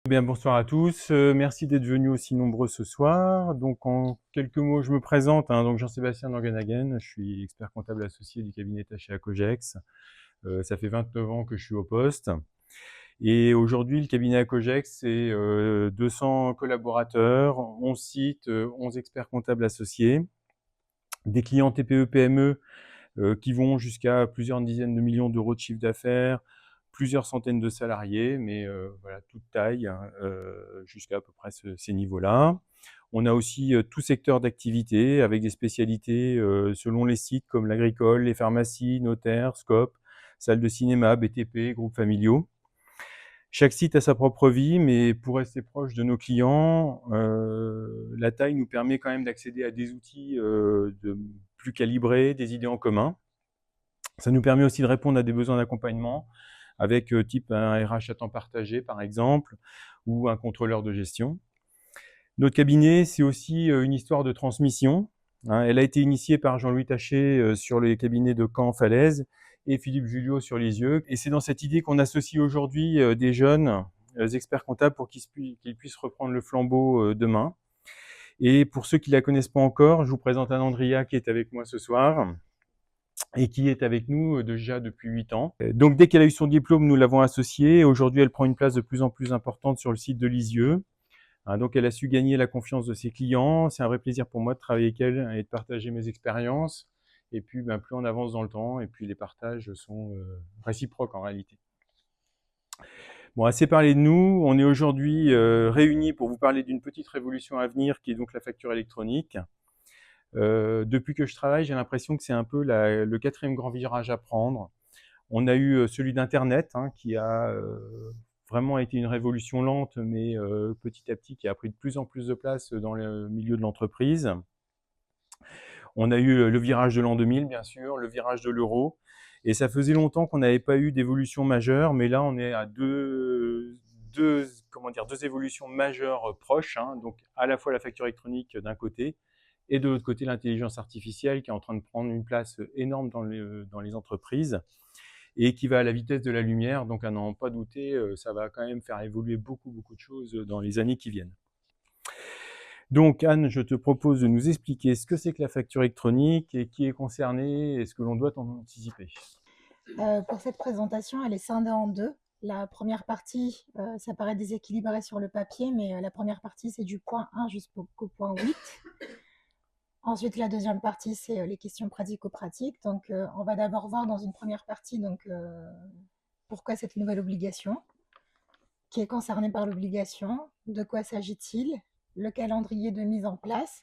Bien, bonsoir à tous. Merci d'être venus aussi nombreux ce soir. Donc, en quelques mots, je me présente. Donc Jean-Sébastien Norgenhagen, je suis expert comptable associé du cabinet Taché à Cogex. Ça fait 29 ans que je suis au poste. Et aujourd'hui, le cabinet à Cogex, c'est 200 collaborateurs, 11 sites, 11 experts comptables associés, des clients TPE-PME qui vont jusqu'à plusieurs dizaines de millions d'euros de chiffre d'affaires, plusieurs centaines de salariés, mais voilà, toute taille, jusqu'à à peu près ces niveaux-là. On a aussi tout secteur d'activité avec des spécialités selon les sites comme l'agricole, les pharmacies, notaires, SCOP, salles de cinéma, BTP, groupes familiaux. Chaque site a sa propre vie, mais pour rester proche de nos clients, la taille nous permet quand même d'accéder à des outils plus calibrés, des idées en commun. Ça nous permet aussi de répondre à des besoins d'accompagnement avec type un RH à temps partagé, par exemple, ou un contrôleur de gestion. Notre cabinet, c'est aussi une histoire de transmission. Elle a été initiée par Jean-Louis Taché sur les cabinets de Caen-Falaise et Philippe Julliot sur Lisieux. Et c'est dans cette idée qu'on associe aujourd'hui des jeunes experts comptables pour qu'ils puissent reprendre le flambeau demain. Et pour ceux qui ne la connaissent pas encore, je vous présente Anne-Andrea qui est avec moi ce soir et qui est avec nous déjà depuis 8 ans. Donc dès qu'elle a eu son diplôme, nous l'avons associée. Aujourd'hui, elle prend une place de plus en plus importante sur le site de Lisieux. Donc elle a su gagner la confiance de ses clients. C'est un vrai plaisir pour moi de travailler avec elle et de partager mes expériences. Et puis plus on avance dans le temps, et puis les partages sont réciproques en réalité. Bon, assez parlé de nous. On est aujourd'hui réunis pour vous parler d'une petite révolution à venir qui est donc la facture électronique. Depuis que je travaille, j'ai l'impression que c'est un peu le quatrième grand virage à prendre. On a eu celui d'Internet qui a vraiment été une révolution lente, mais petit à petit qui a pris de plus en plus de place dans le milieu de l'entreprise. On a eu le virage de l'an 2000, bien sûr, le virage de l'euro. Et ça faisait longtemps qu'on n'avait pas eu d'évolution majeure, mais là, on est à deux évolutions majeures proches. Donc, à la fois la facture électronique d'un côté, et de l'autre côté, l'intelligence artificielle qui est en train de prendre une place énorme dans les entreprises et qui va à la vitesse de la lumière. Donc, à n'en pas douter, ça va quand même faire évoluer beaucoup de choses dans les années qui viennent. Donc, Anne, je te propose de nous expliquer ce que c'est que la facture électronique et qui est concerné et ce que l'on doit en anticiper. Pour cette présentation, elle est scindée en deux. La première partie, ça paraît déséquilibré sur le papier, mais la première partie, c'est du point 1 jusqu'au point 8. Ensuite, la deuxième partie, c'est les questions pratico-pratiques. Donc, on va d'abord voir dans une première partie pourquoi cette nouvelle obligation, qui est concernée par l'obligation, de quoi s'agit-il, le calendrier de mise en place.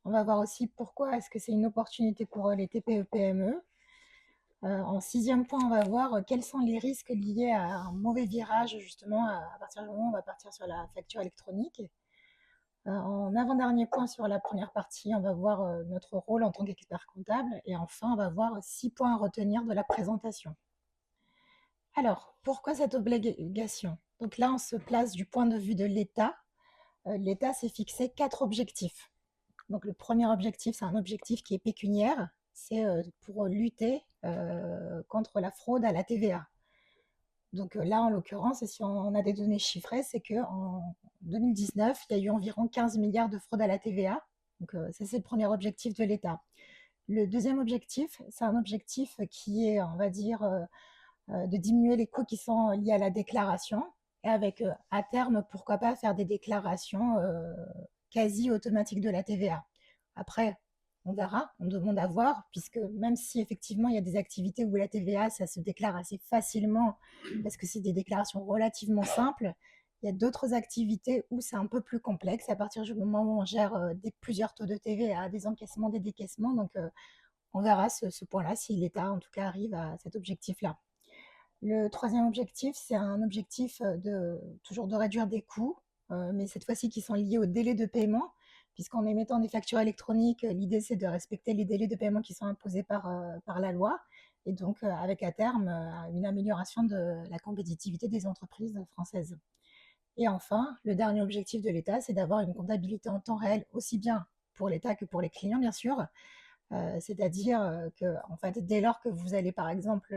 On va voir aussi pourquoi est-ce que c'est une opportunité pour les TPE-PME. En sixième point, on va voir quels sont les risques liés à un mauvais virage, justement, à partir du moment où on va partir sur la facture électronique. En avant-dernier point sur la première partie, on va voir notre rôle en tant qu'expert comptable. Et enfin, on va voir 6 points à retenir de la présentation. Alors, pourquoi cette obligation? Donc là, on se place du point de vue de l'État. L'État s'est fixé 4 objectifs. Donc le premier objectif, c'est un objectif qui est pécuniaire, c'est pour lutter contre la fraude à la TVA. Donc là, en l'occurrence, si on a des données chiffrées, c'est qu'en 2019, il y a eu environ 15 milliards de fraude à la TVA. Donc ça, c'est le premier objectif de l'État. Le deuxième objectif, c'est un objectif qui est, on va dire, de diminuer les coûts qui sont liés à la déclaration et avec, à terme, pourquoi pas faire des déclarations quasi automatiques de la TVA. Après, on verra, on demande à voir, puisque même si effectivement il y a des activités où la TVA, ça se déclare assez facilement, parce que c'est des déclarations relativement simples, il y a d'autres activités où c'est un peu plus complexe à partir du moment où on gère plusieurs taux de TVA, des encaissements, des décaissements. Donc, on verra ce point-là si l'État, en tout cas, arrive à cet objectif-là. Le troisième objectif, c'est un objectif toujours de réduire des coûts, mais cette fois-ci qui sont liés au délai de paiement, puisqu'en émettant des factures électroniques, l'idée c'est de respecter les délais de paiement qui sont imposés par la loi, et donc avec à terme une amélioration de la compétitivité des entreprises françaises. Et enfin, le dernier objectif de l'État, c'est d'avoir une comptabilité en temps réel, aussi bien pour l'État que pour les clients, bien sûr, C'est-à-dire que, en fait, dès lors que vous allez, par exemple,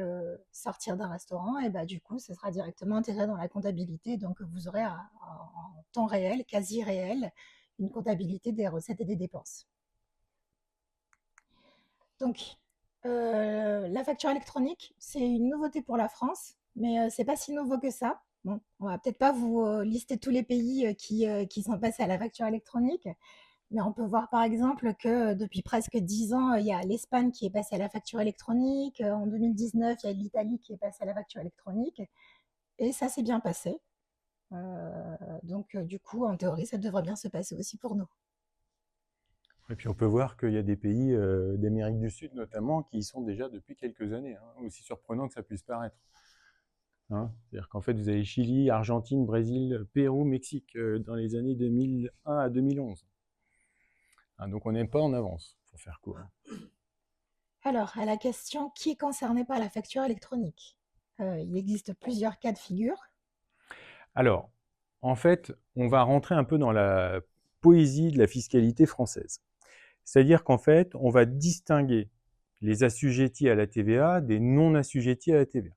sortir d'un restaurant, et bah, du coup, ce sera directement intégré dans la comptabilité. Donc, vous aurez en temps réel, quasi réel, une comptabilité des recettes et des dépenses. Donc, la facture électronique, c'est une nouveauté pour la France, mais c'est pas si nouveau que ça. Bon, on va peut-être pas vous lister tous les pays qui sont passés à la facture électronique, mais on peut voir par exemple que depuis presque 10 ans, il y a l'Espagne qui est passée à la facture électronique. En 2019, il y a l'Italie qui est passée à la facture électronique. Et ça s'est bien passé. Donc, du coup, en théorie, ça devrait bien se passer aussi pour nous. Et puis on peut voir qu'il y a des pays d'Amérique du Sud notamment qui y sont déjà depuis quelques années, hein, aussi surprenant que ça puisse paraître. Hein. C'est-à-dire qu'en fait, vous avez Chili, Argentine, Brésil, Pérou, Mexique dans les années 2001 à 2011. Hein, donc on n'est pas en avance, pour faire court. Alors, à la question qui est concerné par la facture électronique? Il existe plusieurs cas de figure. Alors, en fait, on va rentrer un peu dans la poésie de la fiscalité française. C'est-à-dire qu'en fait, on va distinguer les assujettis à la TVA des non assujettis à la TVA.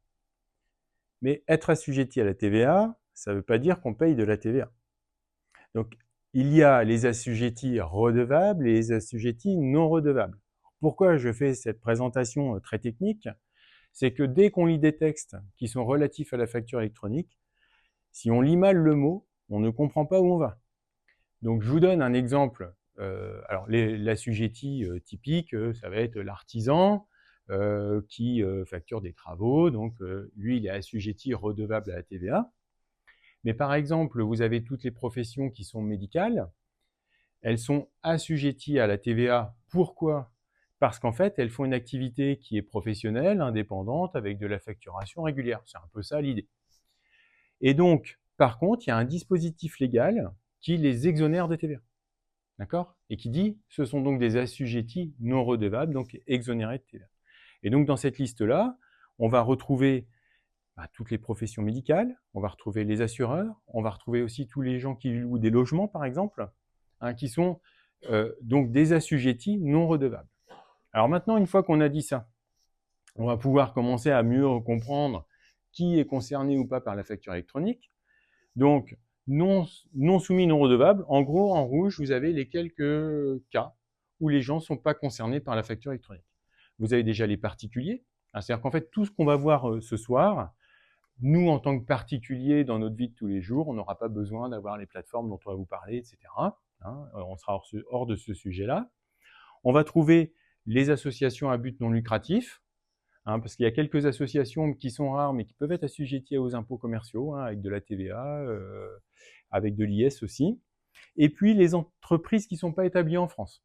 Mais être assujetti à la TVA, ça ne veut pas dire qu'on paye de la TVA. Donc, il y a les assujettis redevables et les assujettis non redevables. Pourquoi je fais cette présentation très technique? C'est que dès qu'on lit des textes qui sont relatifs à la facture électronique, si on lit mal le mot, on ne comprend pas où on va. Donc, je vous donne un exemple. Alors, l'assujetti typique, ça va être l'artisan qui facture des travaux. Donc, lui, il est assujetti redevable à la TVA. Mais par exemple, vous avez toutes les professions qui sont médicales. Elles sont assujetties à la TVA. Pourquoi? Parce qu'en fait, elles font une activité qui est professionnelle, indépendante, avec de la facturation régulière. C'est un peu ça l'idée. Et donc, par contre, il y a un dispositif légal qui les exonère de TVA. D'accord? Et qui dit, ce sont donc des assujettis non redevables, donc exonérés de TVA. Et donc, dans cette liste-là, on va retrouver toutes les professions médicales, on va retrouver les assureurs, on va retrouver aussi tous les gens qui louent des logements, par exemple, hein, qui sont donc des assujettis non redevables. Alors maintenant, une fois qu'on a dit ça, on va pouvoir commencer à mieux comprendre qui est concerné ou pas par la facture électronique. Donc, non soumis, non redevables, en gros, en rouge, vous avez les quelques cas où les gens ne sont pas concernés par la facture électronique. Vous avez déjà les particuliers, hein, c'est-à-dire qu'en fait, tout ce qu'on va voir ce soir, nous, en tant que particuliers, dans notre vie de tous les jours, on n'aura pas besoin d'avoir les plateformes dont on va vous parler, etc. Hein, on sera hors de ce sujet-là. On va trouver les associations à but non lucratif, hein, parce qu'il y a quelques associations qui sont rares, mais qui peuvent être assujetties aux impôts commerciaux, hein, avec de la TVA, avec de l'IS aussi. Et puis, les entreprises qui ne sont pas établies en France.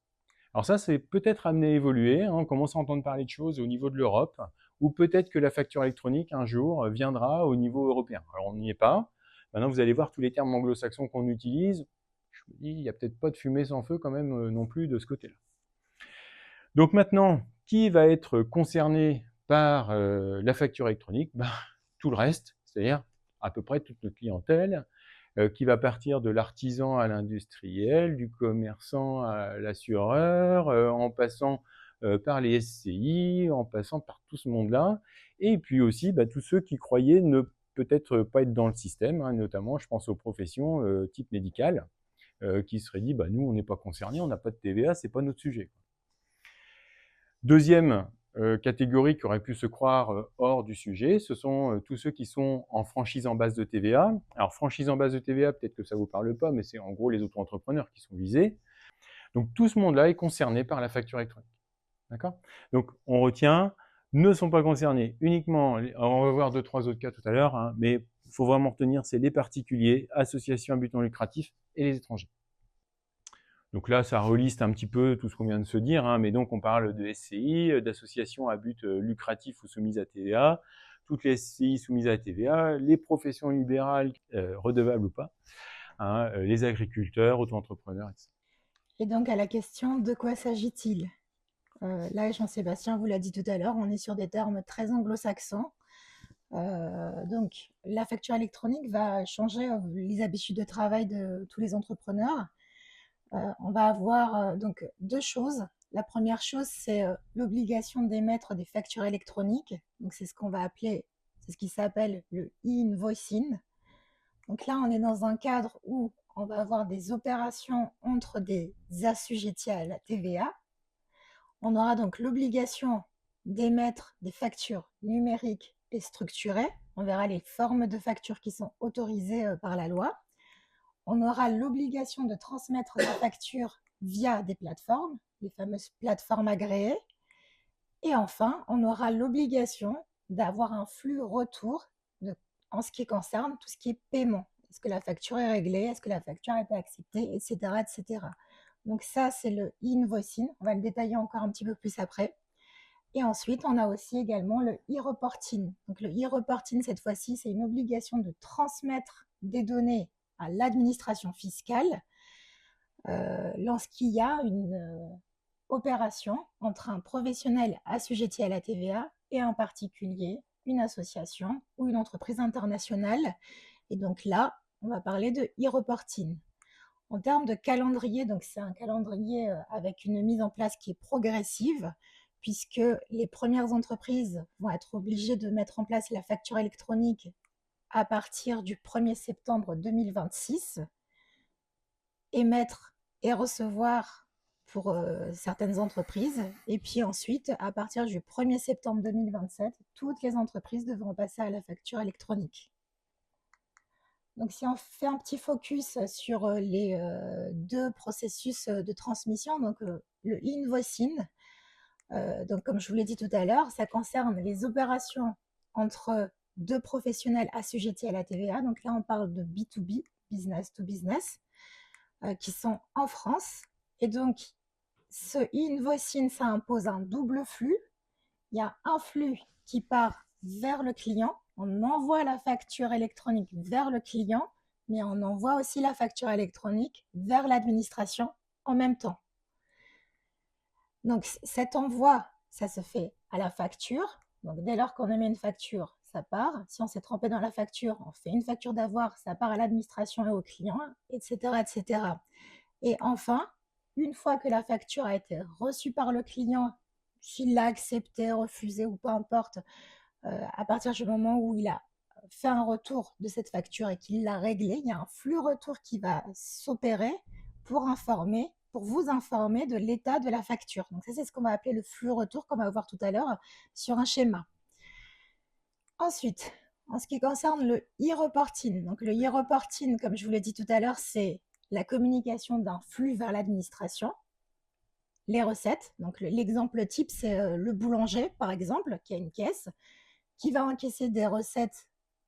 Alors ça, c'est peut-être amené à évoluer. Hein, on commence à entendre parler de choses au niveau de l'Europe, ou peut-être que la facture électronique, un jour, viendra au niveau européen. Alors on n'y est pas. Maintenant, vous allez voir tous les termes anglo-saxons qu'on utilise. Je me dis, il n'y a peut-être pas de fumée sans feu quand même non plus de ce côté-là. Donc maintenant, qui va être concerné par la facture électronique? Tout le reste, c'est-à-dire à peu près toute notre clientèle, qui va partir de l'artisan à l'industriel, du commerçant à l'assureur, en passant par les SCI, en passant par tout ce monde-là, et puis aussi tous ceux qui croyaient ne peut-être pas être dans le système, hein, notamment je pense aux professions type médicale, qui seraient dit nous on n'est pas concernés, on n'a pas de TVA, c'est pas notre sujet. Deuxième catégorie qui aurait pu se croire hors du sujet, ce sont tous ceux qui sont en franchise en base de TVA. Alors, franchise en base de TVA, peut-être que ça ne vous parle pas, mais c'est en gros les auto-entrepreneurs qui sont visés. Donc, tout ce monde-là est concerné par la facture électronique. D'accord? Donc, on retient, ne sont pas concernés uniquement, on va voir 2-3 autres cas tout à l'heure, hein, mais il faut vraiment retenir, c'est les particuliers, associations à but non lucratif et les étrangers. Donc là, ça reliste un petit peu tout ce qu'on vient de se dire, hein, mais donc on parle de SCI, d'associations à but lucratif ou soumises à TVA, toutes les SCI soumises à TVA, les professions libérales, redevables ou pas, hein, les agriculteurs, auto-entrepreneurs, etc. Et donc, à la question de quoi s'agit-il? Là, Jean-Sébastien vous l'a dit tout à l'heure, on est sur des termes très anglo-saxons. Donc, la facture électronique va changer les habitudes de travail de tous les entrepreneurs. On va avoir donc deux choses. La première chose, c'est l'obligation d'émettre des factures électroniques. Donc, c'est ce qui s'appelle le e-invoicing. Donc là, on est dans un cadre où on va avoir des opérations entre des assujettis à la TVA. On aura donc l'obligation d'émettre des factures numériques et structurées. On verra les formes de factures qui sont autorisées par la loi. On aura l'obligation de transmettre des factures via des plateformes, les fameuses plateformes agréées. Et enfin, on aura l'obligation d'avoir un flux retour en ce qui concerne tout ce qui est paiement. Est-ce que la facture est réglée? Est-ce que la facture a été acceptée? Etc. etc. Donc ça, c'est le e-invoicing. On va le détailler encore un petit peu plus après. Et ensuite, on a aussi également le e-reporting. Donc le e-reporting, cette fois-ci, c'est une obligation de transmettre des données à l'administration fiscale lorsqu'il y a une opération entre un professionnel assujetti à la TVA et un particulier, une association ou une entreprise internationale. Et donc là, on va parler de e-reporting. En termes de calendrier, donc c'est un calendrier avec une mise en place qui est progressive, puisque les premières entreprises vont être obligées de mettre en place la facture électronique à partir du 1er septembre 2026, émettre et recevoir pour certaines entreprises. Et puis ensuite, à partir du 1er septembre 2027, toutes les entreprises devront passer à la facture électronique. Donc, si on fait un petit focus sur les deux processus de transmission, donc le invoicing, donc comme je vous l'ai dit tout à l'heure, ça concerne les opérations entre deux professionnels assujettis à la TVA. Donc là, on parle de B2B, business to business, qui sont en France. Et donc, ce invoicing, ça impose un double flux. Il y a un flux qui part vers le client. On envoie la facture électronique vers le client, mais on envoie aussi la facture électronique vers l'administration en même temps. Donc cet envoi, ça se fait à la facture. Donc dès lors qu'on émet une facture, ça part. Si on s'est trompé dans la facture, on fait une facture d'avoir, ça part à l'administration et au client, etc., etc. Et enfin, une fois que la facture a été reçue par le client, s'il l'a accepté, refusé ou peu importe, à partir du moment où il a fait un retour de cette facture et qu'il l'a réglée, il y a un flux retour qui va s'opérer pour vous informer de l'état de la facture. Donc ça, c'est ce qu'on va appeler le flux retour, qu'on va voir tout à l'heure sur un schéma. Ensuite, en ce qui concerne le e-reporting, donc le e-reporting, comme je vous l'ai dit tout à l'heure, c'est la communication d'un flux vers l'administration. Les recettes, donc l'exemple type, c'est le boulanger, par exemple, qui a une caisse, qui va encaisser des recettes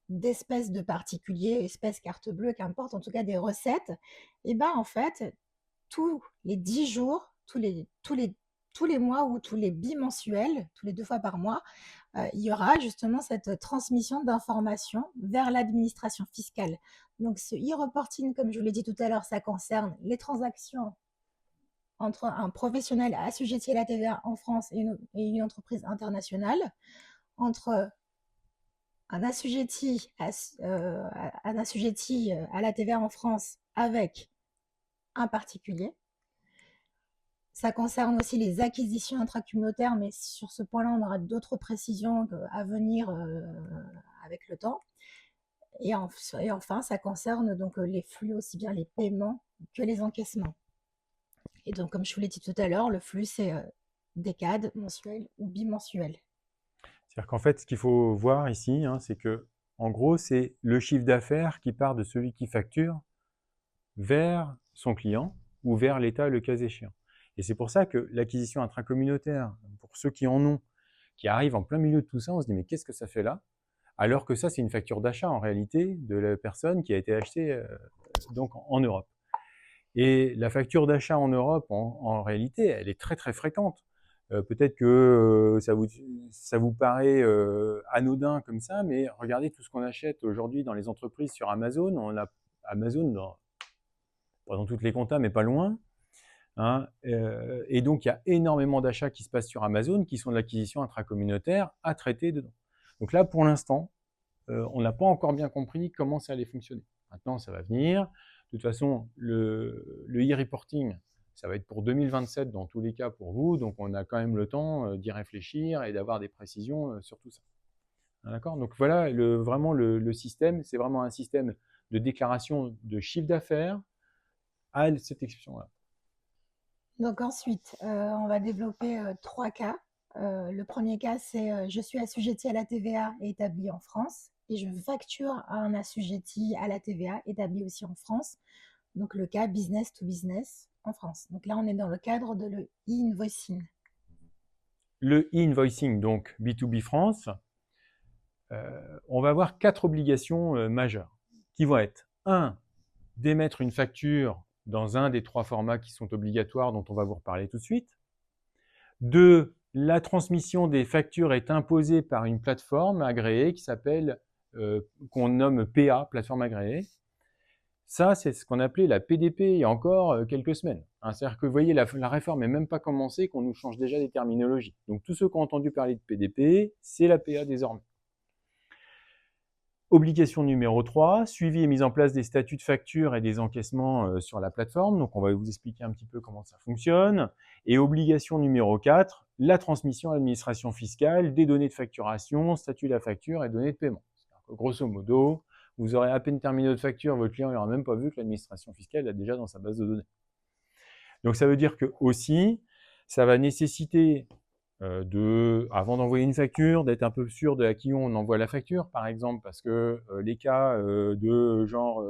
d'espèces de particuliers, espèces carte bleue, qu'importe, en tout cas des recettes. Et bien en fait, tous les 10 jours, tous les mois ou tous les bimensuels, tous les 2 fois par mois, il y aura justement cette transmission d'informations vers l'administration fiscale. Donc ce e-reporting, comme je vous l'ai dit tout à l'heure, ça concerne les transactions entre un professionnel assujetti à la TVA en France et une entreprise internationale, entre un assujetti à la TVA en France avec un particulier. Ça concerne aussi les acquisitions intracommunautaires, mais sur ce point-là, on aura d'autres précisions à venir avec le temps. Et enfin, ça concerne donc les flux, aussi bien les paiements que les encaissements. Et donc, comme je vous l'ai dit tout à l'heure, le flux, c'est décade, mensuel ou bimensuel. C'est-à-dire qu'en fait, ce qu'il faut voir ici, c'est que, en gros, c'est le chiffre d'affaires qui part de celui qui facture vers son client ou vers l'État, le cas échéant. Et c'est pour ça que l'acquisition intracommunautaire, pour ceux qui en ont, qui arrivent en plein milieu de tout ça, on se dit mais qu'est-ce que ça fait là? Alors que ça, c'est une facture d'achat en réalité de la personne qui a été achetée donc en Europe. Et la facture d'achat en Europe, en réalité, elle est très très fréquente. Peut-être que ça vous paraît anodin comme ça, mais regardez tout ce qu'on achète aujourd'hui dans les entreprises sur Amazon. On a Amazon pas dans toutes les comptas, mais pas loin. Et donc, il y a énormément d'achats qui se passent sur Amazon qui sont de l'acquisition intracommunautaire à traiter dedans. Donc là, pour l'instant, on n'a pas encore bien compris comment ça allait fonctionner. Maintenant, ça va venir. De toute façon, le e-reporting, Ça va être pour 2027 dans tous les cas pour vous, donc on a quand même le temps d'y réfléchir et d'avoir des précisions sur tout ça. D'accord? Donc voilà, vraiment le système, c'est vraiment un système de déclaration de chiffre d'affaires à cette exception-là. Donc ensuite, on va développer 3 cas. Le premier cas, c'est je suis assujetti à la TVA et établi en France et je facture à un assujetti à la TVA établi aussi en France. Donc le cas business to business en France. Donc là, on est dans le cadre de le e-invoicing. Le e-invoicing, donc B2B France, on va avoir 4 obligations majeures qui vont être 1. D'émettre une facture dans un des 3 formats qui sont obligatoires dont on va vous reparler tout de suite. 2. La transmission des factures est imposée par une plateforme agréée qui s'appelle, qu'on nomme PA, plateforme agréée. Ça, c'est ce qu'on appelait la PDP il y a encore quelques semaines. C'est-à-dire que vous voyez, la réforme n'est même pas commencée, qu'on nous change déjà des terminologies. Donc tous ceux qui ont entendu parler de PDP, c'est la PA désormais. Obligation numéro 3, suivi et mise en place des statuts de facture et des encaissements sur la plateforme. Donc, on va vous expliquer un petit peu comment ça fonctionne. Et obligation numéro 4, la transmission à l'administration fiscale des données de facturation, statut de la facture et données de paiement. Grosso modo, vous aurez à peine terminé votre facture, votre client n'aura même pas vu que l'administration fiscale l'a déjà dans sa base de données. Donc, ça veut dire que aussi, ça va nécessiter avant d'envoyer une facture, d'être un peu sûr de à qui on envoie la facture, par exemple, parce que les cas de genre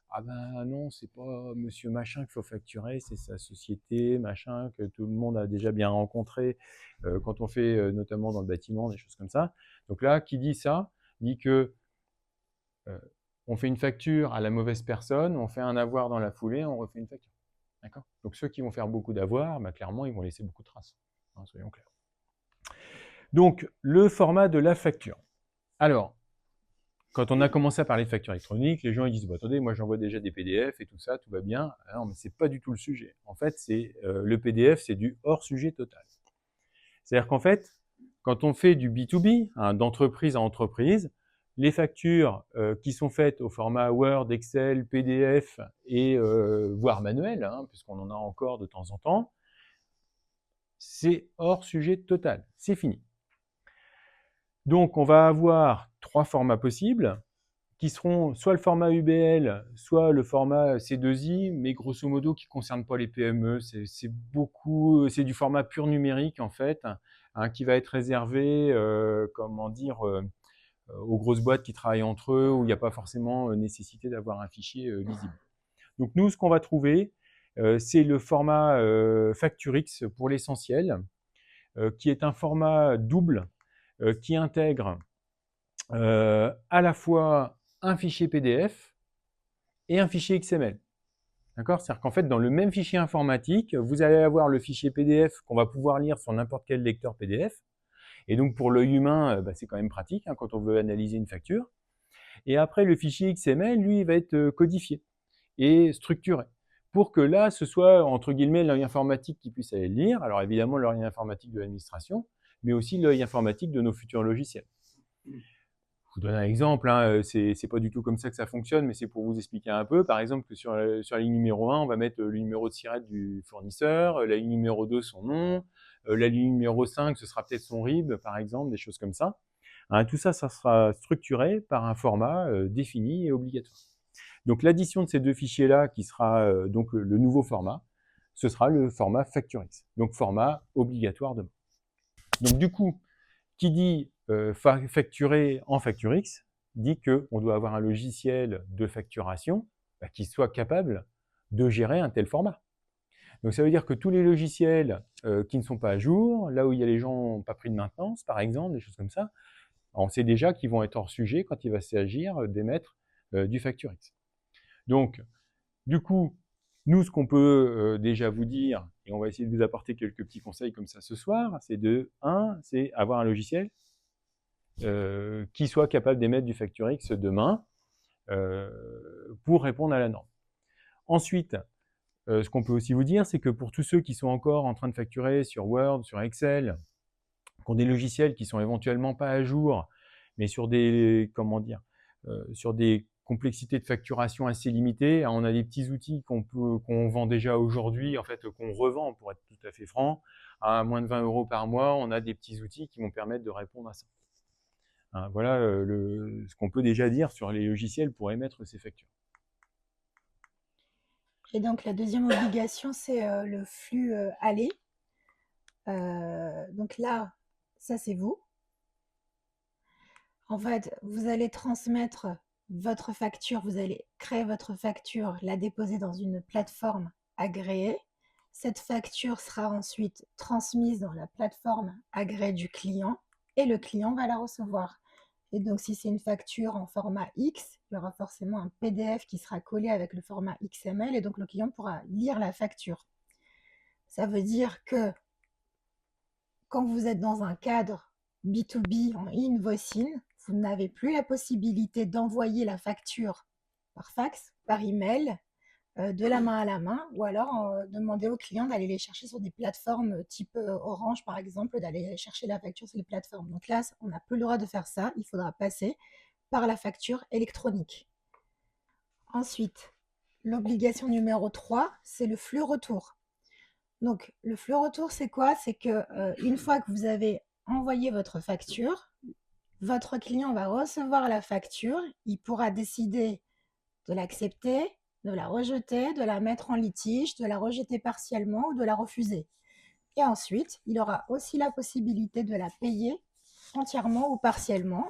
ah ben non, c'est pas monsieur machin qu'il faut facturer, c'est sa société, machin, que tout le monde a déjà bien rencontré quand on fait notamment dans le bâtiment, des choses comme ça. Donc là, qui dit ça, dit que on fait une facture à la mauvaise personne, on fait un avoir dans la foulée, on refait une facture. D'accord ? Donc ceux qui vont faire beaucoup d'avoirs, bah, clairement, ils vont laisser beaucoup de traces. Soyons clairs. Donc, le format de la facture. Alors, quand on a commencé à parler de facture électronique, les gens ils disent bah, « Attendez, moi j'envoie déjà des PDF et tout ça, tout va bien. » Alors, mais ce n'est pas du tout le sujet. En fait, le PDF, c'est du hors-sujet total. C'est-à-dire qu'en fait, quand on fait du B2B, d'entreprise à entreprise, les factures qui sont faites au format Word, Excel, PDF et voire manuel, puisqu'on en a encore de temps en temps, c'est hors sujet total. C'est fini. Donc, on va avoir 3 formats possibles qui seront soit le format UBL, soit le format C2I, mais grosso modo qui ne concerne pas les PME. C'est du format pur numérique en fait, qui va être réservé, aux grosses boîtes qui travaillent entre eux, où il n'y a pas forcément nécessité d'avoir un fichier lisible. Donc nous, ce qu'on va trouver, c'est le format FactureX pour l'essentiel, qui est un format double qui intègre à la fois un fichier PDF et un fichier XML. D'accord ? C'est-à-dire qu'en fait, dans le même fichier informatique, vous allez avoir le fichier PDF qu'on va pouvoir lire sur n'importe quel lecteur PDF. Et donc, pour l'œil humain, c'est quand même pratique quand on veut analyser une facture. Et après, le fichier XML, lui, il va être codifié et structuré pour que là, ce soit, entre guillemets, l'œil informatique qui puisse aller le lire. Alors, évidemment, l'œil informatique de l'administration, mais aussi l'œil informatique de nos futurs logiciels. Je vous donne un exemple, c'est pas du tout comme ça que ça fonctionne, mais c'est pour vous expliquer un peu. Par exemple, que sur la ligne numéro 1, on va mettre le numéro de SIRET du fournisseur, la ligne numéro 2, son nom, la ligne numéro 5, ce sera peut-être son RIB, par exemple, des choses comme ça. Tout ça, ça sera structuré par un format défini et obligatoire. Donc l'addition de ces 2 fichiers-là, qui sera donc le nouveau format, ce sera le format FactureX, donc format obligatoire demain. Donc du coup, qui dit facturer en FactureX dit qu'on doit avoir un logiciel de facturation qui soit capable de gérer un tel format. Donc ça veut dire que tous les logiciels qui ne sont pas à jour, là où il y a les gens n'ont pas pris de maintenance, par exemple, des choses comme ça, on sait déjà qu'ils vont être hors sujet quand il va s'agir d'émettre du FactureX. Donc, du coup, nous, ce qu'on peut déjà vous dire, et on va essayer de vous apporter quelques petits conseils comme ça ce soir, c'est c'est avoir un logiciel qui soit capable d'émettre du FactureX demain pour répondre à la norme. Ensuite, ce qu'on peut aussi vous dire, c'est que pour tous ceux qui sont encore en train de facturer sur Word, sur Excel, qui ont des logiciels qui sont éventuellement pas à jour, mais sur des, sur des complexité de facturation assez limitée. On a des petits outils qu'on vend déjà aujourd'hui, en fait, qu'on revend, pour être tout à fait franc, à moins de 20 € par mois. On a des petits outils qui vont permettre de répondre à ça. Hein, voilà ce qu'on peut déjà dire sur les logiciels pour émettre ces factures. Et donc la deuxième obligation, c'est le flux aller. Donc là, ça c'est vous. En fait, vous allez transmettre votre facture, vous allez créer votre facture, la déposer dans une plateforme agréée. Cette facture sera ensuite transmise dans la plateforme agréée du client et le client va la recevoir. Et donc, si c'est une facture en format X, il y aura forcément un PDF qui sera collé avec le format XML et donc le client pourra lire la facture. Ça veut dire que quand vous êtes dans un cadre B2B en invoicing, vous n'avez plus la possibilité d'envoyer la facture par fax, par email, de la main à la main, ou alors demander au client d'aller les chercher sur des plateformes type Orange, par exemple, d'aller chercher la facture sur les plateformes. Donc là, on n'a plus le droit de faire ça, il faudra passer par la facture électronique. Ensuite, l'obligation numéro 3, c'est le flux retour. Donc, le flux retour, c'est quoi? C'est que une fois que vous avez envoyé votre facture, votre client va recevoir la facture, il pourra décider de l'accepter, de la rejeter, de la mettre en litige, de la rejeter partiellement ou de la refuser. Et ensuite, il aura aussi la possibilité de la payer entièrement ou partiellement.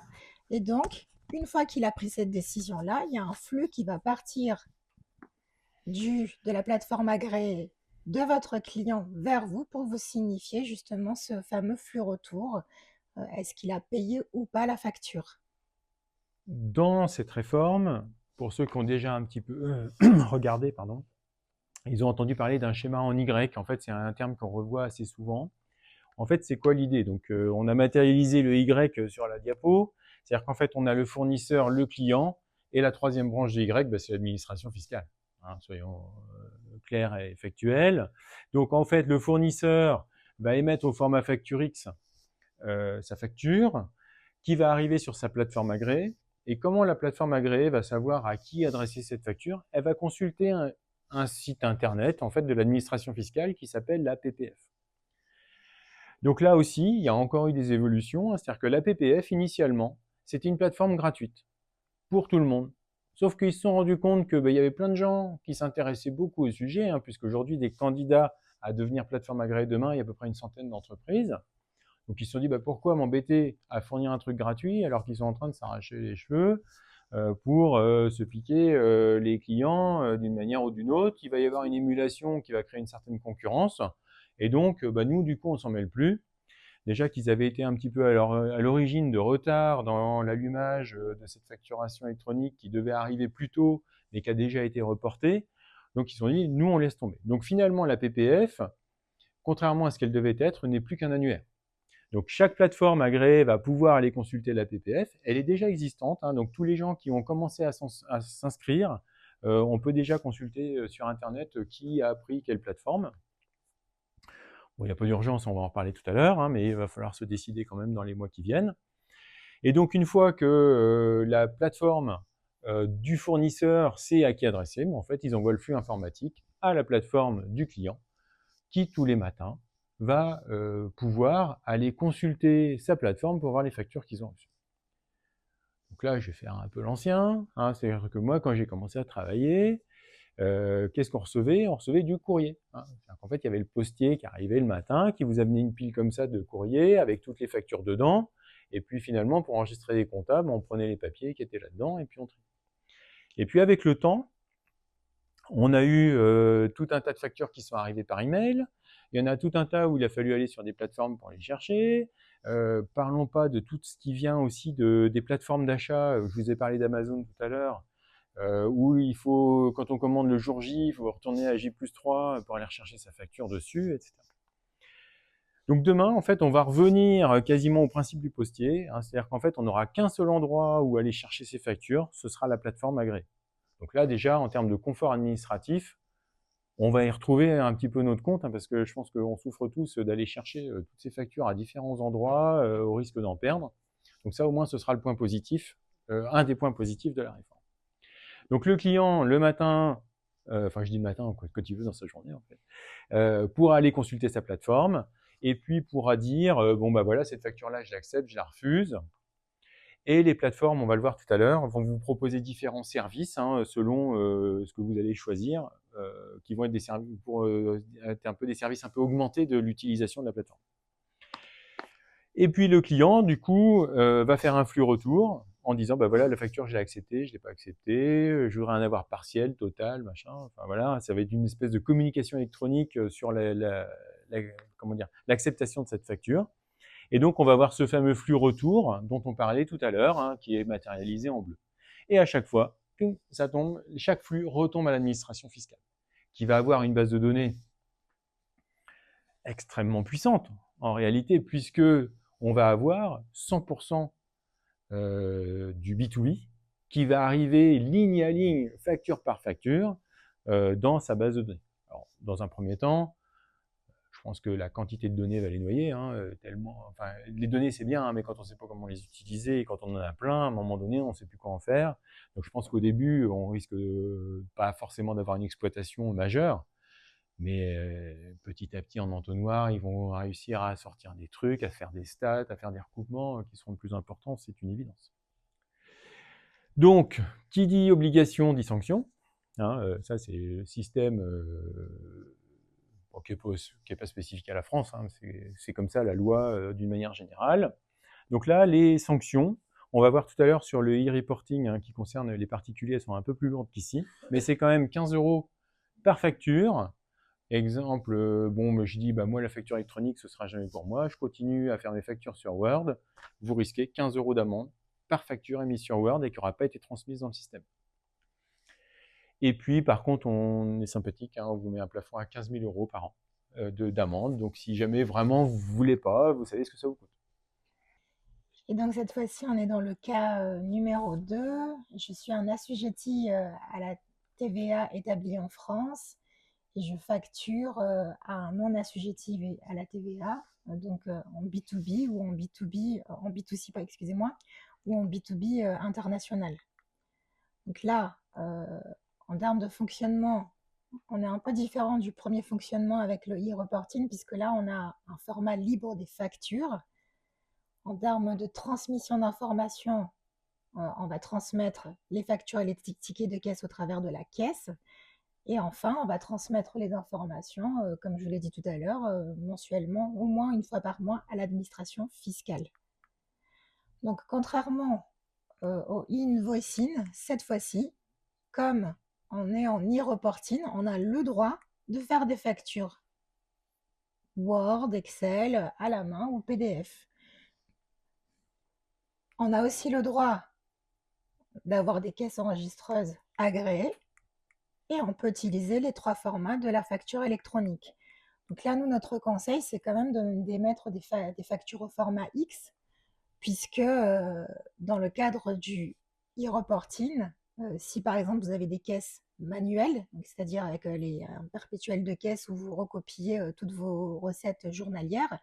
Et donc, une fois qu'il a pris cette décision-là, il y a un flux qui va partir de la plateforme agréée de votre client vers vous pour vous signifier justement ce fameux flux retour. Est-ce qu'il a payé ou pas la facture? Dans cette réforme, pour ceux qui ont déjà un petit peu regardé, pardon, ils ont entendu parler d'un schéma en Y. En fait, c'est un terme qu'on revoit assez souvent. En fait, c'est quoi l'idée? Donc, on a matérialisé le Y sur la diapo. C'est-à-dire qu'en fait, on a le fournisseur, le client, et la troisième branche de Y, bah, c'est l'administration fiscale. Hein, soyons clairs et factuels. Donc, en fait, le fournisseur va émettre au format facture X sa facture, qui va arriver sur sa plateforme agréée. Et comment la plateforme agréée va savoir à qui adresser cette facture? Elle va consulter un site internet en fait de l'administration fiscale qui s'appelle la PPF. Donc là aussi, il y a encore eu des évolutions, c'est-à-dire que la PPF initialement, c'était une plateforme gratuite pour tout le monde. Sauf qu'ils se sont rendus compte qu'il y avait plein de gens qui s'intéressaient beaucoup au sujet, puisqu'aujourd'hui, des candidats à devenir plateforme agréée demain, il y a à peu près une centaine d'entreprises. Donc ils se sont dit pourquoi m'embêter à fournir un truc gratuit alors qu'ils sont en train de s'arracher les cheveux pour se piquer les clients d'une manière ou d'une autre. Il va y avoir une émulation qui va créer une certaine concurrence. Et donc nous, du coup, on s'en mêle plus. Déjà qu'ils avaient été un petit peu à l'origine de retard dans l'allumage de cette facturation électronique qui devait arriver plus tôt mais qui a déjà été reportée. Donc ils se sont dit, nous, on laisse tomber. Donc finalement, la PPF, contrairement à ce qu'elle devait être, n'est plus qu'un annuaire. Donc, chaque plateforme agréée va pouvoir aller consulter la PPF. Elle est déjà existante, donc tous les gens qui ont commencé à s'inscrire, on peut déjà consulter sur Internet qui a pris quelle plateforme. Bon, il n'y a pas d'urgence, on va en reparler tout à l'heure, mais il va falloir se décider quand même dans les mois qui viennent. Et donc, une fois que la plateforme du fournisseur sait à qui adresser, en fait, ils envoient le flux informatique à la plateforme du client qui, tous les matins, va pouvoir aller consulter sa plateforme pour voir les factures qu'ils ont reçues. Donc là, je vais faire un peu l'ancien. C'est-à-dire que moi, quand j'ai commencé à travailler, qu'est-ce qu'on recevait? On recevait du courrier. En fait, il y avait le postier qui arrivait le matin, qui vous amenait une pile comme ça de courrier avec toutes les factures dedans. Et puis finalement, pour enregistrer les comptables, on prenait les papiers qui étaient là-dedans et puis on triait. Et puis avec le temps, on a eu tout un tas de factures qui sont arrivées par email. Il y en a tout un tas où il a fallu aller sur des plateformes pour les chercher. Parlons pas de tout ce qui vient aussi des plateformes d'achat. Je vous ai parlé d'Amazon tout à l'heure, où il faut, quand on commande le jour J, il faut retourner à J+3 pour aller rechercher sa facture dessus, etc. Donc demain, en fait, on va revenir quasiment au principe du postier. C'est-à-dire qu'en fait, on n'aura qu'un seul endroit où aller chercher ses factures. Ce sera la plateforme agréée. Donc là, déjà, en termes de confort administratif, on va y retrouver un petit peu notre compte, parce que je pense qu'on souffre tous d'aller chercher toutes ces factures à différents endroits au risque d'en perdre. Donc ça, au moins, ce sera le point positif, un des points positifs de la réforme. Donc le client, le matin, enfin je dis le matin, quand il veut dans sa journée en fait, pourra aller consulter sa plateforme et puis pourra dire bon bah voilà, cette facture-là, je l'accepte, je la refuse. Et les plateformes, on va le voir tout à l'heure, vont vous proposer différents services selon ce que vous allez choisir, qui vont être des services pour être un peu des services un peu augmentés de l'utilisation de la plateforme. Et puis le client, du coup, va faire un flux retour en disant bah voilà, la facture, je l'ai acceptée, je l'ai pas acceptée, je voudrais un avoir partiel, total, machin. Enfin voilà, ça va être une espèce de communication électronique sur comment dire, l'acceptation de cette facture. Et donc, on va voir ce fameux flux retour dont on parlait tout à l'heure, qui est matérialisé en bleu. Et à chaque fois, ça tombe, chaque flux retombe à l'administration fiscale, qui va avoir une base de données extrêmement puissante, en réalité, puisque on va avoir 100% du B2B qui va arriver ligne à ligne, facture par facture, dans sa base de données. Alors, dans un premier temps, je pense que la quantité de données va les noyer, tellement. Enfin, les données c'est bien, mais quand on ne sait pas comment les utiliser, et quand on en a plein, à un moment donné, on ne sait plus quoi en faire. Donc, je pense qu'au début, on risque pas forcément d'avoir une exploitation majeure, mais petit à petit, en entonnoir, ils vont réussir à sortir des trucs, à faire des stats, à faire des recoupements qui seront de plus importants, c'est une évidence. Donc, qui dit obligation dit sanction. Ça, c'est le système qui n'est pas spécifique à la France, c'est comme ça la loi d'une manière générale. Donc là, les sanctions, on va voir tout à l'heure sur le e-reporting qui concerne les particuliers, elles sont un peu plus lourdes qu'ici, mais c'est quand même 15 € par facture. Exemple, bon, je dis, moi, la facture électronique, ce sera jamais pour moi, je continue à faire mes factures sur Word, vous risquez 15 € d'amende par facture émise sur Word et qui n'aura pas été transmise dans le système. Et puis, par contre, on est sympathique, on vous met un plafond à 15 000 € par an d'amende. Donc, si jamais vraiment vous ne voulez pas, vous savez ce que ça vous coûte. Et donc cette fois-ci, on est dans le cas numéro 2. Je suis un assujetti à la TVA établie en France et je facture à un non assujetti à la TVA, donc en B2B ou en B2B, en B2C, excusez-moi, ou en B2B international. Donc là, en termes de fonctionnement, on est un peu différent du premier fonctionnement avec le e-reporting, puisque là, on a un format libre des factures. En termes de transmission d'informations, on va transmettre les factures et les tickets de caisse au travers de la caisse. Et enfin, on va transmettre les informations, comme je l'ai dit tout à l'heure, mensuellement, au moins une fois par mois, à l'administration fiscale. Donc, contrairement au e-invoicing, cette fois-ci, comme on est en e-reporting, on a le droit de faire des factures Word, Excel, à la main ou PDF. On a aussi le droit d'avoir des caisses enregistreuses agréées et on peut utiliser les 3 formats de la facture électronique. Donc là, nous, notre conseil, c'est quand même d'émettre des factures au format X, puisque dans le cadre du e-reporting, si par exemple vous avez des caisses manuelles, c'est-à-dire avec un perpétuel de caisse où vous recopiez toutes vos recettes journalières,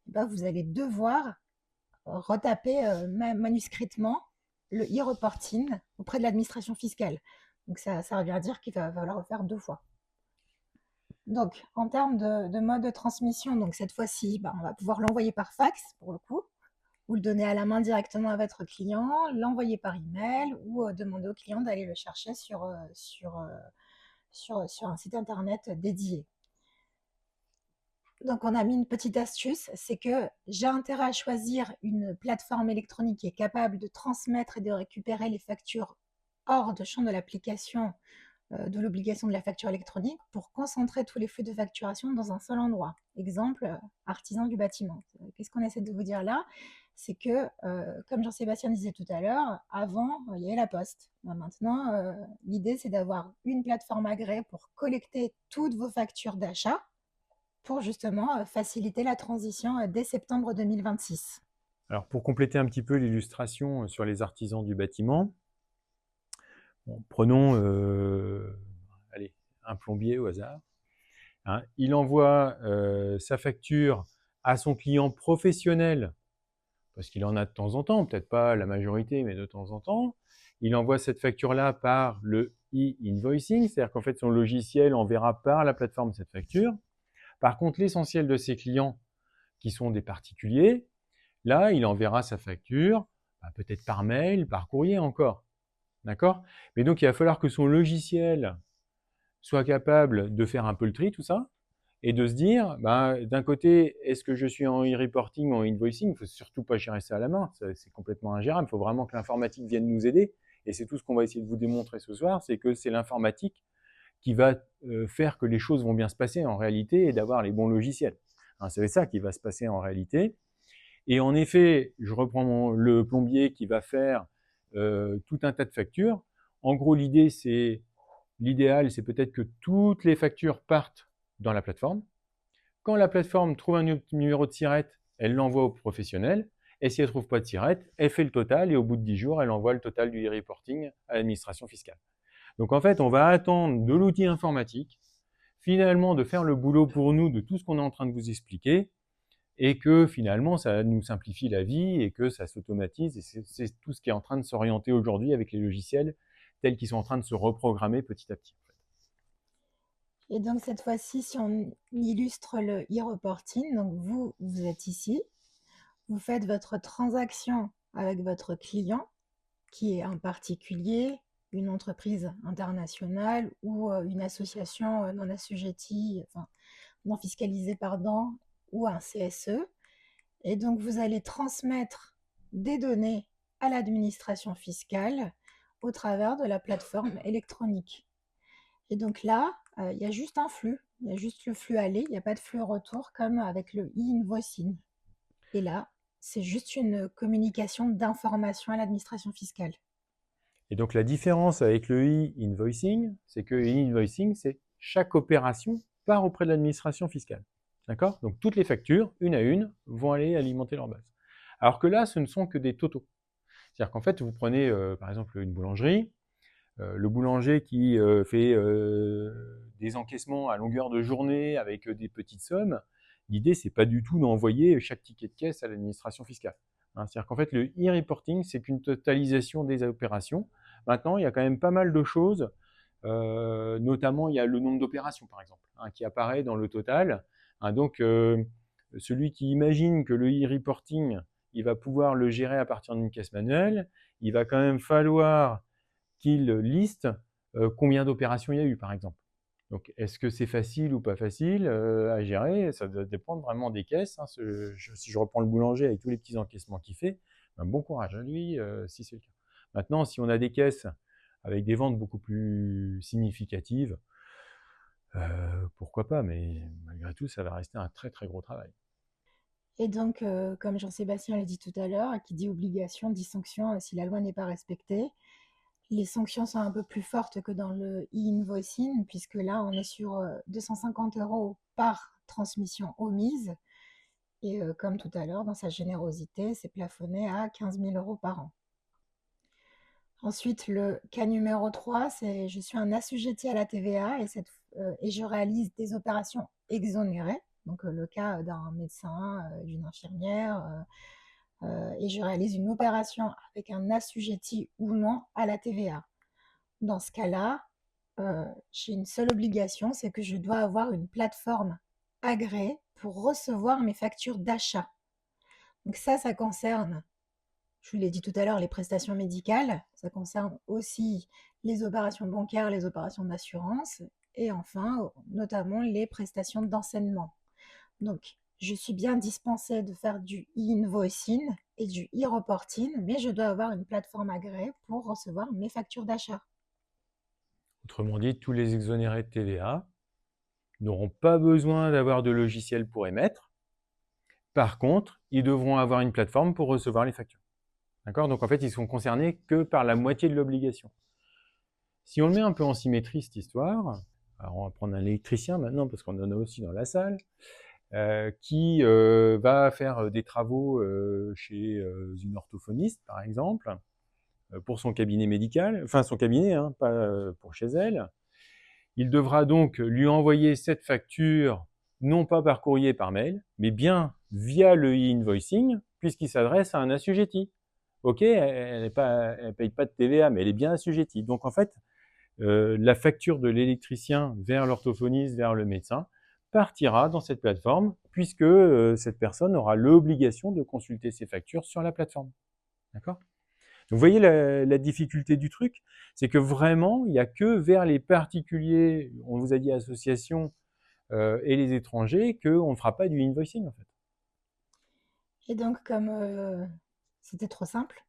vous allez devoir retaper manuscritement le e-reporting auprès de l'administration fiscale. Donc ça revient à dire qu'il va falloir le faire 2 fois. Donc en termes de mode de transmission, donc cette fois-ci, on va pouvoir l'envoyer par fax pour le coup, ou le donner à la main directement à votre client, l'envoyer par email ou demander au client d'aller le chercher sur un site internet dédié. Donc, on a mis une petite astuce, c'est que j'ai intérêt à choisir une plateforme électronique qui est capable de transmettre et de récupérer les factures hors de champ de l'application de l'obligation de la facture électronique pour concentrer tous les flux de facturation dans un seul endroit. Exemple, artisan du bâtiment. Qu'est-ce qu'on essaie de vous dire là? C'est que, comme Jean-Sébastien disait tout à l'heure, avant, il y avait la poste. Maintenant, l'idée, c'est d'avoir une plateforme agréée pour collecter toutes vos factures d'achat pour justement faciliter la transition dès septembre 2026. Alors, pour compléter un petit peu l'illustration sur les artisans du bâtiment, prenons un plombier au hasard. Il envoie sa facture à son client professionnel, parce qu'il en a de temps en temps, peut-être pas la majorité, mais de temps en temps. Il envoie cette facture-là par le e-invoicing, c'est-à-dire qu'en fait, son logiciel enverra par la plateforme cette facture. Par contre, l'essentiel de ses clients, qui sont des particuliers, là, il enverra sa facture, peut-être par mail, par courrier encore. D'accord? Mais donc, il va falloir que son logiciel soit capable de faire un peu le tri, tout ça, et de se dire, d'un côté, est-ce que je suis en e-reporting ou en invoicing? Il ne faut surtout pas gérer ça à la main, c'est complètement ingérable. Il faut vraiment que l'informatique vienne nous aider. Et c'est tout ce qu'on va essayer de vous démontrer ce soir, c'est que c'est l'informatique qui va faire que les choses vont bien se passer en réalité et d'avoir les bons logiciels. Hein, c'est ça qui va se passer en réalité. Et en effet, je reprends le plombier qui va faire tout un tas de factures. En gros, l'idéal, c'est peut-être que toutes les factures partent dans la plateforme. Quand la plateforme trouve un numéro de SIRET, elle l'envoie au professionnel. Et si elle ne trouve pas de SIRET, elle fait le total et au bout de 10 jours, elle envoie le total du e-reporting à l'administration fiscale. Donc en fait, on va attendre de l'outil informatique, finalement de faire le boulot pour nous de tout ce qu'on est en train de vous expliquer, et que finalement, ça nous simplifie la vie et que ça s'automatise. Et c'est tout ce qui est en train de s'orienter aujourd'hui avec les logiciels tels qu'ils sont en train de se reprogrammer petit à petit. Et donc cette fois-ci, si on illustre le e-reporting, donc vous êtes ici, vous faites votre transaction avec votre client, qui est un particulier, une entreprise internationale ou une association non assujettie, enfin non fiscalisée, pardon, ou un CSE. Et donc vous allez transmettre des données à l'administration fiscale au travers de la plateforme électronique. Et donc là, il y a juste un flux, il y a juste le flux aller, il n'y a pas de flux retour comme avec le e-invoicing. Et là, c'est juste une communication d'information à l'administration fiscale. Et donc la différence avec le e-invoicing, c'est que le e-invoicing, c'est chaque opération part auprès de l'administration fiscale. D'accord? Donc toutes les factures, une à une, vont aller alimenter leur base. Alors que là, ce ne sont que des totaux. C'est-à-dire qu'en fait, vous prenez par exemple une boulangerie, le boulanger qui fait des encaissements à longueur de journée avec des petites sommes, l'idée, c'est pas du tout d'envoyer chaque ticket de caisse à l'administration fiscale. Hein, c'est-à-dire qu'en fait, le e-reporting, c'est qu'une totalisation des opérations. Maintenant, il y a quand même pas mal de choses, notamment il y a le nombre d'opérations, par exemple, hein, qui apparaît dans le total. Hein, donc, celui qui imagine que le e-reporting, il va pouvoir le gérer à partir d'une caisse manuelle, il va quand même falloir qu'il liste combien d'opérations il y a eu, par exemple. Donc, est-ce que c'est facile ou pas facile à gérer? Ça doit dépendre vraiment des caisses. Hein. Si je reprends le boulanger avec tous les petits encaissements qu'il fait, bon courage à lui, si c'est le cas. Maintenant, si on a des caisses avec des ventes beaucoup plus significatives, pourquoi pas, mais malgré tout, ça va rester un très très gros travail. Et donc, comme Jean-Sébastien l'a dit tout à l'heure, qui dit obligation dit sanction si la loi n'est pas respectée. Les sanctions sont un peu plus fortes que dans le e-invoicing, puisque là, on est sur 250 € par transmission omise. Et comme tout à l'heure, dans sa générosité, c'est plafonné à 15 000 € par an. Ensuite, le cas numéro 3, c'est je suis un assujetti à la TVA et je réalise des opérations exonérées. Donc, le cas d'un médecin, d'une infirmière, et je réalise une opération avec un assujetti ou non à la TVA. Dans ce cas-là, j'ai une seule obligation, c'est que je dois avoir une plateforme agréée pour recevoir mes factures d'achat. Donc ça concerne, je vous l'ai dit tout à l'heure, les prestations médicales, ça concerne aussi les opérations bancaires, les opérations d'assurance, et enfin, notamment les prestations d'enseignement. Donc, je suis bien dispensée de faire du e-invoicing et du e-reporting, mais je dois avoir une plateforme agréée pour recevoir mes factures d'achat. Autrement dit, tous les exonérés de TVA n'auront pas besoin d'avoir de logiciel pour émettre. Par contre, ils devront avoir une plateforme pour recevoir les factures. D'accord? Donc en fait, ils sont concernés que par la moitié de l'obligation. Si on le met un peu en symétrie, cette histoire, alors on va prendre un électricien maintenant, parce qu'on en a aussi dans la salle, qui va faire des travaux chez une orthophoniste, par exemple, pour son cabinet médical, enfin son cabinet, hein, pas pour chez elle. Il devra donc lui envoyer cette facture, non pas par courrier, par mail, mais bien via le e-invoicing, puisqu'il s'adresse à un assujetti. Ok, elle ne paye pas de TVA, mais elle est bien assujettie. Donc en fait, la facture de l'électricien vers l'orthophoniste, vers le médecin, partira dans cette plateforme, puisque cette personne aura l'obligation de consulter ses factures sur la plateforme. D'accord ? Vous voyez la difficulté du truc, c'est que vraiment, il n'y a que vers les particuliers, on vous a dit associations et les étrangers, qu'on ne fera pas du invoicing en fait. Et donc, comme c'était trop simple,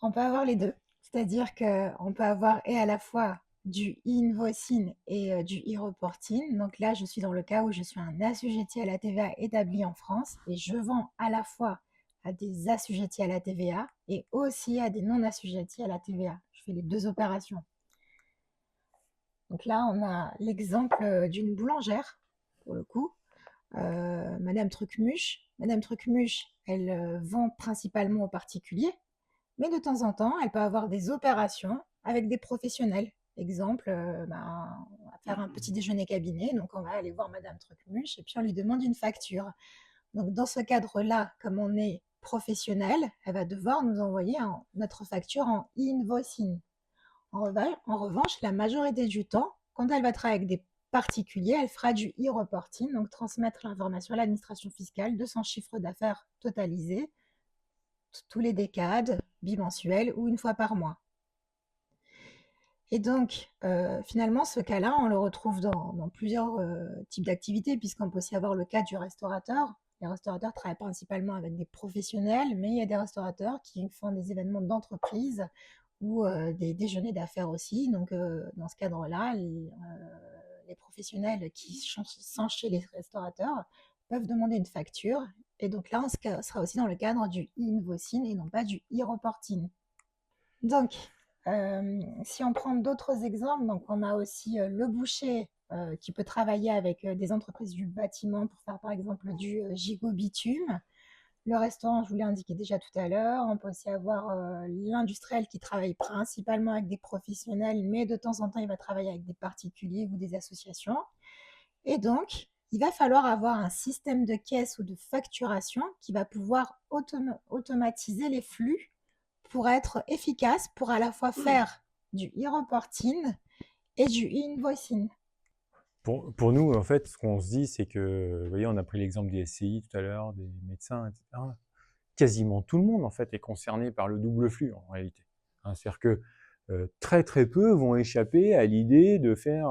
on peut avoir les deux. C'est-à-dire qu'on peut avoir et à la fois du e-invoicing et du e-reporting. Donc là, je suis dans le cas où je suis un assujetti à la TVA établi en France et je vends à la fois à des assujettis à la TVA et aussi à des non-assujettis à la TVA. Je fais les deux opérations. Donc là, on a l'exemple d'une boulangère, pour le coup, Madame Trucmuche. Madame Trucmuche, elle vend principalement aux particuliers, mais de temps en temps, elle peut avoir des opérations avec des professionnels. Exemple, on va faire un petit déjeuner cabinet, donc on va aller voir Madame Trucmuche et puis on lui demande une facture. Donc dans ce cadre-là, comme on est professionnel, elle va devoir nous envoyer notre facture en invoicing. En revanche, la majorité du temps, quand elle va travailler avec des particuliers, elle fera du e-reporting, donc transmettre l'information à l'administration fiscale de son chiffre d'affaires totalisé, tous les décades, bimensuels ou une fois par mois. Et donc, finalement, ce cas-là, on le retrouve dans plusieurs types d'activités, puisqu'on peut aussi avoir le cas du restaurateur. Les restaurateurs travaillent principalement avec des professionnels, mais il y a des restaurateurs qui font des événements d'entreprise ou des déjeuners d'affaires aussi. Donc, dans ce cadre-là, les professionnels qui sont chez les restaurateurs peuvent demander une facture. Et donc là, on sera aussi dans le cadre du e-invoicing et non pas du e-reporting. Donc, si on prend d'autres exemples, donc on a aussi le boucher qui peut travailler avec des entreprises du bâtiment pour faire par exemple du gigot bitume. Le restaurant, je vous l'ai indiqué déjà tout à l'heure. On peut aussi avoir l'industriel qui travaille principalement avec des professionnels, mais de temps en temps, il va travailler avec des particuliers ou des associations. Et donc, il va falloir avoir un système de caisse ou de facturation qui va pouvoir automatiser les flux pour être efficace, pour à la fois faire du e-reporting et du e-invoicing. Pour nous, en fait, ce qu'on se dit, c'est que, vous voyez, on a pris l'exemple des SCI tout à l'heure, des médecins, etc. Quasiment tout le monde, en fait, est concerné par le double flux, en réalité. C'est-à-dire que très très peu vont échapper à l'idée de faire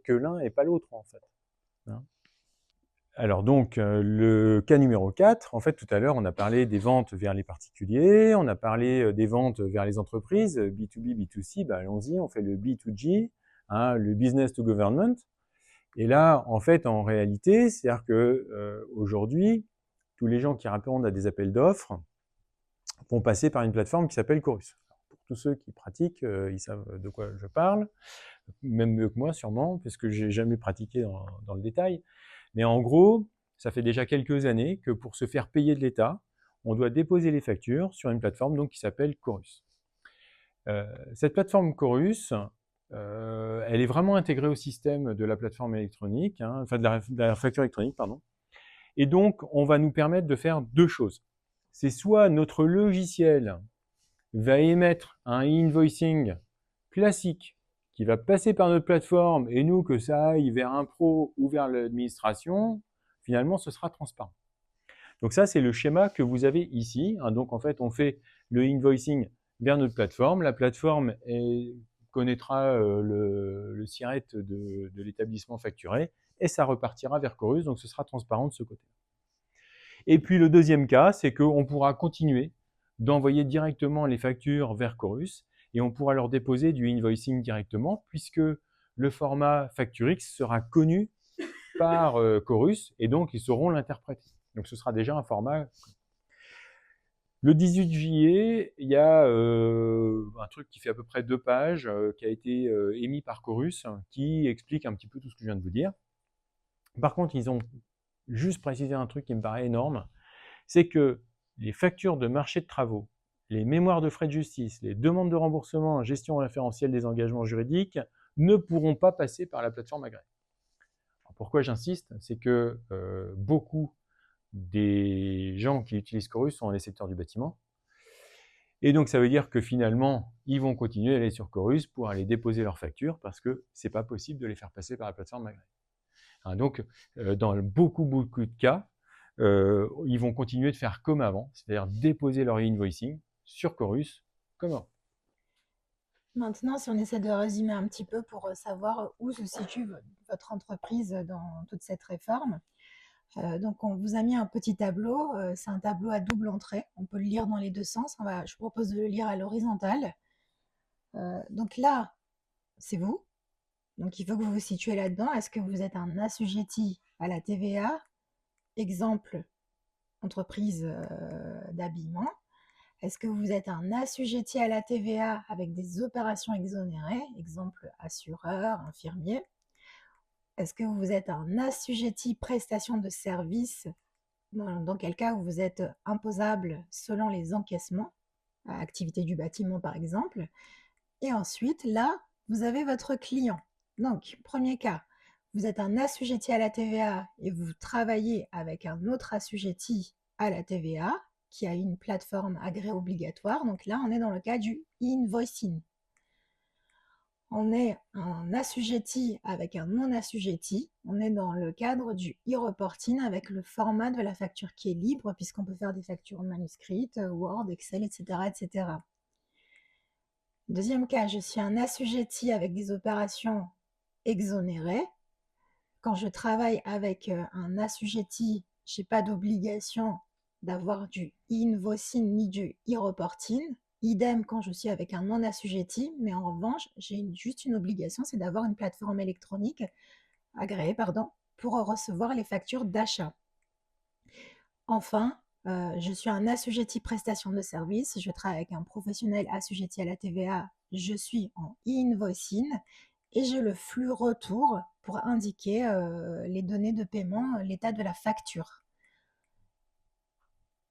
que l'un et pas l'autre, en fait. Alors donc, le cas numéro 4, en fait, tout à l'heure, on a parlé des ventes vers les particuliers, on a parlé des ventes vers les entreprises, B2B, B2C, allons-y, on fait le B2G, le business to government. Et là, en fait, en réalité, c'est-à-dire que aujourd'hui, tous les gens qui répondent à des appels d'offres vont passer par une plateforme qui s'appelle Chorus. Pour tous ceux qui pratiquent, ils savent de quoi je parle, même mieux que moi sûrement, parce que j'ai jamais pratiqué dans le détail. Mais en gros, ça fait déjà quelques années que pour se faire payer de l'État, on doit déposer les factures sur une plateforme donc, qui s'appelle Chorus. Cette plateforme Chorus, elle est vraiment intégrée au système de la plateforme électronique, enfin de la facture électronique, pardon. Et donc, on va nous permettre de faire deux choses. C'est soit notre logiciel va émettre un invoicing classique qui va passer par notre plateforme et nous, que ça aille vers un pro ou vers l'administration, finalement, ce sera transparent. Donc ça, c'est le schéma que vous avez ici. Donc en fait, on fait le invoicing vers notre plateforme. La plateforme connaîtra le SIRET de l'établissement facturé et ça repartira vers Chorus, donc ce sera transparent de ce côté. Et puis le deuxième cas, c'est qu'on pourra continuer d'envoyer directement les factures vers Chorus et on pourra leur déposer du invoicing directement puisque le format Facturix sera connu par Chorus et donc ils sauront l'interpréter. Donc ce sera déjà un format. Le 18 juillet, il y a un truc qui fait à peu près 2 pages qui a été émis par Chorus qui explique un petit peu tout ce que je viens de vous dire. Par contre, ils ont juste précisé un truc qui me paraît énorme, c'est que les factures de marché de travaux, les mémoires de frais de justice, les demandes de remboursement, gestion référentielle des engagements juridiques ne pourront pas passer par la plateforme agréée. Pourquoi j'insiste? C'est que beaucoup des gens qui utilisent Chorus sont dans les secteurs du bâtiment. Et donc, ça veut dire que finalement, ils vont continuer à aller sur Chorus pour aller déposer leurs factures parce que c'est pas possible de les faire passer par la plateforme agréée. Donc, dans beaucoup de cas, ils vont continuer de faire comme avant, c'est-à-dire déposer leur invoicing sur Chorus comme avant. Maintenant, si on essaie de résumer un petit peu pour savoir où se situe votre entreprise dans toute cette réforme. Donc, on vous a mis un petit tableau. C'est un tableau à double entrée. On peut le lire dans les deux sens. Je vous propose de le lire à l'horizontale. Donc là, c'est vous. Donc, il faut que vous vous situez là-dedans. Est-ce que vous êtes un assujetti à la TVA? Exemple, entreprise d'habillement. Est-ce que vous êtes un assujetti à la TVA avec des opérations exonérées? Exemple, assureur, infirmier. Est-ce que vous êtes un assujetti prestation de service, dans quel cas vous êtes imposable selon les encaissements, à activité du bâtiment par exemple. Et ensuite, là, vous avez votre client. Donc, premier cas, vous êtes un assujetti à la TVA et vous travaillez avec un autre assujetti à la TVA qui a une plateforme agréée obligatoire. Donc là, on est dans le cas du invoicing. On est un assujetti avec un non-assujetti. On est dans le cadre du e-reporting avec le format de la facture qui est libre puisqu'on peut faire des factures manuscrites, Word, Excel, etc., etc. Deuxième cas, je suis un assujetti avec des opérations exonérées. Quand je travaille avec un assujetti, je n'ai pas d'obligation d'avoir du invoicing ni du e-reporting. Idem quand je suis avec un non-assujetti, mais en revanche, j'ai juste une obligation, c'est d'avoir une plateforme électronique agréée pour recevoir les factures d'achat. Enfin, je suis un assujetti prestation de service, je travaille avec un professionnel assujetti à la TVA, je suis en e-invoicing et j'ai le flux retour pour indiquer les données de paiement, l'état de la facture.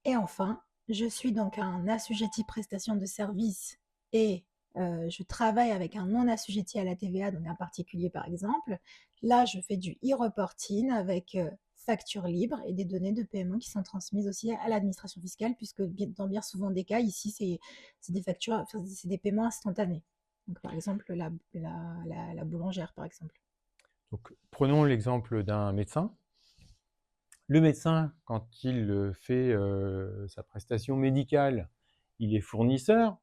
Et enfin, je suis donc un assujetti prestation de service et je travaille avec un non assujetti à la TVA, donc un particulier par exemple. Là, je fais du e-reporting avec facture libre et des données de paiement qui sont transmises aussi à l'administration fiscale, puisque dans bien souvent des cas, ici, c'est des factures, c'est des paiements instantanés. Donc, par exemple, la boulangère, par exemple. Donc, prenons l'exemple d'un médecin. Le médecin, quand il fait sa prestation médicale, il est fournisseur,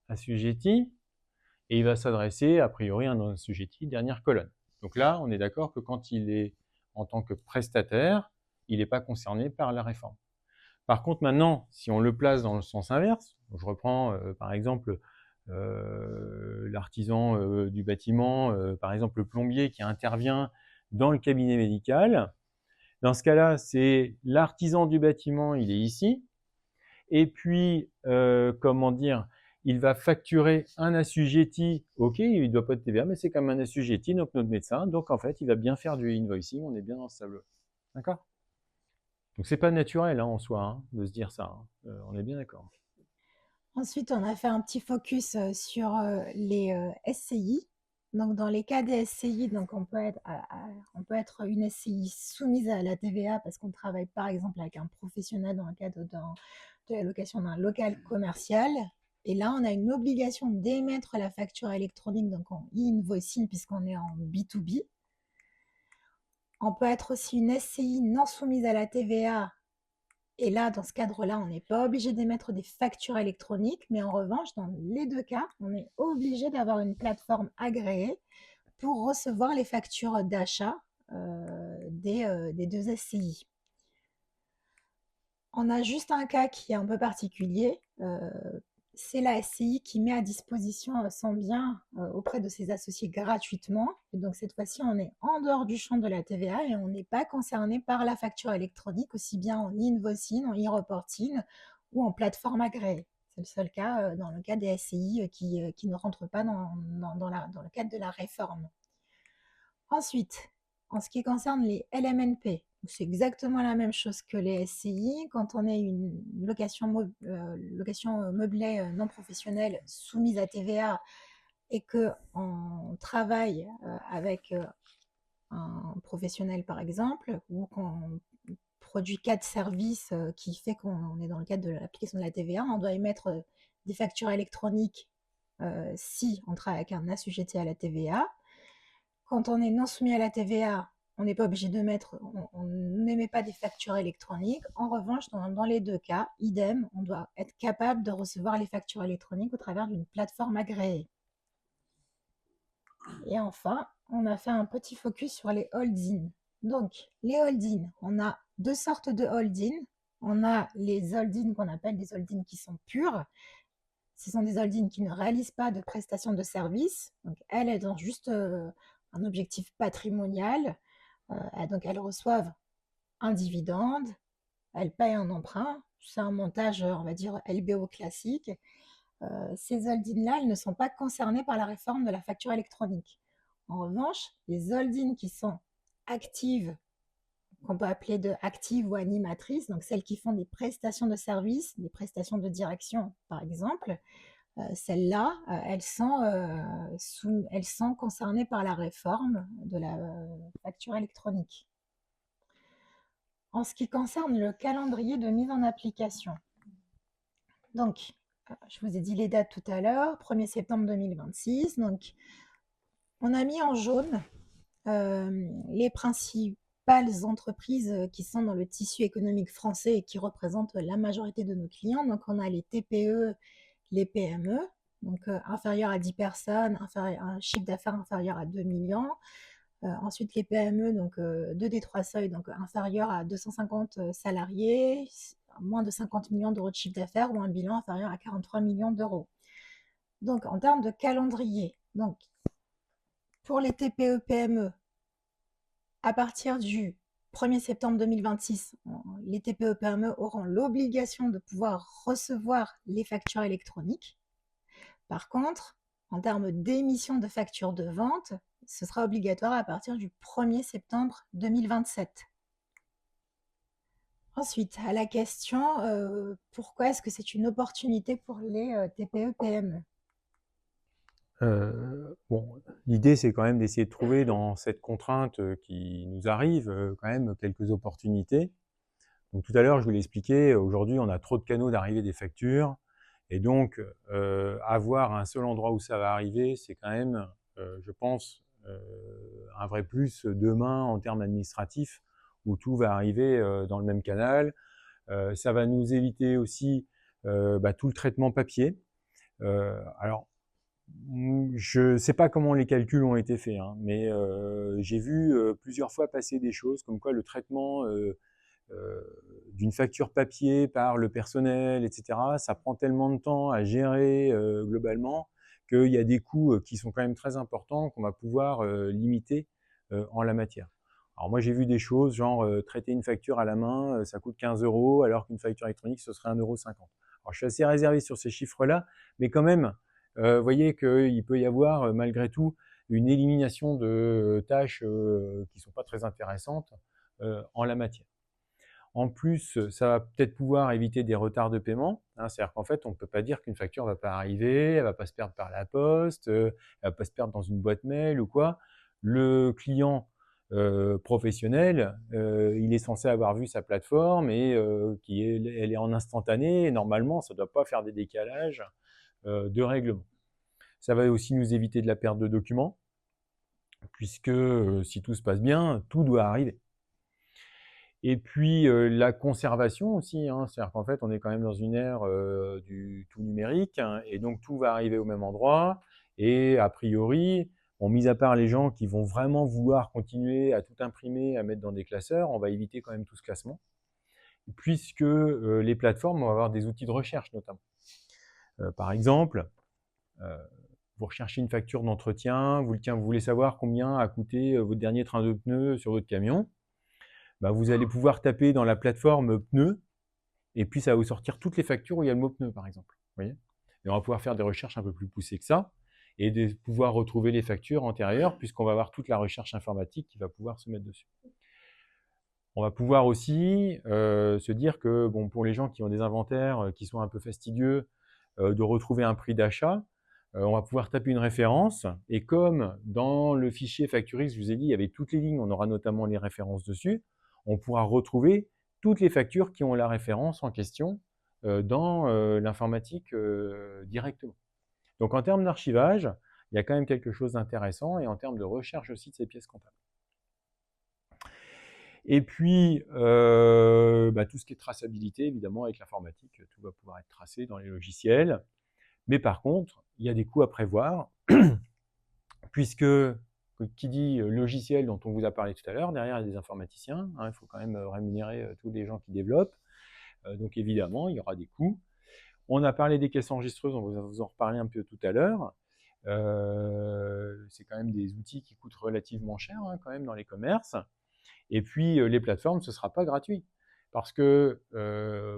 assujetti, et il va s'adresser a priori à un assujetti, dernière colonne. Donc là, on est d'accord que quand il est en tant que prestataire, il n'est pas concerné par la réforme. Par contre, maintenant, si on le place dans le sens inverse, je reprends par exemple l'artisan du bâtiment, par exemple le plombier qui intervient dans le cabinet médical. Dans ce cas-là, c'est l'artisan du bâtiment, il est ici. Et puis, comment dire, il va facturer un assujetti. Ok, il ne doit pas de TVA, mais c'est comme un assujetti, donc notre médecin. Donc, en fait, il va bien faire du invoicing. On est bien dans ce tableau. D'accord? Donc, c'est pas naturel en soi de se dire ça. On est bien d'accord. Ensuite, on a fait un petit focus sur les SCI. Donc, dans les cas des SCI, donc on peut être une SCI soumise à la TVA parce qu'on travaille par exemple avec un professionnel dans le cadre de la location d'un local commercial. Et là, on a une obligation d'émettre la facture électronique, donc en e-invoicing, puisqu'on est en B2B. On peut être aussi une SCI non soumise à la TVA. Et là, dans ce cadre-là, on n'est pas obligé d'émettre des factures électroniques, mais en revanche, dans les deux cas, on est obligé d'avoir une plateforme agréée pour recevoir les factures d'achat des deux SCI. On a juste un cas qui est un peu particulier. C'est la SCI qui met à disposition son bien auprès de ses associés gratuitement. Et donc cette fois-ci, on est en dehors du champ de la TVA et on n'est pas concerné par la facture électronique, aussi bien en invoicing, en e-reporting ou en plateforme agréée. C'est le seul cas dans le cas des SCI qui ne rentrent pas dans le cadre de la réforme. Ensuite, en ce qui concerne les LMNP, c'est exactement la même chose que les SCI. Quand on est une location meublée non professionnelle soumise à TVA et qu'on travaille avec un professionnel, par exemple, ou qu'on produit cas de service qui fait qu'on est dans le cadre de l'application de la TVA. On doit émettre des factures électroniques si on travaille avec un assujetti à la TVA. Quand on est non soumis à la TVA, on n'est pas obligé de mettre, on n'émet pas des factures électroniques. En revanche, dans les deux cas, idem, on doit être capable de recevoir les factures électroniques au travers d'une plateforme agréée. Et enfin, on a fait un petit focus sur les holdings. Donc, les holdings, on a deux sortes de holdings. On a les holdings qu'on appelle des holdings qui sont purs. Ce sont des holdings qui ne réalisent pas de prestations de services. Donc, elles ont juste un objectif patrimonial. Donc, elles reçoivent un dividende, elles payent un emprunt. C'est un montage, on va dire, LBO classique. Ces holdings-là, elles ne sont pas concernés par la réforme de la facture électronique. En revanche, les holdings qui sont actives, qu'on peut appeler de actives ou animatrices, donc celles qui font des prestations de services, des prestations de direction par exemple, celles-là, elles sont concernées par la réforme de la facture électronique. En ce qui concerne le calendrier de mise en application, donc je vous ai dit les dates tout à l'heure, 1er septembre 2026, donc on a mis en jaune les principales entreprises qui sont dans le tissu économique français et qui représentent la majorité de nos clients. Donc, on a les TPE, les PME, donc inférieurs à 10 personnes, un chiffre d'affaires inférieur à 2 millions. Ensuite, les PME, donc 2 des 3 seuils, donc inférieurs à 250 salariés, moins de 50 millions d'euros de chiffre d'affaires ou un bilan inférieur à 43 millions d'euros. Donc, en termes de calendrier, donc, pour les TPE-PME, à partir du 1er septembre 2026, les TPE-PME auront l'obligation de pouvoir recevoir les factures électroniques. Par contre, en termes d'émission de factures de vente, ce sera obligatoire à partir du 1er septembre 2027. Ensuite, à la question, pourquoi est-ce que c'est une opportunité pour les TPE-PME ? Bon, l'idée, c'est quand même d'essayer de trouver dans cette contrainte qui nous arrive quand même quelques opportunités. Donc tout à l'heure, je vous l'ai expliqué, aujourd'hui, on a trop de canaux d'arrivée des factures. Et donc, avoir un seul endroit où ça va arriver, c'est quand même, je pense, un vrai plus demain en termes administratifs, où tout va arriver dans le même canal. Ça va nous éviter aussi tout le traitement papier. Alors, je ne sais pas comment les calculs ont été faits, hein, mais j'ai vu plusieurs fois passer des choses comme quoi le traitement d'une facture papier par le personnel, etc., ça prend tellement de temps à gérer globalement qu'il y a des coûts qui sont quand même très importants qu'on va pouvoir limiter en la matière. Alors moi j'ai vu des choses genre traiter une facture à la main, ça coûte 15 € alors qu'une facture électronique ce serait 1,50 €. Alors je suis assez réservé sur ces chiffres-là, mais quand même, vous voyez qu'il peut y avoir malgré tout une élimination de tâches qui ne sont pas très intéressantes en la matière. En plus, ça va peut-être pouvoir éviter des retards de paiement. Hein, c'est-à-dire qu'en fait, on ne peut pas dire qu'une facture ne va pas arriver, elle ne va pas se perdre par la poste, elle ne va pas se perdre dans une boîte mail ou quoi. Le client professionnel, il est censé avoir vu sa plateforme et elle est en instantané. Et normalement, ça ne doit pas faire des décalages de règlement. Ça va aussi nous éviter de la perte de documents, puisque si tout se passe bien, tout doit arriver. Et puis la conservation aussi, hein, c'est-à-dire qu'en fait on est quand même dans une ère du tout numérique, hein, et donc tout va arriver au même endroit, et a priori, bon, mis à part les gens qui vont vraiment vouloir continuer à tout imprimer, à mettre dans des classeurs, on va éviter quand même tout ce classement, puisque les plateformes vont avoir des outils de recherche notamment. Par exemple, vous recherchez une facture d'entretien, vous voulez savoir combien a coûté votre dernier train de pneus sur votre camion. Vous allez pouvoir taper dans la plateforme pneus, et puis ça va vous sortir toutes les factures où il y a le mot pneu, par exemple. Vous voyez, et on va pouvoir faire des recherches un peu plus poussées que ça, et de pouvoir retrouver les factures antérieures, puisqu'on va avoir toute la recherche informatique qui va pouvoir se mettre dessus. On va pouvoir aussi se dire que bon, pour les gens qui ont des inventaires qui sont un peu fastidieux, de retrouver un prix d'achat, on va pouvoir taper une référence, et comme dans le fichier Facturix, je vous ai dit, il y avait toutes les lignes, on aura notamment les références dessus, on pourra retrouver toutes les factures qui ont la référence en question dans l'informatique directement. Donc en termes d'archivage, il y a quand même quelque chose d'intéressant et en termes de recherche aussi de ces pièces comptables. Et puis, tout ce qui est traçabilité, évidemment, avec l'informatique, tout va pouvoir être tracé dans les logiciels. Mais par contre, il y a des coûts à prévoir, puisque qui dit logiciel dont on vous a parlé tout à l'heure, derrière il y a des informaticiens, il faut quand même rémunérer tous les gens qui développent. Donc évidemment, il y aura des coûts. On a parlé des caisses enregistreuses, on va vous en reparler un peu tout à l'heure. C'est quand même des outils qui coûtent relativement cher quand même dans les commerces. Et puis les plateformes, ce ne sera pas gratuit. Parce que,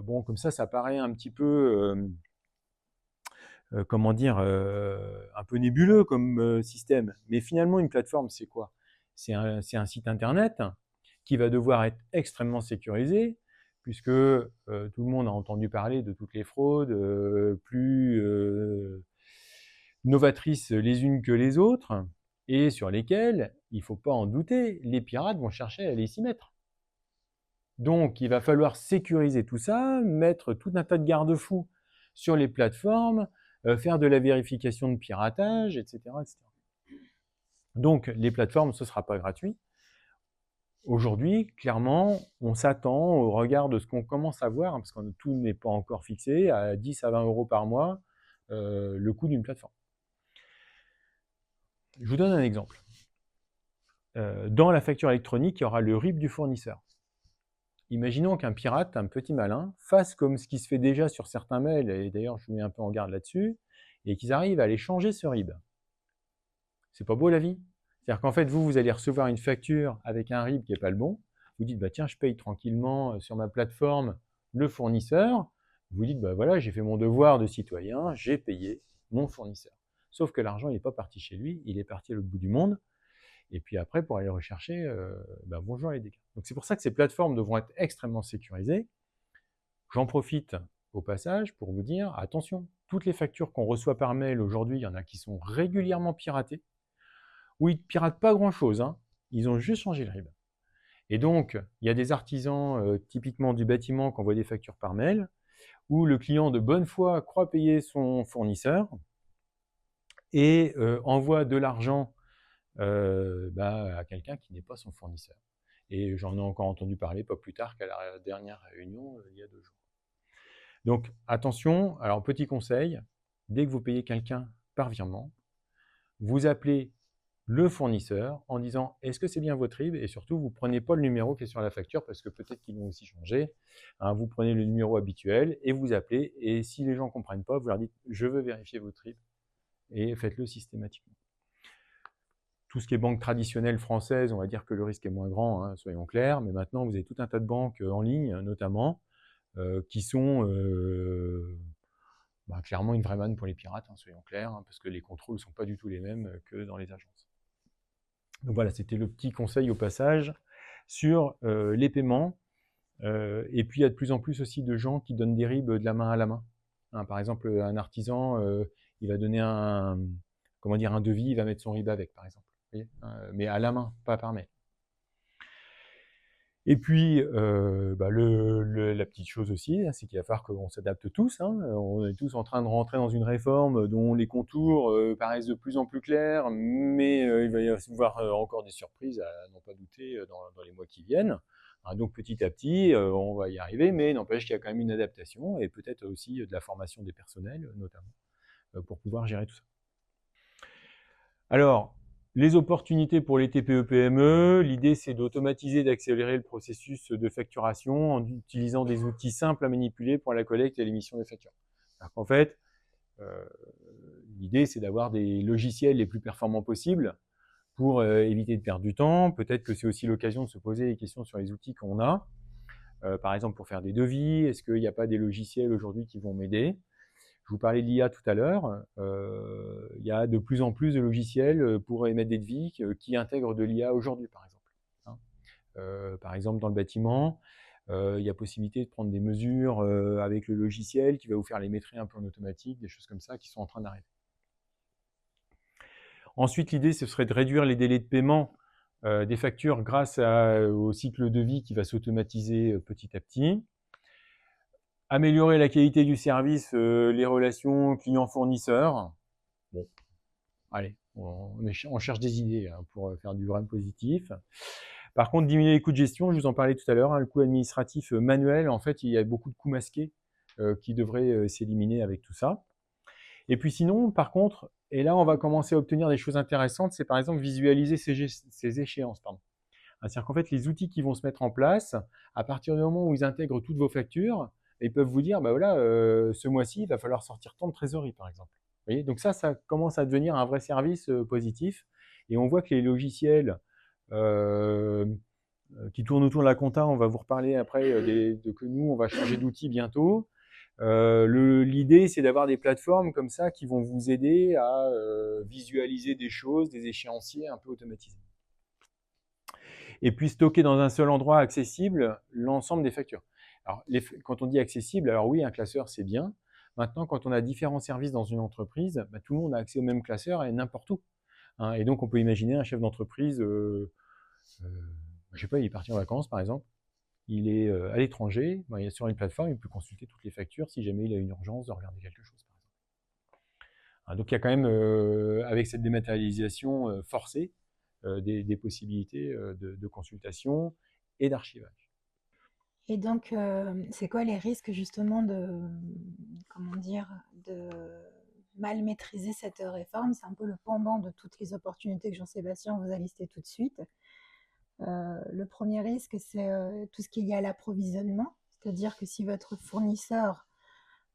bon, comme ça paraît un petit peu, comment dire, un peu nébuleux comme système. Mais finalement, une plateforme, c'est quoi? C'est un site internet qui va devoir être extrêmement sécurisé, puisque tout le monde a entendu parler de toutes les fraudes plus novatrices les unes que les autres, et sur lesquelles, il ne faut pas en douter, les pirates vont chercher à aller s'y mettre. Donc, il va falloir sécuriser tout ça, mettre tout un tas de garde-fous sur les plateformes, faire de la vérification de piratage, etc., etc. Donc, les plateformes, ce ne sera pas gratuit. Aujourd'hui, clairement, on s'attend au regard de ce qu'on commence à voir, parce que tout n'est pas encore fixé, à 10 à 20 euros par mois, le coût d'une plateforme. Je vous donne un exemple. Dans la facture électronique, il y aura le RIB du fournisseur. Imaginons qu'un pirate, un petit malin, fasse comme ce qui se fait déjà sur certains mails, et d'ailleurs je vous mets un peu en garde là-dessus, et qu'ils arrivent à aller changer ce RIB. C'est pas beau la vie? C'est-à-dire qu'en fait, vous allez recevoir une facture avec un RIB qui n'est pas le bon, vous dites, tiens, je paye tranquillement sur ma plateforme le fournisseur, vous dites, voilà, j'ai fait mon devoir de citoyen, j'ai payé mon fournisseur. Sauf que l'argent n'est pas parti chez lui, il est parti à l'autre bout du monde, et puis après, pour aller le rechercher, bonjour les dégâts. Donc c'est pour ça que ces plateformes devront être extrêmement sécurisées. J'en profite au passage pour vous dire, attention, toutes les factures qu'on reçoit par mail aujourd'hui, il y en a qui sont régulièrement piratées, où ils ne piratent pas grand-chose, ils ont juste changé le RIB. Et donc, il y a des artisans, typiquement du bâtiment, qui envoient des factures par mail, où le client de bonne foi croit payer son fournisseur et envoie de l'argent à quelqu'un qui n'est pas son fournisseur. Et j'en ai encore entendu parler pas plus tard qu'à la dernière réunion, il y a 2 jours. Donc attention, alors petit conseil, dès que vous payez quelqu'un par virement, vous appelez le fournisseur en disant « Est-ce que c'est bien votre RIB ?» Et surtout, vous ne prenez pas le numéro qui est sur la facture parce que peut-être qu'ils vont aussi changer. Vous prenez le numéro habituel et vous appelez. Et si les gens ne comprennent pas, vous leur dites « Je veux vérifier votre RIB » et faites-le systématiquement. Tout ce qui est banque traditionnelle française, on va dire que le risque est moins grand, soyons clairs. Mais maintenant, vous avez tout un tas de banques en ligne, notamment, qui sont clairement une vraie manne pour les pirates, soyons clairs, parce que les contrôles ne sont pas du tout les mêmes que dans les agences. Donc voilà, c'était le petit conseil au passage sur les paiements. Et puis, il y a de plus en plus aussi de gens qui donnent des RIB de la main à la main. Par exemple, un artisan, il va donner un devis, il va mettre son RIB avec, par exemple. Mais à la main, pas par mail. Et puis, la petite chose aussi, c'est qu'il va falloir qu'on s'adapte tous. On est tous en train de rentrer dans une réforme dont les contours paraissent de plus en plus clairs, mais il va y avoir encore des surprises à n'en pas douter dans les mois qui viennent. Donc petit à petit, on va y arriver, mais n'empêche qu'il y a quand même une adaptation et peut-être aussi de la formation des personnels, notamment, pour pouvoir gérer tout ça. Alors, les opportunités pour les TPE-PME, l'idée c'est d'automatiser, d'accélérer le processus de facturation en utilisant des outils simples à manipuler pour la collecte et l'émission des factures. En fait, l'idée c'est d'avoir des logiciels les plus performants possibles pour éviter de perdre du temps. Peut-être que c'est aussi l'occasion de se poser des questions sur les outils qu'on a. Par exemple, pour faire des devis, est-ce qu'il n'y a pas des logiciels aujourd'hui qui vont m'aider ? Je vous parlais de l'IA tout à l'heure. Il y a de plus en plus de logiciels pour émettre des devis qui intègrent de l'IA aujourd'hui, par exemple. Par exemple, dans le bâtiment, il y a possibilité de prendre des mesures avec le logiciel qui va vous faire les métrer un peu en automatique, des choses comme ça qui sont en train d'arriver. Ensuite, l'idée, ce serait de réduire les délais de paiement des factures grâce au cycle de vie qui va s'automatiser petit à petit. Améliorer la qualité du service, les relations client-fournisseur. Bon, allez, on cherche des idées hein, pour faire du vraiment positif. Par contre, diminuer les coûts de gestion, je vous en parlais tout à l'heure, hein, le coût administratif manuel, en fait, il y a beaucoup de coûts masqués qui devraient s'éliminer avec tout ça. Et puis sinon, par contre, et là, on va commencer à obtenir des choses intéressantes, c'est par exemple visualiser ces échéances. Pardon. C'est-à-dire qu'en fait, les outils qui vont se mettre en place, à partir du moment où ils intègrent toutes vos factures, ils peuvent vous dire, bah voilà, ce mois-ci, il va falloir sortir tant de trésorerie, par exemple. Vous voyez, donc ça commence à devenir un vrai service positif. Et on voit que les logiciels euh, qui tournent autour de la compta, on va vous reparler après que nous, on va changer d'outil bientôt. L'idée, c'est d'avoir des plateformes comme ça qui vont vous aider à visualiser des choses, des échéanciers un peu automatisés. Et puis stocker dans un seul endroit accessible l'ensemble des factures. Alors, quand on dit accessible, alors oui, un classeur, c'est bien. Maintenant, quand on a différents services dans une entreprise, bah, tout le monde a accès au même classeur et n'importe où. Hein, et donc, on peut imaginer un chef d'entreprise, je ne sais pas, il est parti en vacances, par exemple. Il est à l'étranger, ben, il est sur une plateforme, il peut consulter toutes les factures si jamais il a une urgence de regarder quelque chose. Par exemple. Hein, donc il y a quand même, avec cette dématérialisation forcée, des possibilités de consultation et d'archivage. Et donc, c'est quoi les risques justement comment dire, de mal maîtriser cette réforme? C'est un peu le pendant de toutes les opportunités que Jean-Sébastien vous a listées tout de suite. Le premier risque, c'est tout ce qui est lié à l'approvisionnement, c'est-à-dire que si votre fournisseur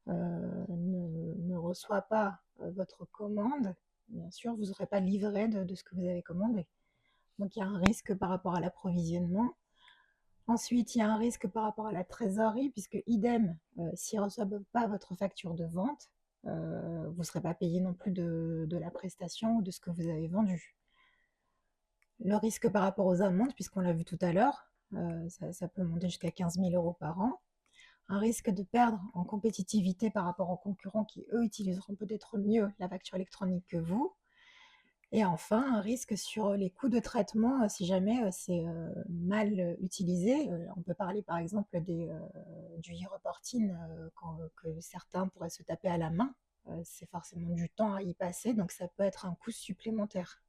ne reçoit pas votre commande, bien sûr, vous n'aurez pas livré de ce que vous avez commandé. Donc il y a un risque par rapport à l'approvisionnement. Ensuite, il y a un risque par rapport à la trésorerie, puisque idem, s'ils ne reçoivent pas votre facture de vente, vous ne serez pas payé non plus de la prestation ou de ce que vous avez vendu. Le risque par rapport aux amendes, puisqu'on l'a vu tout à l'heure, ça peut monter jusqu'à 15 000 € par an. Un risque de perdre en compétitivité par rapport aux concurrents qui, eux, utiliseront peut-être mieux la facture électronique que vous. Et enfin, un risque sur les coûts de traitement si jamais c'est mal utilisé. On peut parler par exemple du e-reporting que certains pourraient se taper à la main. C'est forcément du temps à y passer, donc ça peut être un coût supplémentaire.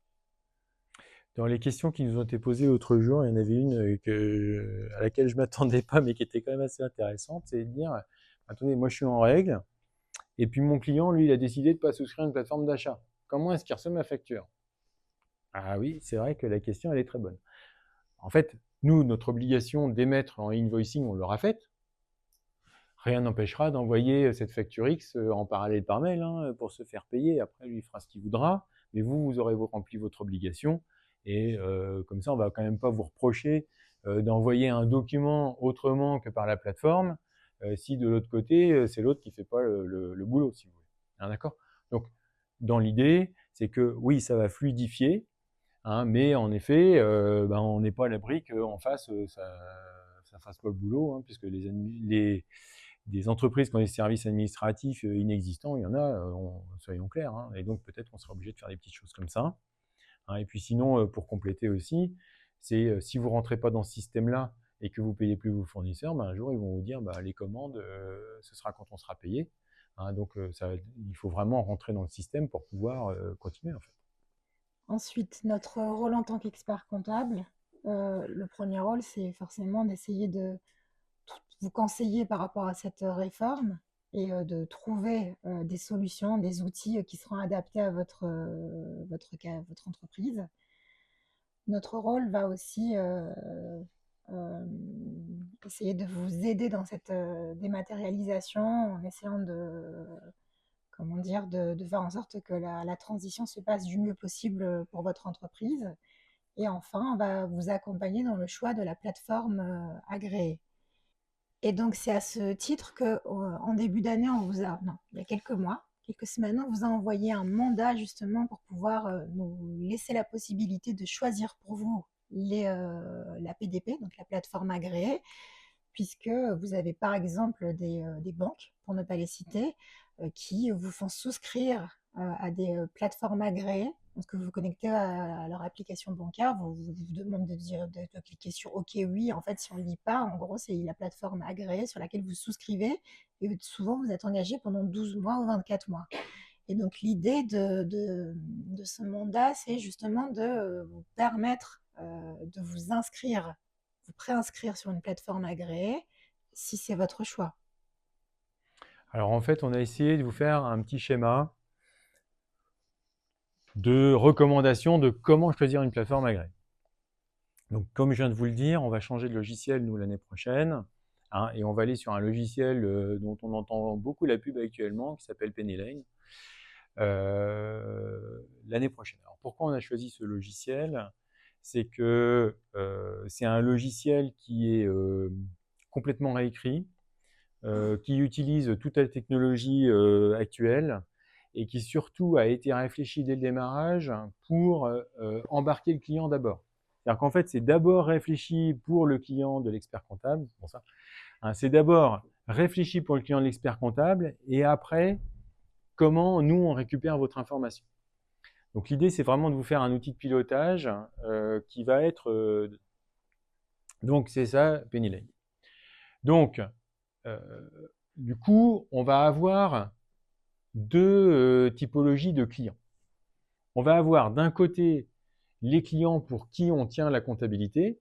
Dans les questions qui nous ont été posées l'autre jour, il y en avait une à laquelle je ne m'attendais pas, mais qui était quand même assez intéressante, c'est de dire, attendez, moi je suis en règle, et puis mon client, lui, il a décidé de ne pas souscrire à une plateforme d'achat. Comment est-ce qu'il reçoit ma facture? Ah oui, c'est vrai que la question, elle est très bonne. En fait, nous, notre obligation d'émettre en invoicing, on l'aura faite. Rien n'empêchera d'envoyer cette facture X en parallèle par mail hein, pour se faire payer. Après, lui, il fera ce qu'il voudra. Mais vous aurez rempli votre obligation. Et comme ça, on ne va quand même pas vous reprocher d'envoyer un document autrement que par la plateforme si de l'autre côté, c'est l'autre qui ne fait pas le boulot, si vous voulez. Hein, d'accord? Donc, dans l'idée, c'est que oui, ça va fluidifier, hein, mais en effet, on n'est pas à l'abri qu'en face, ça ne fasse pas le boulot, hein, puisque des entreprises qui ont des services administratifs inexistants, il y en a, soyons clairs, hein, et donc peut-être qu'on sera obligé de faire des petites choses comme ça. Hein, et puis sinon, pour compléter aussi, c'est si vous ne rentrez pas dans ce système-là et que vous ne payez plus vos fournisseurs, un jour ils vont vous dire les commandes, ce sera quand on sera payé. Hein, donc il faut vraiment rentrer dans le système pour pouvoir continuer en fait. Ensuite, notre rôle en tant qu'expert comptable, le premier rôle, c'est forcément d'essayer de vous conseiller par rapport à cette réforme et de trouver des solutions, des outils qui seront adaptés à votre entreprise. Notre rôle va aussi essayer de vous aider dans cette dématérialisation en essayant comment dire, de faire en sorte que la transition se passe du mieux possible pour votre entreprise. Et enfin, on va vous accompagner dans le choix de la plateforme agréée. Et donc, c'est à ce titre qu'en début d'année, non, il y a quelques mois, quelques semaines, on vous a envoyé un mandat justement pour pouvoir nous laisser la possibilité de choisir pour vous la PDP, donc la plateforme agréée, puisque vous avez par exemple des banques, pour ne pas les citer, qui vous font souscrire à des plateformes agréées Lorsque vous vous connectez à leur application bancaire, vous demande de cliquer sur OK, oui. En fait, si on ne le dit pas, en gros, c'est la plateforme agréée sur laquelle vous souscrivez et souvent vous êtes engagé pendant 12 mois ou 24 mois. Et donc l'idée de ce mandat, c'est justement de vous permettre de vous inscrire, vous préinscrire sur une plateforme agréée si c'est votre choix. Alors en fait, on a essayé de vous faire un petit schéma de recommandation de comment choisir une plateforme agréée. Donc comme je viens de vous le dire, on va changer de logiciel nous l'année prochaine, hein, et on va aller sur un logiciel dont on entend beaucoup la pub actuellement, qui s'appelle PennyLane, l'année prochaine. Alors pourquoi on a choisi ce logiciel? C'est que c'est un logiciel qui est complètement réécrit, qui utilise toute la technologie actuelle et qui surtout a été réfléchi dès le démarrage pour embarquer le client d'abord. C'est-à-dire qu'en fait, c'est d'abord réfléchi pour le client de l'expert comptable, bon ça, hein, c'est d'abord réfléchi pour le client de l'expert comptable et après, comment nous, on récupère votre information. Donc l'idée, c'est vraiment de vous faire un outil de pilotage qui va être... donc c'est ça, PennyLane. Donc, du coup, on va avoir deux typologies de clients. On va avoir d'un côté les clients pour qui on tient la comptabilité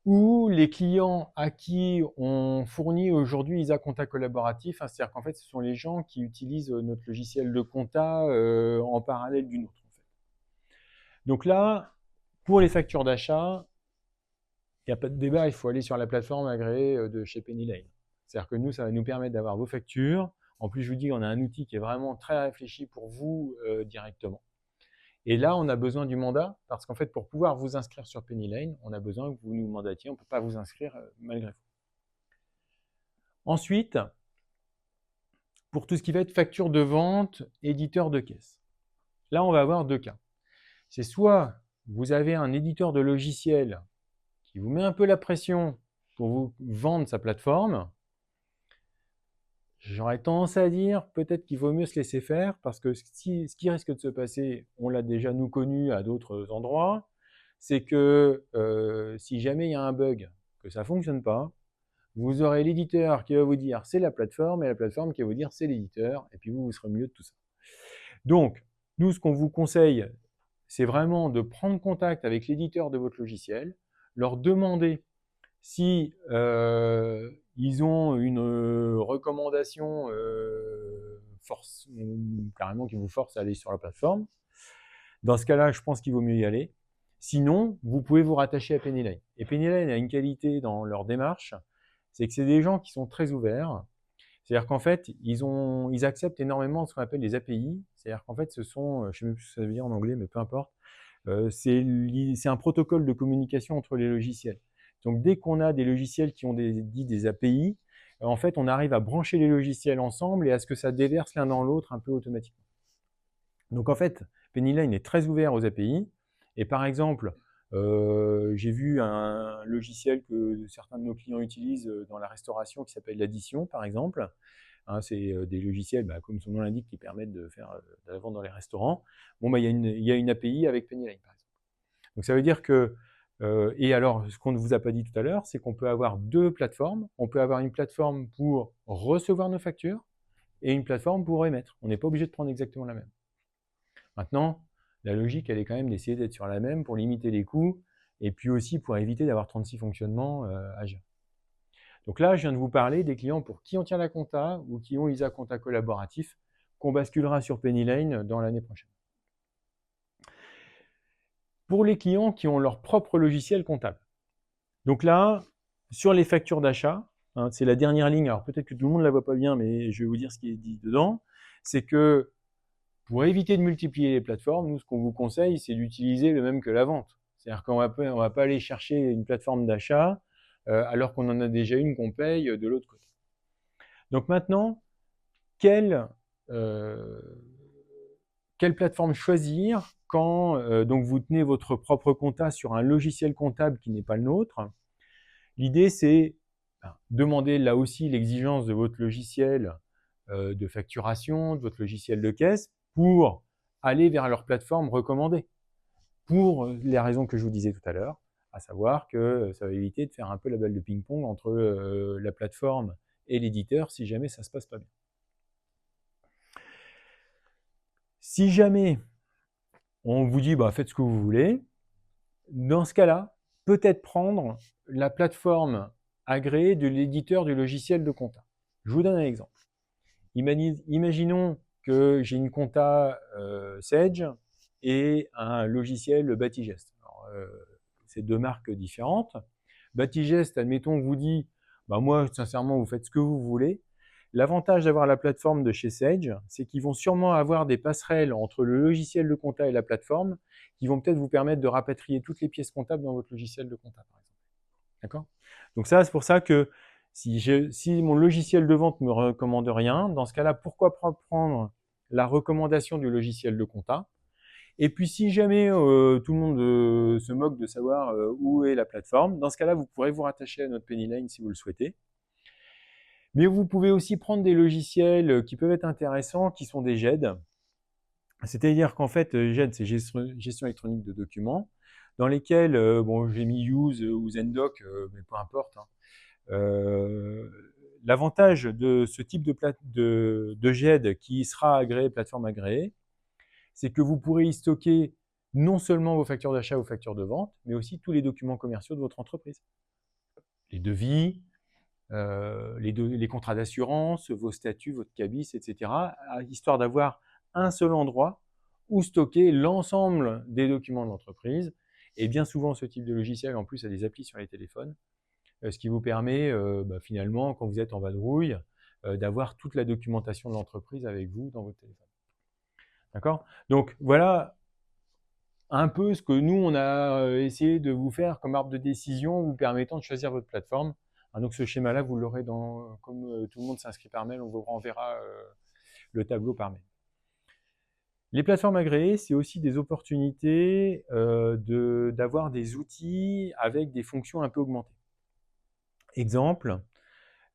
ou les clients à qui on fournit aujourd'hui ISA Compta collaboratif, hein, c'est-à-dire qu'en fait, ce sont les gens qui utilisent notre logiciel de compta en parallèle du nôtre. En fait. Donc là, pour les factures d'achat, il n'y a pas de débat, il faut aller sur la plateforme agréée de chez PennyLane. C'est-à-dire que nous, ça va nous permettre d'avoir vos factures. En plus, je vous dis, on a un outil qui est vraiment très réfléchi pour vous directement. Et là, on a besoin du mandat, parce qu'en fait, pour pouvoir vous inscrire sur PennyLane, on a besoin que vous nous mandatiez, on ne peut pas vous inscrire malgré vous. Ensuite, pour tout ce qui va être facture de vente, éditeur de caisse. Là, on va avoir deux cas. C'est soit vous avez un éditeur de logiciel qui vous met un peu la pression pour vous vendre sa plateforme. J'aurais tendance à dire peut-être qu'il vaut mieux se laisser faire parce que ce qui risque de se passer, on l'a déjà nous connu à d'autres endroits, c'est que si jamais il y a un bug, que ça ne fonctionne pas, vous aurez l'éditeur qui va vous dire c'est la plateforme et la plateforme qui va vous dire c'est l'éditeur et puis vous serez au milieu de tout ça. Donc, nous, ce qu'on vous conseille, c'est vraiment de prendre contact avec l'éditeur de votre logiciel, leur demander si ils ont une recommandation carrément qui vous force à aller sur la plateforme. Dans ce cas-là, je pense qu'il vaut mieux y aller. Sinon, vous pouvez vous rattacher à PennyLane. Et PennyLane a une qualité dans leur démarche, c'est que c'est des gens qui sont très ouverts. C'est-à-dire qu'en fait, ils acceptent énormément ce qu'on appelle les API. C'est-à-dire qu'en fait, ce sont, je ne sais même plus ce que ça veut dire en anglais, mais peu importe, c'est un protocole de communication entre les logiciels. Donc, dès qu'on a des logiciels qui ont des API, en fait, on arrive à brancher les logiciels ensemble et à ce que ça déverse l'un dans l'autre un peu automatiquement. Donc, en fait, PennyLane est très ouvert aux API. Et par exemple, j'ai vu un logiciel que certains de nos clients utilisent dans la restauration qui s'appelle l'addition, par exemple. Hein, c'est des logiciels, comme son nom l'indique, qui permettent de faire de la vente dans les restaurants. Bon, il y a une API avec PennyLane, par exemple. Donc, ça veut dire que et alors, ce qu'on ne vous a pas dit tout à l'heure, c'est qu'on peut avoir deux plateformes. On peut avoir une plateforme pour recevoir nos factures et une plateforme pour émettre. On n'est pas obligé de prendre exactement la même. Maintenant, la logique, elle est quand même d'essayer d'être sur la même pour limiter les coûts et puis aussi pour éviter d'avoir 36 fonctionnements à gérer. Donc là, je viens de vous parler des clients pour qui on tient la compta ou qui ont ISA Compta collaboratif qu'on basculera sur PennyLane dans l'année prochaine. Pour les clients qui ont leur propre logiciel comptable. Donc là, sur les factures d'achat, hein, c'est la dernière ligne, alors peut-être que tout le monde ne la voit pas bien, mais je vais vous dire ce qui est dit dedans, c'est que pour éviter de multiplier les plateformes, nous, ce qu'on vous conseille, c'est d'utiliser le même que la vente. C'est-à-dire qu'on ne va pas aller chercher une plateforme d'achat alors qu'on en a déjà une qu'on paye de l'autre côté. Donc maintenant, quelle plateforme choisir quand donc vous tenez votre propre compta sur un logiciel comptable qui n'est pas le nôtre? L'idée, c'est demander là aussi l'exigence de votre logiciel de facturation, de votre logiciel de caisse, pour aller vers leur plateforme recommandée, pour les raisons que je vous disais tout à l'heure, à savoir que ça va éviter de faire un peu la balle de ping-pong entre la plateforme et l'éditeur si jamais ça ne se passe pas bien. Si jamais on vous dit faites ce que vous voulez, dans ce cas-là, peut-être prendre la plateforme agréée de l'éditeur du logiciel de compta. Je vous donne un exemple. Imaginons que j'ai une compta Sage et un logiciel Batigest. C'est deux marques différentes. Batigest, admettons, vous dit moi, sincèrement, vous faites ce que vous voulez. L'avantage d'avoir la plateforme de chez Sage, c'est qu'ils vont sûrement avoir des passerelles entre le logiciel de compta et la plateforme qui vont peut-être vous permettre de rapatrier toutes les pièces comptables dans votre logiciel de compta, par exemple. D'accord? Donc ça, c'est pour ça que si mon logiciel de vente ne me recommande rien, dans ce cas-là, pourquoi pas prendre la recommandation du logiciel de compta? Et puis si jamais tout le monde se moque de savoir où est la plateforme, dans ce cas-là, vous pourrez vous rattacher à notre Pennyline si vous le souhaitez. Mais vous pouvez aussi prendre des logiciels qui peuvent être intéressants, qui sont des GED. C'est-à-dire qu'en fait, GED, c'est gestion électronique de documents, dans lesquels, j'ai mis Use ou Zendoc, mais peu importe. L'avantage de ce type de GED qui sera agréé, plateforme agréée, c'est que vous pourrez y stocker non seulement vos factures d'achat ou factures de vente, mais aussi tous les documents commerciaux de votre entreprise. Les devis, les contrats d'assurance, vos statuts, votre cabis, etc., histoire d'avoir un seul endroit où stocker l'ensemble des documents de l'entreprise. Et bien souvent, ce type de logiciel, en plus, a des applis sur les téléphones, ce qui vous permet, finalement, quand vous êtes en vadrouille, d'avoir toute la documentation de l'entreprise avec vous dans votre téléphone. D'accord? Donc, voilà un peu ce que nous, on a essayé de vous faire comme arbre de décision, vous permettant de choisir votre plateforme. Donc, ce schéma-là, vous l'aurez comme tout le monde s'inscrit par mail, on vous renverra le tableau par mail. Les plateformes agréées, c'est aussi des opportunités d'avoir des outils avec des fonctions un peu augmentées. Exemple,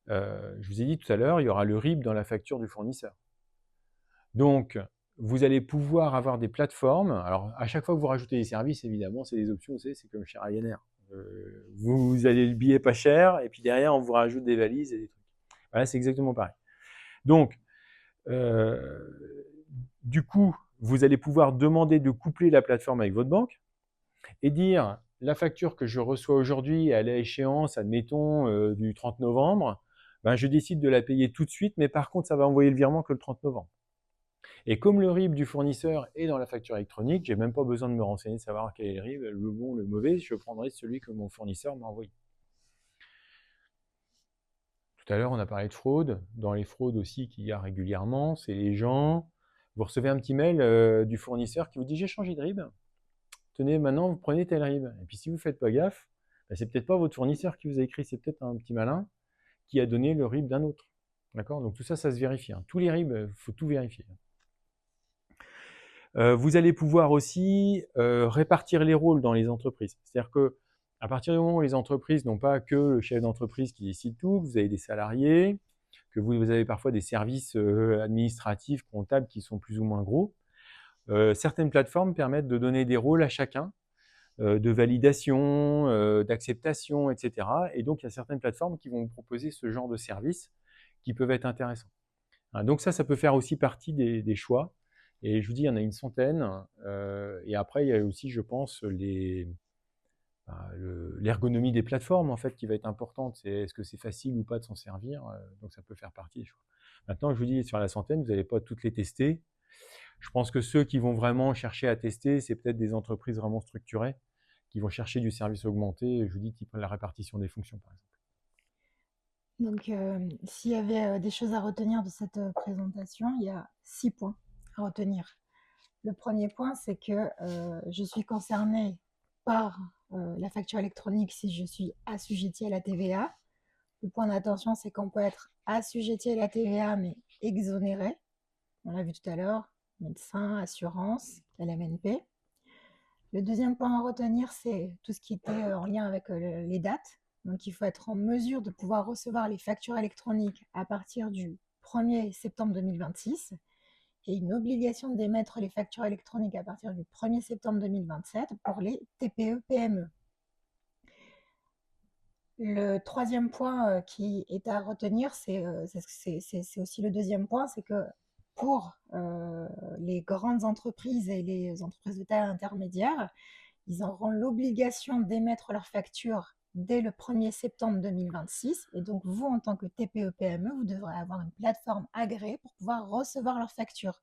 je vous ai dit tout à l'heure, il y aura le RIB dans la facture du fournisseur. Donc, vous allez pouvoir avoir des plateformes. Alors, à chaque fois que vous rajoutez des services, évidemment, c'est des options, c'est comme chez Ryanair. Vous avez le billet pas cher, et puis derrière, on vous rajoute des valises et des trucs. Voilà, c'est exactement pareil. Donc, du coup, vous allez pouvoir demander de coupler la plateforme avec votre banque et dire la facture que je reçois aujourd'hui, elle est à échéance, admettons, du 30 novembre, je décide de la payer tout de suite, mais par contre, ça va envoyer le virement que le 30 novembre. Et comme le RIB du fournisseur est dans la facture électronique, je n'ai même pas besoin de me renseigner, de savoir quel est le RIB, le bon, le mauvais, je prendrai celui que mon fournisseur m'a envoyé. Tout à l'heure, on a parlé de fraude. Dans les fraudes aussi qu'il y a régulièrement, c'est les gens, vous recevez un petit mail du fournisseur qui vous dit « j'ai changé de RIB, tenez, maintenant vous prenez tel RIB ». Et puis si vous ne faites pas gaffe, c'est peut-être pas votre fournisseur qui vous a écrit, c'est peut-être un petit malin qui a donné le RIB d'un autre. D'accord? Donc tout ça, ça se vérifie. Tous les RIB, il faut tout vérifier. Vous allez pouvoir aussi répartir les rôles dans les entreprises. C'est-à-dire que à partir du moment où les entreprises n'ont pas que le chef d'entreprise qui décide tout, que vous avez des salariés, que vous avez parfois des services administratifs, comptables qui sont plus ou moins gros, certaines plateformes permettent de donner des rôles à chacun, de validation, d'acceptation, etc. Et donc, il y a certaines plateformes qui vont vous proposer ce genre de services qui peuvent être intéressants. Donc ça peut faire aussi partie des choix. Et je vous dis, il y en a une centaine. Et après, il y a aussi, je pense, l'ergonomie des plateformes, en fait, qui va être importante. Est-ce que c'est facile ou pas de s'en servir? Donc, ça peut faire partie des choix. Maintenant, je vous dis, sur la centaine, vous n'allez pas toutes les tester. Je pense que ceux qui vont vraiment chercher à tester, c'est peut-être des entreprises vraiment structurées qui vont chercher du service augmenté. Je vous dis, type la répartition des fonctions, par exemple. Donc, s'il y avait des choses à retenir de cette présentation, il y a 6 points à retenir. Le premier point, c'est que je suis concernée par la facture électronique si je suis assujettie à la TVA. Le point d'attention, c'est qu'on peut être assujetti à la TVA, mais exonéré. On l'a vu tout à l'heure, médecin, assurance, LMNP. Le deuxième point à retenir, c'est tout ce qui était en lien avec les dates. Donc, il faut être en mesure de pouvoir recevoir les factures électroniques à partir du 1er septembre 2026. et une obligation d'émettre les factures électroniques à partir du 1er septembre 2027 pour les TPE-PME. Le troisième point qui est à retenir, c'est aussi le deuxième point, c'est que pour les grandes entreprises et les entreprises de taille intermédiaire, ils auront l'obligation d'émettre leurs factures dès le 1er septembre 2026. Et donc, vous, en tant que TPE-PME, vous devrez avoir une plateforme agréée pour pouvoir recevoir leurs factures.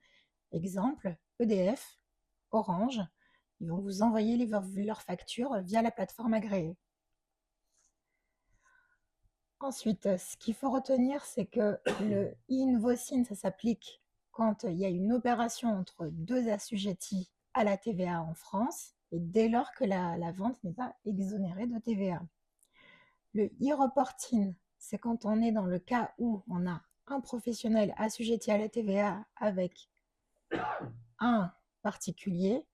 Exemple, EDF, Orange, ils vont vous envoyer leurs factures via la plateforme agréée. Ensuite, ce qu'il faut retenir, c'est que le e-invoicing, ça s'applique quand il y a une opération entre deux assujettis à la TVA en France et dès lors que la vente n'est pas exonérée de TVA. Le e-reporting, c'est quand on est dans le cas où on a un professionnel assujetti à la TVA avec un particulier,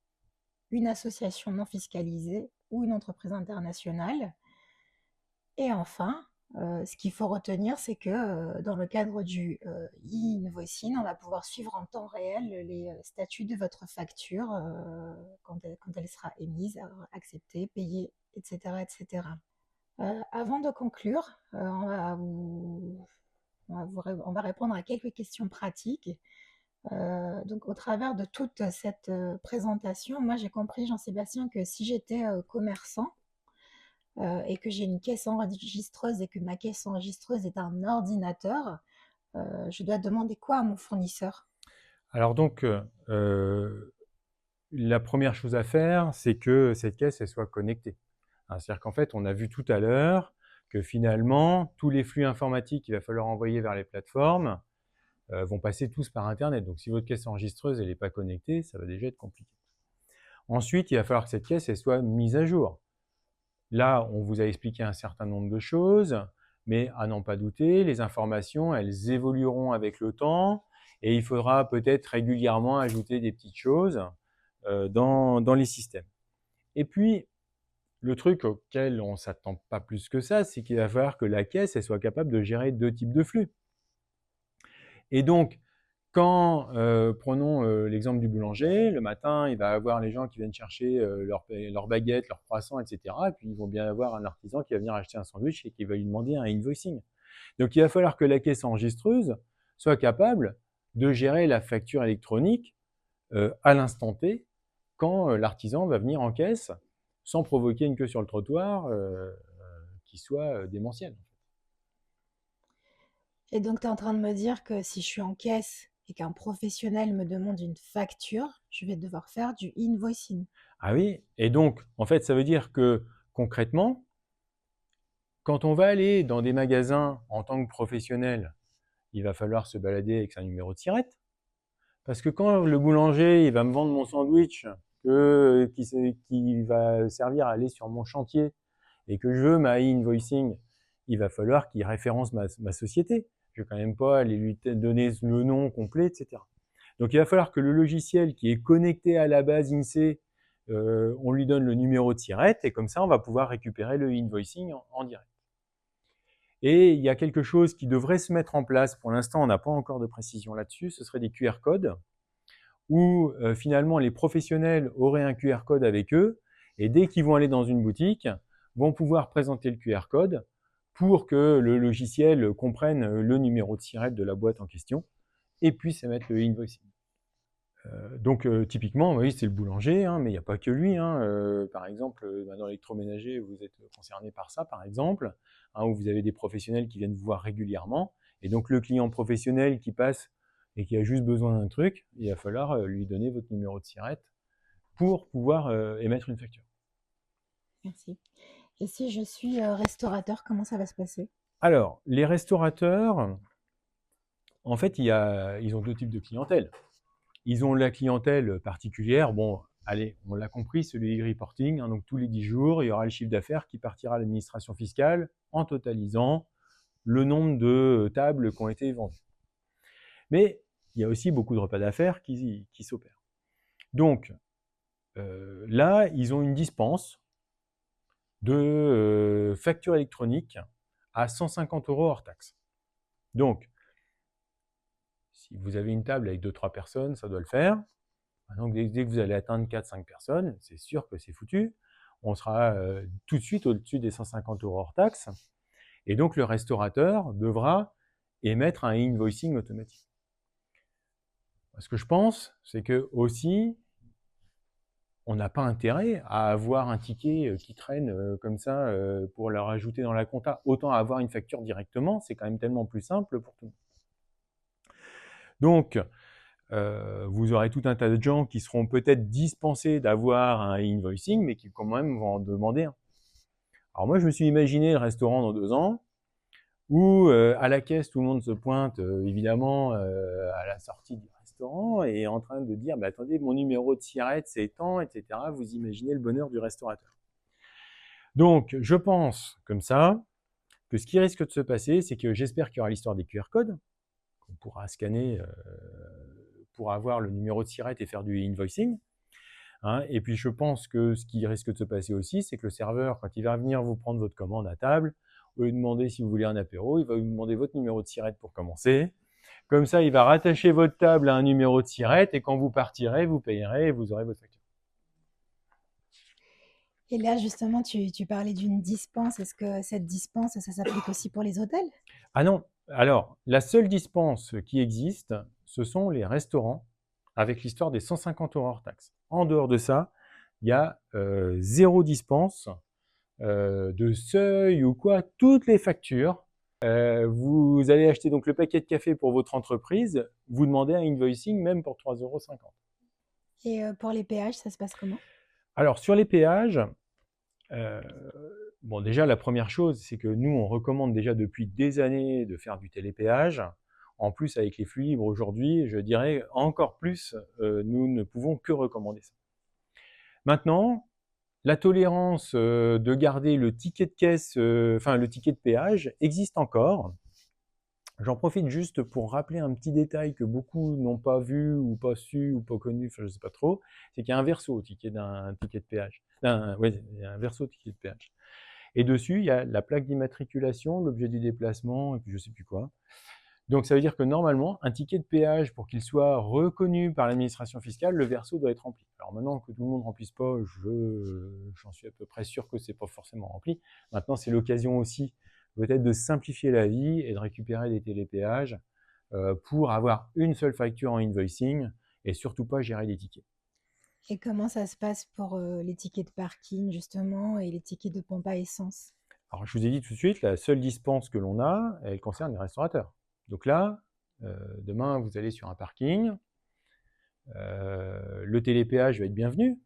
une association non fiscalisée ou une entreprise internationale. Et enfin, ce qu'il faut retenir, c'est que dans le cadre du e-invoicing, on va pouvoir suivre en temps réel les statuts de votre facture quand elle sera émise, acceptée, payée, etc. etc. Avant de conclure, on va répondre à quelques questions pratiques. Donc, au travers de toute cette présentation, moi j'ai compris, Jean-Sébastien, que si j'étais commerçant, et que j'ai une caisse enregistreuse et que ma caisse enregistreuse est un ordinateur, je dois demander quoi à mon fournisseur? Alors donc, la première chose à faire, c'est que cette caisse elle soit connectée. C'est-à-dire qu'en fait, on a vu tout à l'heure que finalement, tous les flux informatiques qu'il va falloir envoyer vers les plateformes vont passer tous par Internet. Donc, si votre caisse enregistreuse n'est pas connectée, ça va déjà être compliqué. Ensuite, il va falloir que cette caisse elle soit mise à jour. Là, on vous a expliqué un certain nombre de choses, mais à n'en pas douter, les informations, elles évolueront avec le temps et il faudra peut-être régulièrement ajouter des petites choses dans les systèmes. Et puis, le truc auquel on ne s'attend pas plus que ça, c'est qu'il va falloir que la caisse elle soit capable de gérer deux types de flux. Et donc, quand, prenons l'exemple du boulanger, le matin, il va avoir les gens qui viennent chercher leurs baguettes, leurs croissants, etc. Et puis, ils vont bien avoir un artisan qui va venir acheter un sandwich et qui va lui demander un invoicing. Donc, il va falloir que la caisse enregistreuse soit capable de gérer la facture électronique à l'instant T quand l'artisan va venir en caisse sans provoquer une queue sur le trottoir qui soit démentielle. Et donc, tu es en train de me dire que si je suis en caisse et qu'un professionnel me demande une facture, je vais devoir faire du invoicing. Ah oui, et donc, en fait, ça veut dire que concrètement, quand on va aller dans des magasins en tant que professionnel, il va falloir se balader avec un numéro de SIRET. Parce que quand le boulanger il va me vendre mon sandwich qui va servir à aller sur mon chantier et que je veux ma e-invoicing, il va falloir qu'il référence ma société. Je ne vais quand même pas aller lui donner le nom complet, etc. Donc il va falloir que le logiciel qui est connecté à la base INSEE, on lui donne le numéro de SIRET et comme ça on va pouvoir récupérer le invoicing en direct. Et il y a quelque chose qui devrait se mettre en place, pour l'instant on n'a pas encore de précision là-dessus, ce serait des QR codes, où finalement les professionnels auraient un QR code avec eux, et dès qu'ils vont aller dans une boutique, vont pouvoir présenter le QR code pour que le logiciel comprenne le numéro de SIRET de la boîte en question, et puisse émettre le invoicing. Donc typiquement, oui, c'est le boulanger, mais il n'y a pas que lui. Par exemple, dans l'électroménager, vous êtes concerné par ça, par exemple, où vous avez des professionnels qui viennent vous voir régulièrement. Et donc le client professionnel qui passe et qui a juste besoin d'un truc, il va falloir lui donner votre numéro de SIRET pour pouvoir émettre une facture. Merci. Et si je suis restaurateur, comment ça va se passer? Alors, les restaurateurs, en fait, ils ont deux types de clientèle. Ils ont la clientèle particulière. Bon, allez, on l'a compris, celui du reporting. Donc, tous les 10 jours, il y aura le chiffre d'affaires qui partira à l'administration fiscale en totalisant le nombre de tables qui ont été vendues. Mais il y a aussi beaucoup de repas d'affaires qui s'opèrent. Donc, là, ils ont une dispense de facture électronique à 150 € hors taxe. Donc, Si vous avez une table avec 2-3 personnes, ça doit le faire. Donc, dès que vous allez atteindre 4-5 personnes, c'est sûr que c'est foutu. On sera tout de suite au-dessus des 150 € hors taxe. Et donc, le restaurateur devra émettre un invoicing automatique. Ce que je pense, c'est que aussi, on n'a pas intérêt à avoir un ticket qui traîne comme ça pour le rajouter dans la compta. Autant avoir une facture directement, c'est quand même tellement plus simple pour tout le monde. Donc, vous aurez tout un tas de gens qui seront peut-être dispensés d'avoir un invoicing, mais qui quand même vont en demander un. Alors moi, je me suis imaginé le restaurant dans 2 ans, où à la caisse, tout le monde se pointe, évidemment, à la sortie du restaurant, et est en train de dire, attendez, mon numéro de SIRET, c'est tant, etc. Vous imaginez le bonheur du restaurateur. Donc, je pense, comme ça, que ce qui risque de se passer, c'est que j'espère qu'il y aura l'histoire des QR codes, qu'on pourra scanner pour avoir le numéro de SIRET et faire du invoicing. Hein. Et puis, je pense que ce qui risque de se passer aussi, c'est que le serveur, quand il va venir vous prendre votre commande à table, au lieu de demander si vous voulez un apéro, il va vous demander votre numéro de SIRET pour commencer. Comme ça, il va rattacher votre table à un numéro de SIRET, et quand vous partirez, vous payerez et vous aurez votre facture. Et là, justement, tu parlais d'une dispense. Est-ce que cette dispense, ça s'applique aussi pour les hôtels? Ah non, alors, la seule dispense qui existe, ce sont les restaurants, avec l'histoire des 150 € hors taxe. En dehors de ça, il y a 0 dispense de seuil ou quoi. Toutes les factures, vous allez acheter donc le paquet de café pour votre entreprise, vous demandez un invoicing même pour 3,50 €. Et pour les péages, ça se passe comment? Alors, sur les péages, bon, déjà, la première chose, c'est que nous, on recommande déjà depuis des années de faire du télépéage. En plus, avec les flux libres aujourd'hui, je dirais encore plus, nous ne pouvons que recommander ça. Maintenant, la tolérance de garder le ticket de caisse, enfin le ticket de péage, existe encore. J'en profite juste pour rappeler un petit détail que beaucoup n'ont pas vu ou pas su ou pas connu, enfin je ne sais pas trop, c'est qu'il y a un verso au ticket d'un ticket de péage. Oui, il y a un verso au ticket de péage. Et dessus, il y a la plaque d'immatriculation, l'objet du déplacement, et puis je ne sais plus quoi. Donc ça veut dire que normalement, un ticket de péage, pour qu'il soit reconnu par l'administration fiscale, le verso doit être rempli. Alors maintenant que tout le monde ne remplisse pas, j'en suis à peu près sûr que ce n'est pas forcément rempli. Maintenant, c'est l'occasion aussi peut-être de simplifier la vie et de récupérer des télépéages pour avoir une seule facture en invoicing et surtout pas gérer les tickets. Et comment ça se passe pour les tickets de parking, justement, et les tickets de pompe à essence? Alors je vous ai dit tout de suite, la seule dispense que l'on a, elle concerne les restaurateurs. Donc là, demain, vous allez sur un parking, le télépéage va être bienvenu,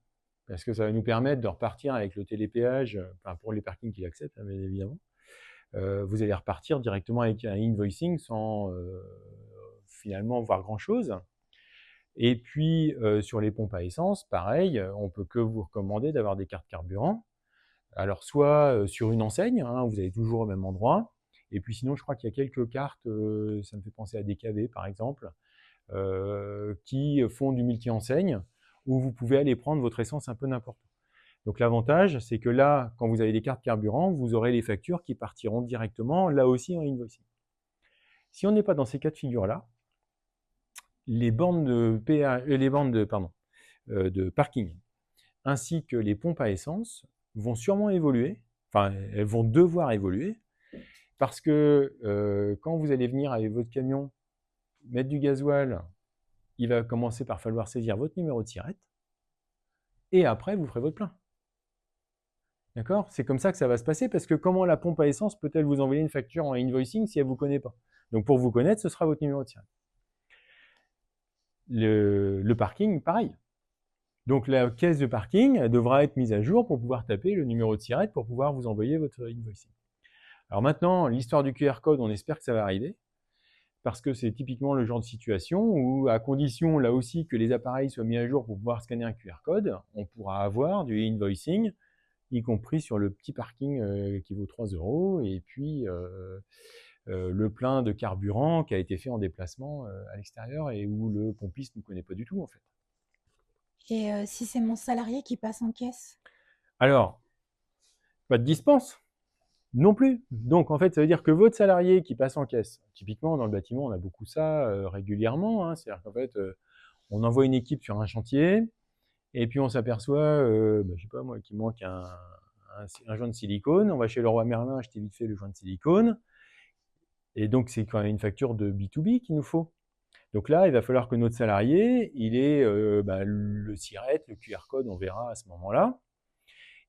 parce que ça va nous permettre de repartir avec le télépéage, enfin pour les parkings qui l'acceptent, hein, bien évidemment. Vous allez repartir directement avec un invoicing sans finalement voir grand-chose. Et puis, sur les pompes à essence, pareil, on peut que vous recommander d'avoir des cartes carburant. Alors, soit sur une enseigne, hein, vous allez toujours au même endroit. Et puis sinon, je crois qu'il y a quelques cartes, ça me fait penser à DKV par exemple, qui font du multi-enseigne, où vous pouvez aller prendre votre essence un peu n'importe où. Donc l'avantage, c'est que là, quand vous avez des cartes carburant, vous aurez les factures qui partiront directement, là aussi en invoicing. Si on n'est pas dans ces cas de figure-là, les bornes de parking, ainsi que les pompes à essence, vont sûrement évoluer, enfin elles vont devoir évoluer, parce que quand vous allez venir avec votre camion mettre du gasoil, il va commencer par falloir saisir votre numéro de SIRET, et après vous ferez votre plein. D'accord? C'est comme ça que ça va se passer, parce que comment la pompe à essence peut-elle vous envoyer une facture en invoicing si elle ne vous connaît pas? Donc pour vous connaître, ce sera votre numéro de SIRET. Le parking, pareil. Donc la caisse de parking elle devra être mise à jour pour pouvoir taper le numéro de SIRET pour pouvoir vous envoyer votre invoicing. Alors maintenant, l'histoire du QR code, on espère que ça va arriver, parce que c'est typiquement le genre de situation où, à condition là aussi que les appareils soient mis à jour pour pouvoir scanner un QR code, on pourra avoir du invoicing, y compris sur le petit parking qui vaut 3 €, et puis le plein de carburant qui a été fait en déplacement à l'extérieur et où le pompiste ne connaît pas du tout en fait. Et si c'est mon salarié qui passe en caisse? Alors, pas de dispense. Non plus. Donc, en fait, ça veut dire que votre salarié qui passe en caisse, typiquement dans le bâtiment, on a beaucoup ça régulièrement, hein, c'est-à-dire qu'en fait, on envoie une équipe sur un chantier, et puis on s'aperçoit, je sais pas moi, qu'il manque un joint de silicone. On va chez Leroy Merlin acheter vite fait le joint de silicone. Et donc, c'est quand même une facture de B2B qu'il nous faut. Donc là, il va falloir que notre salarié, il ait le SIRET, le QR code, on verra à ce moment-là.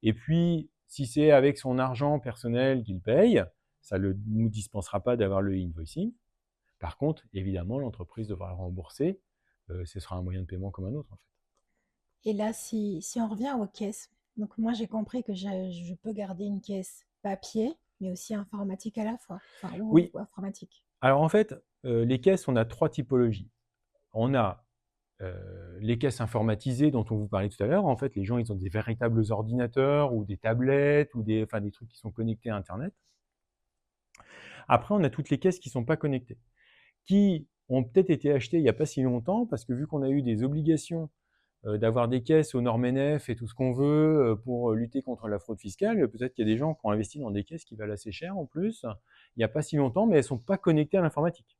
Et puis, si c'est avec son argent personnel qu'il paye, ça ne nous dispensera pas d'avoir le invoicing. Par contre, évidemment, l'entreprise devra le rembourser. Ce sera un moyen de paiement comme un autre, en fait. Et là, si on revient aux caisses, donc moi j'ai compris que je peux garder une caisse papier, mais aussi informatique à la fois, enfin, Oui, ou informatique. alors en fait, les caisses, on a 3 typologies. On a les caisses informatisées dont on vous parlait tout à l'heure. En fait, les gens, ils ont des véritables ordinateurs ou des tablettes ou des trucs qui sont connectés à Internet. Après, on a toutes les caisses qui ne sont pas connectées, qui ont peut-être été achetées il n'y a pas si longtemps, parce que vu qu'on a eu des obligations d'avoir des caisses aux normes NF et tout ce qu'on veut pour lutter contre la fraude fiscale, peut-être qu'il y a des gens qui ont investi dans des caisses qui valent assez cher en plus, il n'y a pas si longtemps, mais elles ne sont pas connectées à l'informatique.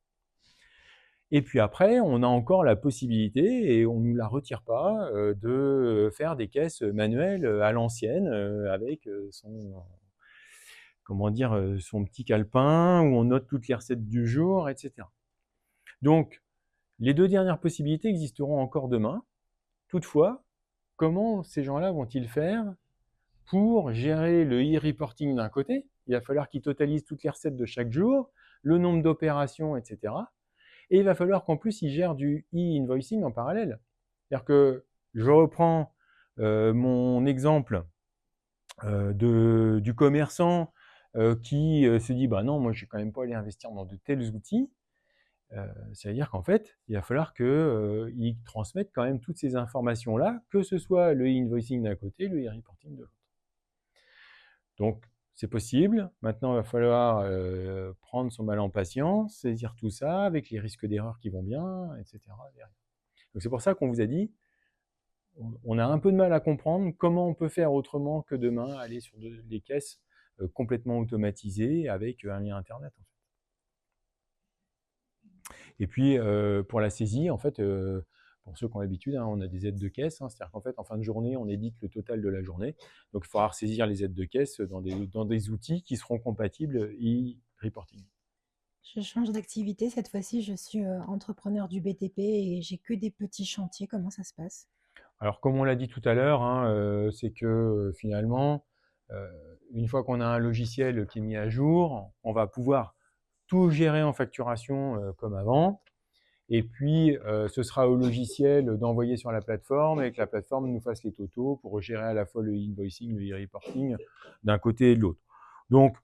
Et puis après, on a encore la possibilité, et on ne nous la retire pas, de faire des caisses manuelles à l'ancienne, avec son petit calepin, où on note toutes les recettes du jour, etc. Donc, les 2 dernières possibilités existeront encore demain. Toutefois, comment ces gens-là vont-ils faire pour gérer le e-reporting d'un côté? Il va falloir qu'ils totalisent toutes les recettes de chaque jour, le nombre d'opérations, etc. Et il va falloir qu'en plus, ils gèrent du e-invoicing en parallèle. C'est-à-dire que je reprends mon exemple du commerçant qui se dit bah non, moi je vais quand même pas aller investir dans de tels outils. Ça veut dire qu'en fait, il va falloir qu'ils transmettent quand même toutes ces informations-là, que ce soit le e-invoicing d'un côté, le e-reporting de l'autre. Donc, c'est possible. Maintenant, il va falloir prendre son mal en patience, saisir tout ça avec les risques d'erreur qui vont bien, etc. Donc, c'est pour ça qu'on vous a dit, on a un peu de mal à comprendre comment on peut faire autrement que demain aller sur des caisses complètement automatisées avec un lien Internet. En fait. Et puis, pour la saisie, en fait, pour ceux qui ont l'habitude, hein, on a des aides de caisse. Hein, c'est-à-dire qu'en fait, en fin de journée, on édite le total de la journée. Donc, il faudra saisir les aides de caisse dans des outils qui seront compatibles e-reporting. Je change d'activité, cette fois-ci je suis entrepreneur du BTP et j'ai que des petits chantiers, comment ça se passe? Alors, comme on l'a dit tout à l'heure, hein, c'est que finalement, une fois qu'on a un logiciel qui est mis à jour, on va pouvoir tout gérer en facturation comme avant. Et puis, ce sera au logiciel d'envoyer sur la plateforme et que la plateforme nous fasse les totaux pour gérer à la fois le invoicing, le e-reporting d'un côté et de l'autre. Donc,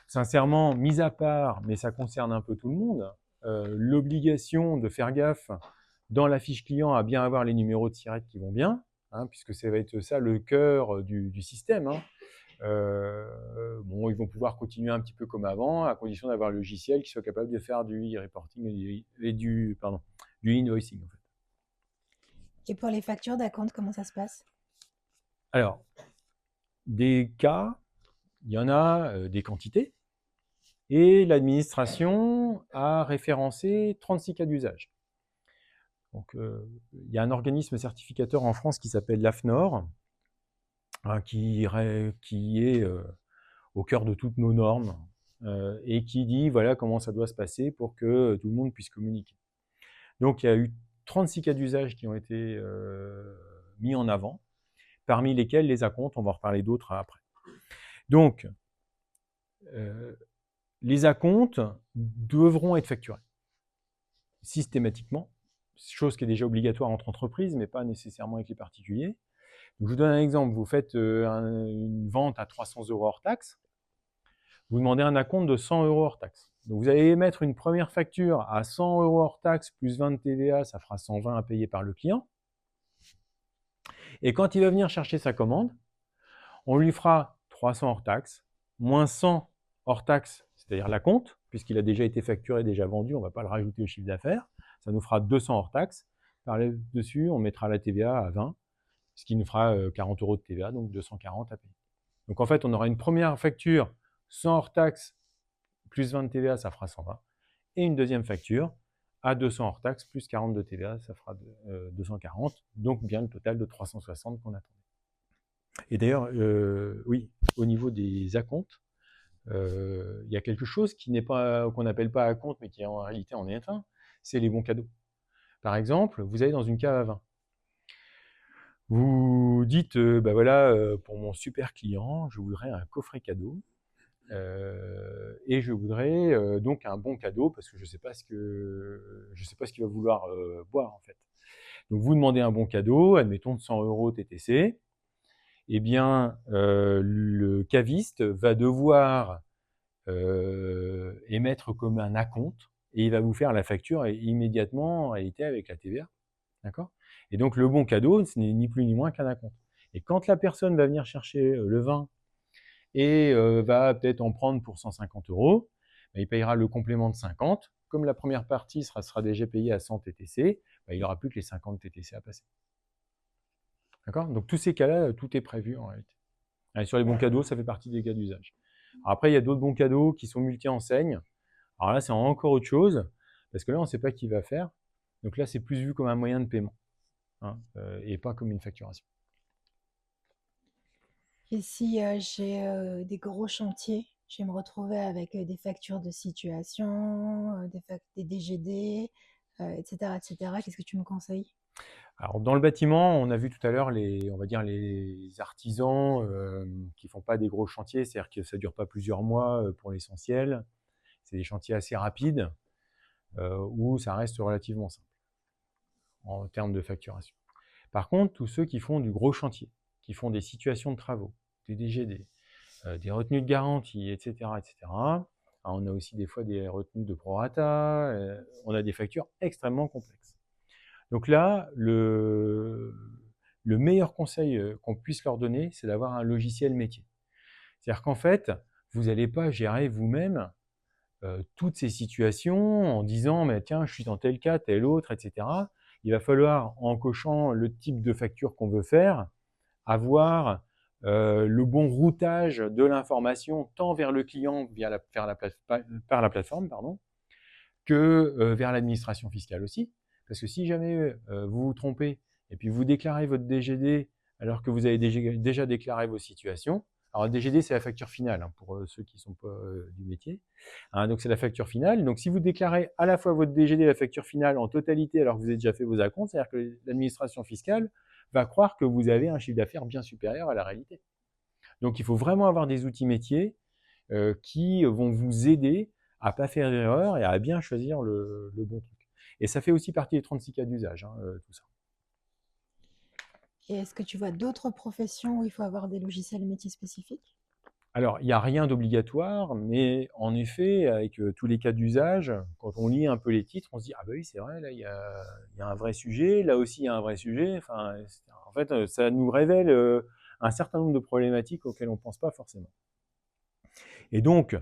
sincèrement, mis à part, mais ça concerne un peu tout le monde, l'obligation de faire gaffe dans la fiche client à bien avoir les numéros de SIRET qui vont bien, hein, puisque ça va être ça le cœur du système. Hein. Ils vont pouvoir continuer un petit peu comme avant, à condition d'avoir un logiciel qui soit capable de faire du e-reporting et du invoicing. En fait. Et pour les factures d'acompte, comment ça se passe? Alors, des cas, il y en a des quantités, et l'administration a référencé 36 cas d'usage. Donc, il y a un organisme certificateur en France qui s'appelle l'AFNOR, hein, qui est au cœur de toutes nos normes et qui dit voilà comment ça doit se passer pour que tout le monde puisse communiquer. Donc il y a eu 36 cas d'usage qui ont été mis en avant, parmi lesquels les acomptes, on va en reparler d'autres après. Donc, les acomptes devront être facturés systématiquement, chose qui est déjà obligatoire entre entreprises, mais pas nécessairement avec les particuliers. Donc, je vous donne un exemple, vous faites une vente à 300 € hors taxe, vous demandez un acompte de 100 € hors taxe. Donc vous allez émettre une première facture à 100 € hors taxe plus 20 de TVA, ça fera 120 à payer par le client. Et quand il va venir chercher sa commande, on lui fera 300 hors taxe, moins 100 hors taxe, c'est-à-dire l'acompte, puisqu'il a déjà été facturé, déjà vendu, on ne va pas le rajouter au chiffre d'affaires. Ça nous fera 200 hors taxe. Par-dessus, on mettra la TVA à 20, ce qui nous fera 40 € de TVA, donc 240 à payer. Donc en fait, on aura une première facture 100 hors taxe plus 20 de TVA, ça fera 120. Et une deuxième facture à 200 hors taxe plus 40 de TVA, ça fera 240. Donc bien le total de 360 qu'on attendait. Et d'ailleurs, oui, au niveau des acomptes, il y a quelque chose qui n'est pas, qu'on n'appelle pas acompte, mais qui en réalité en est un, c'est les bons cadeaux. Par exemple, vous allez dans une cave à vin. Vous dites, bah voilà, pour mon super client, je voudrais un coffret cadeau. Et je voudrais donc un bon cadeau parce que je sais pas ce qu'il va vouloir boire en fait. Donc vous demandez un bon cadeau, admettons de 100 € TTC. Eh bien, le caviste va devoir émettre comme un acompte et il va vous faire la facture immédiatement en réalité avec la TVA. D'accord? Et donc le bon cadeau, ce n'est ni plus ni moins qu'un acompte. Et quand la personne va venir chercher le vin et va peut-être en prendre pour 150 €, il payera le complément de 50. Comme la première partie sera déjà payée à 100 TTC, il n'aura plus que les 50 TTC à passer. D'accord? Donc tous ces cas-là, tout est prévu en réalité. Et sur les bons cadeaux, ça fait partie des cas d'usage. Après, il y a d'autres bons cadeaux qui sont multi-enseignes. Alors là, c'est encore autre chose, parce que là, on ne sait pas qui va faire. Donc là, c'est plus vu comme un moyen de paiement, hein, et pas comme une facturation. Et si j'ai des gros chantiers, je vais me retrouver avec des factures de situation, des DGD, etc., etc. Qu'est-ce que tu me conseilles? Alors dans le bâtiment, on a vu tout à l'heure on va dire les artisans qui font pas des gros chantiers, c'est-à-dire que ça dure pas plusieurs mois pour l'essentiel. C'est des chantiers assez rapides où ça reste relativement simple en termes de facturation. Par contre, tous ceux qui font du gros chantier, qui font des situations de travaux, des DGD, des retenues de garantie, etc., etc. Alors, on a aussi des fois des retenues de prorata, on a des factures extrêmement complexes. Donc là, le meilleur conseil qu'on puisse leur donner, c'est d'avoir un logiciel métier. C'est-à-dire qu'en fait, vous n'allez pas gérer vous-même toutes ces situations en disant mais tiens, je suis dans tel cas, tel autre, etc. Il va falloir, en cochant le type de facture qu'on veut faire, avoir le bon routage de l'information tant vers le client par la plateforme, pardon, que vers l'administration fiscale aussi. Parce que si jamais vous vous trompez et puis vous déclarez votre DGD alors que vous avez déjà déclaré vos situations, alors le DGD c'est la facture finale hein, pour ceux qui ne sont pas du métier, hein, donc c'est la facture finale. Donc si vous déclarez à la fois votre DGD et la facture finale en totalité alors que vous avez déjà fait vos acomptes, c'est-à-dire que l'administration fiscale va croire que vous avez un chiffre d'affaires bien supérieur à la réalité. Donc il faut vraiment avoir des outils métiers qui vont vous aider à pas faire d'erreur et à bien choisir le bon truc. Et ça fait aussi partie des 36 cas d'usage, hein, tout ça. Et est-ce que tu vois d'autres professions où il faut avoir des logiciels métiers spécifiques? Alors, il n'y a rien d'obligatoire, mais en effet, avec tous les cas d'usage, quand on lit un peu les titres, on se dit ah bah oui, c'est vrai, là il y a un vrai sujet, là aussi il y a un vrai sujet. Enfin, en fait, ça nous révèle un certain nombre de problématiques auxquelles on ne pense pas forcément. Et donc,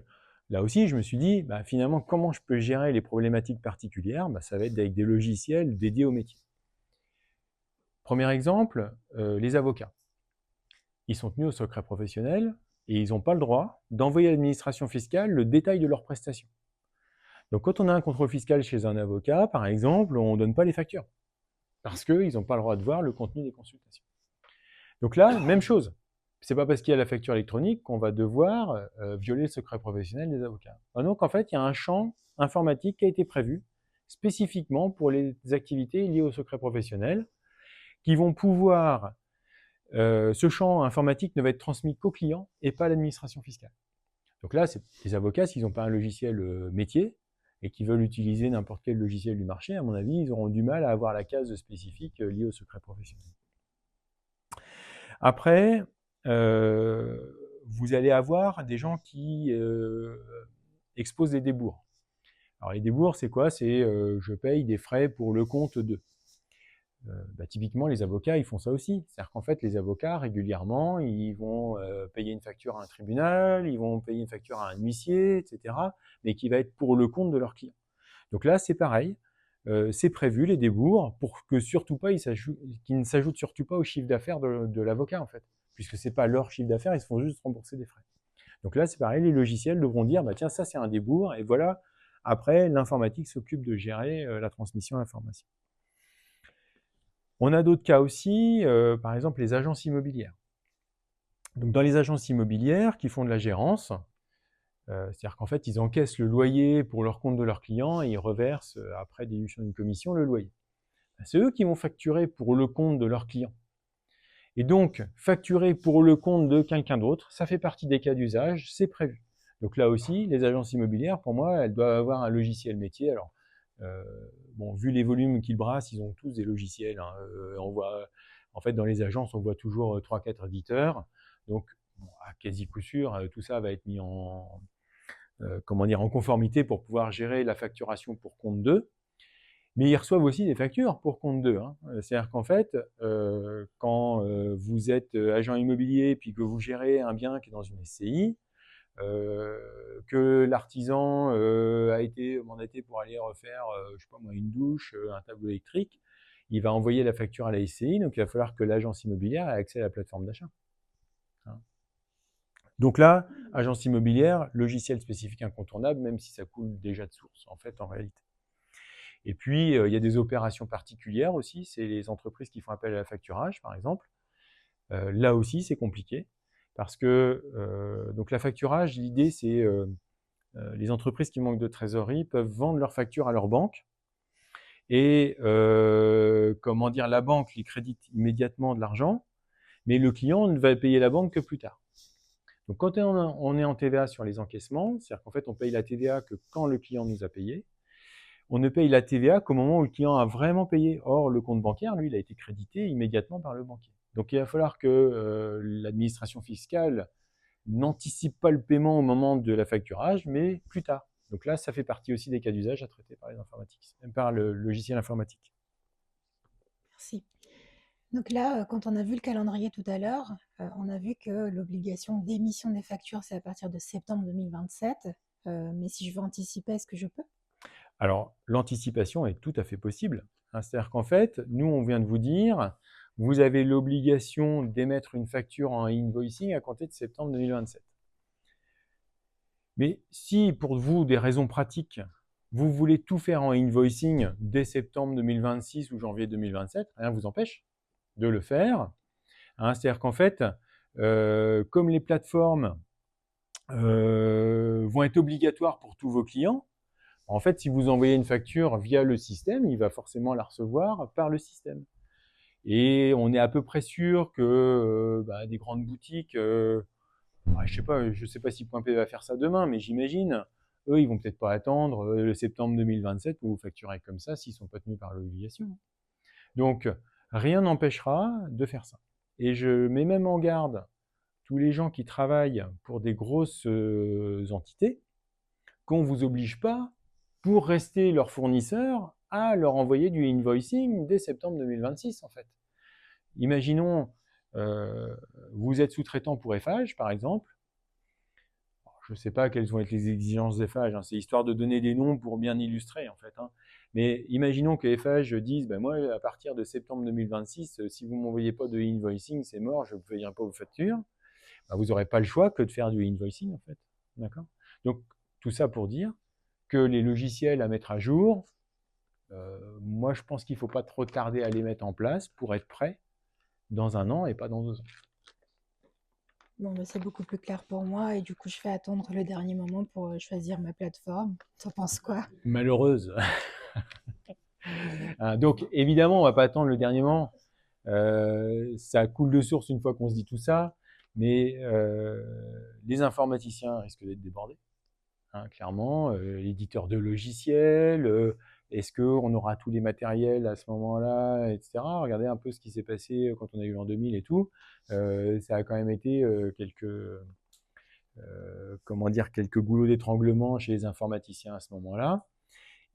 là aussi, je me suis dit, bah, finalement, comment je peux gérer les problématiques particulières? Bah, ça va être avec des logiciels dédiés au métier. Premier exemple, les avocats. Ils sont tenus au secret professionnel et ils n'ont pas le droit d'envoyer à l'administration fiscale le détail de leurs prestations. Donc, quand on a un contrôle fiscal chez un avocat, par exemple, on ne donne pas les factures parce qu'ils n'ont pas le droit de voir le contenu des consultations. Donc là, même chose. C'est pas parce qu'il y a la facture électronique qu'on va devoir violer le secret professionnel des avocats. Donc en fait, il y a un champ informatique qui a été prévu spécifiquement pour les activités liées au secret professionnel qui vont pouvoir, ce champ informatique ne va être transmis qu'au client et pas à l'administration fiscale. Donc là, c'est les avocats, s'ils n'ont pas un logiciel métier et qui veulent utiliser n'importe quel logiciel du marché, à mon avis, ils auront du mal à avoir la case spécifique liée au secret professionnel. Après, vous allez avoir des gens qui exposent des débours. Alors les débours, c'est quoi? C'est je paye des frais pour le compte de. Typiquement, les avocats, ils font ça aussi. C'est-à-dire qu'en fait, les avocats, régulièrement, ils vont payer une facture à un tribunal, ils vont payer une facture à un huissier, etc., mais qui va être pour le compte de leur client. Donc là, c'est pareil. C'est prévu, les débours, pour que surtout pas, qu'ils ne s'ajoutent surtout pas au chiffre d'affaires de l'avocat, en fait. Puisque ce n'est pas leur chiffre d'affaires, ils se font juste rembourser des frais. Donc là, c'est pareil, les logiciels devront dire, bah, tiens, ça c'est un débours, et voilà, après, l'informatique s'occupe de gérer la transmission d'informations. On a d'autres cas aussi, par exemple les agences immobilières. Donc dans les agences immobilières qui font de la gérance, c'est-à-dire qu'en fait, ils encaissent le loyer pour leur compte de leurs clients et ils reversent, après déduction d'une commission, le loyer. C'est eux qui vont facturer pour le compte de leurs clients. Et donc, facturer pour le compte de quelqu'un d'autre, ça fait partie des cas d'usage, c'est prévu. Donc là aussi, les agences immobilières, pour moi, elles doivent avoir un logiciel métier. Alors, bon, vu les volumes qu'ils brassent, ils ont tous des logiciels. Hein. On voit, en fait, dans les agences, on voit toujours 3-4 éditeurs. Donc, bon, à quasi coup sûr, tout ça va être mis en, en conformité pour pouvoir gérer la facturation pour compte d'eux. Mais ils reçoivent aussi des factures pour compte d'eux. Hein. C'est-à-dire qu'en fait, quand vous êtes agent immobilier puis que vous gérez un bien qui est dans une SCI, que l'artisan a été mandaté pour aller refaire, je sais pas moi, une douche, un tableau électrique, il va envoyer la facture à la SCI, donc il va falloir que l'agence immobilière ait accès à la plateforme d'achat. Hein. Donc là, agence immobilière, logiciel spécifique incontournable, même si ça coule déjà de source, en fait, en réalité. Et puis, il y a des opérations particulières aussi, c'est les entreprises qui font appel à la facturage, par exemple. Là aussi, c'est compliqué, parce que donc la facturage, l'idée, c'est les entreprises qui manquent de trésorerie peuvent vendre leurs factures à leur banque, et la banque les crédite immédiatement de l'argent, mais le client ne va payer la banque que plus tard. Donc, quand on est en TVA sur les encaissements, c'est-à-dire qu'en fait, on paye la TVA que quand le client nous a payé, on ne paye la TVA qu'au moment où le client a vraiment payé. Or, le compte bancaire, lui, il a été crédité immédiatement par le banquier. Donc, il va falloir que l'administration fiscale n'anticipe pas le paiement au moment de la facturage, mais plus tard. Donc là, ça fait partie aussi des cas d'usage à traiter par les informatiques, même par le logiciel informatique. Merci. Donc là, quand on a vu le calendrier tout à l'heure, on a vu que l'obligation d'émission des factures, c'est à partir de septembre 2027. Mais si je veux anticiper, est-ce que je peux? Alors, l'anticipation est tout à fait possible. Hein, c'est-à-dire qu'en fait, nous, on vient de vous dire, vous avez l'obligation d'émettre une facture en invoicing à compter de septembre 2027. Mais si, pour vous, des raisons pratiques, vous voulez tout faire en invoicing dès septembre 2026 ou janvier 2027, rien ne vous empêche de le faire. Hein, c'est-à-dire qu'en fait, comme les plateformes vont être obligatoires pour tous vos clients, en fait, si vous envoyez une facture via le système, il va forcément la recevoir par le système. Et on est à peu près sûr que des grandes boutiques, je sais pas si Point P va faire ça demain, mais j'imagine, eux, ils vont peut-être pas attendre le septembre 2027 pour vous facturer comme ça s'ils sont pas tenus par l'obligation. Donc, rien n'empêchera de faire ça. Et je mets même en garde tous les gens qui travaillent pour des grosses entités qu'on ne vous oblige pas, pour rester leur fournisseur, à leur envoyer du invoicing dès septembre 2026, en fait. Imaginons, vous êtes sous-traitant pour Eiffage, par exemple. Je ne sais pas quelles vont être les exigences d'Eiffage, hein. C'est histoire de donner des noms pour bien illustrer, en fait. Hein. Mais imaginons que Eiffage dise, moi, à partir de septembre 2026, si vous ne m'envoyez pas de invoicing, c'est mort, je ne vous payerai pas vos factures. Vous n'aurez pas le choix que de faire du invoicing, en fait. D'accord ? Donc, tout ça pour dire que les logiciels à mettre à jour, moi, je pense qu'il ne faut pas trop tarder à les mettre en place pour être prêt dans 1 an et pas dans 2 ans. Bon, c'est beaucoup plus clair pour moi et du coup, je fais attendre le dernier moment pour choisir ma plateforme. T'en penses quoi? Malheureuse. Donc, évidemment, on ne va pas attendre le dernier moment. Ça coule de source une fois qu'on se dit tout ça, mais les informaticiens risquent d'être débordés. Hein, clairement, l'éditeur de logiciels, est-ce qu'on aura tous les matériels à ce moment-là, etc. Regardez un peu ce qui s'est passé quand on a eu l'an 2000 et tout. Ça a quand même été quelques goulots d'étranglement chez les informaticiens à ce moment-là.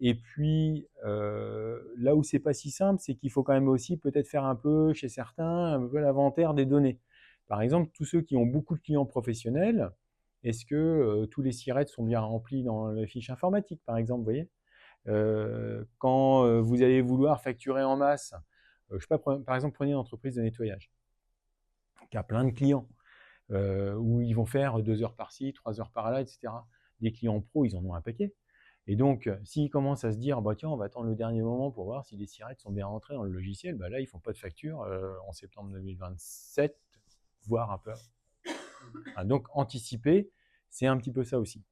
Et puis, là où c'est pas si simple, c'est qu'il faut quand même aussi peut-être faire un peu, chez certains, un peu l'inventaire des données. Par exemple, tous ceux qui ont beaucoup de clients professionnels, est-ce que tous les sirettes sont bien remplis dans la fiche informatique, par exemple, vous voyez quand vous allez vouloir facturer en masse, je sais pas, par exemple, prenez une entreprise de nettoyage qui a plein de clients. où ils vont faire 2 heures par-ci, 3 heures par-là, etc. Des clients pro, ils en ont un paquet. Et donc, s'ils commencent à se dire, bah, tiens, on va attendre le dernier moment pour voir si les sirettes sont bien rentrées dans le logiciel, bah, là, ils ne font pas de facture en septembre 2027, voire un peu. Donc, anticiper, c'est un petit peu ça aussi.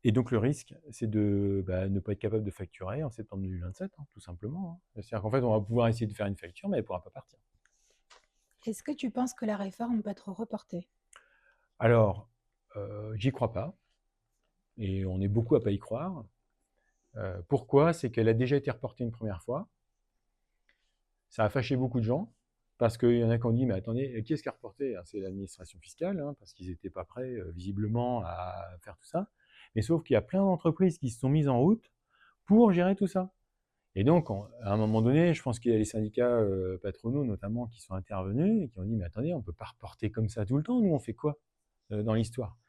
Et donc, le risque, c'est de ne pas être capable de facturer en septembre 2027, tout simplement. C'est-à-dire qu'en fait, on va pouvoir essayer de faire une facture, mais elle ne pourra pas partir. Est-ce que tu penses que la réforme peut être reportée? Alors, j'y crois pas. Et on est beaucoup à pas y croire. Pourquoi? C'est qu'elle a déjà été reportée une première fois. Ça a fâché beaucoup de gens, parce qu'il y en a qui ont dit, mais attendez, qui est-ce qui a reporté? C'est l'administration fiscale, parce qu'ils n'étaient pas prêts, visiblement, à faire tout ça. Mais sauf qu'il y a plein d'entreprises qui se sont mises en route pour gérer tout ça. Et donc, à un moment donné, je pense qu'il y a les syndicats patronaux, notamment, qui sont intervenus et qui ont dit, mais attendez, on ne peut pas reporter comme ça tout le temps, nous, on fait quoi dans l'histoire?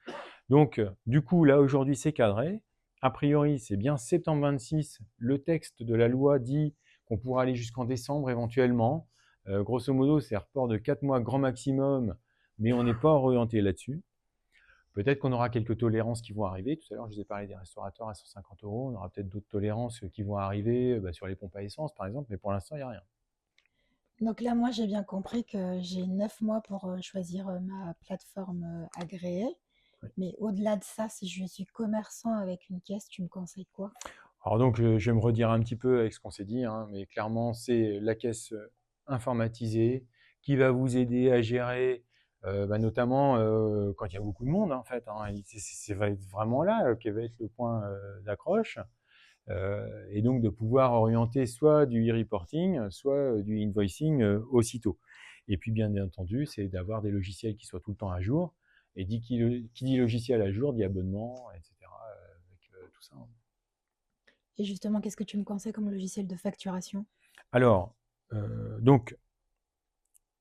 Donc, du coup, là, aujourd'hui, c'est cadré. A priori, c'est bien septembre 26. Le texte de la loi dit qu'on pourra aller jusqu'en décembre éventuellement. Grosso modo, c'est un report de 4 mois grand maximum, mais on n'est pas orienté là-dessus. Peut-être qu'on aura quelques tolérances qui vont arriver. Tout à l'heure, je vous ai parlé des restaurateurs à 150 €. On aura peut-être d'autres tolérances qui vont arriver sur les pompes à essence, par exemple, mais pour l'instant, il n'y a rien. Donc là, moi, j'ai bien compris que j'ai 9 mois pour choisir ma plateforme agréée. Oui. Mais au-delà de ça, si je suis commerçant avec une caisse, tu me conseilles quoi? Alors donc, je vais me redire un petit peu avec ce qu'on s'est dit, mais clairement, c'est la caisse informatisée qui va vous aider à gérer, notamment quand il y a beaucoup de monde, en fait. C'est va être vraiment là qui va être le point d'accroche. Et donc de pouvoir orienter soit du e-reporting, soit du invoicing aussitôt. Et puis, bien entendu, c'est d'avoir des logiciels qui soient tout le temps à jour. Et qui dit logiciel à jour dit abonnement, etc. Avec tout ça. Et justement, qu'est-ce que tu me conseilles comme logiciel de facturation? Alors, donc,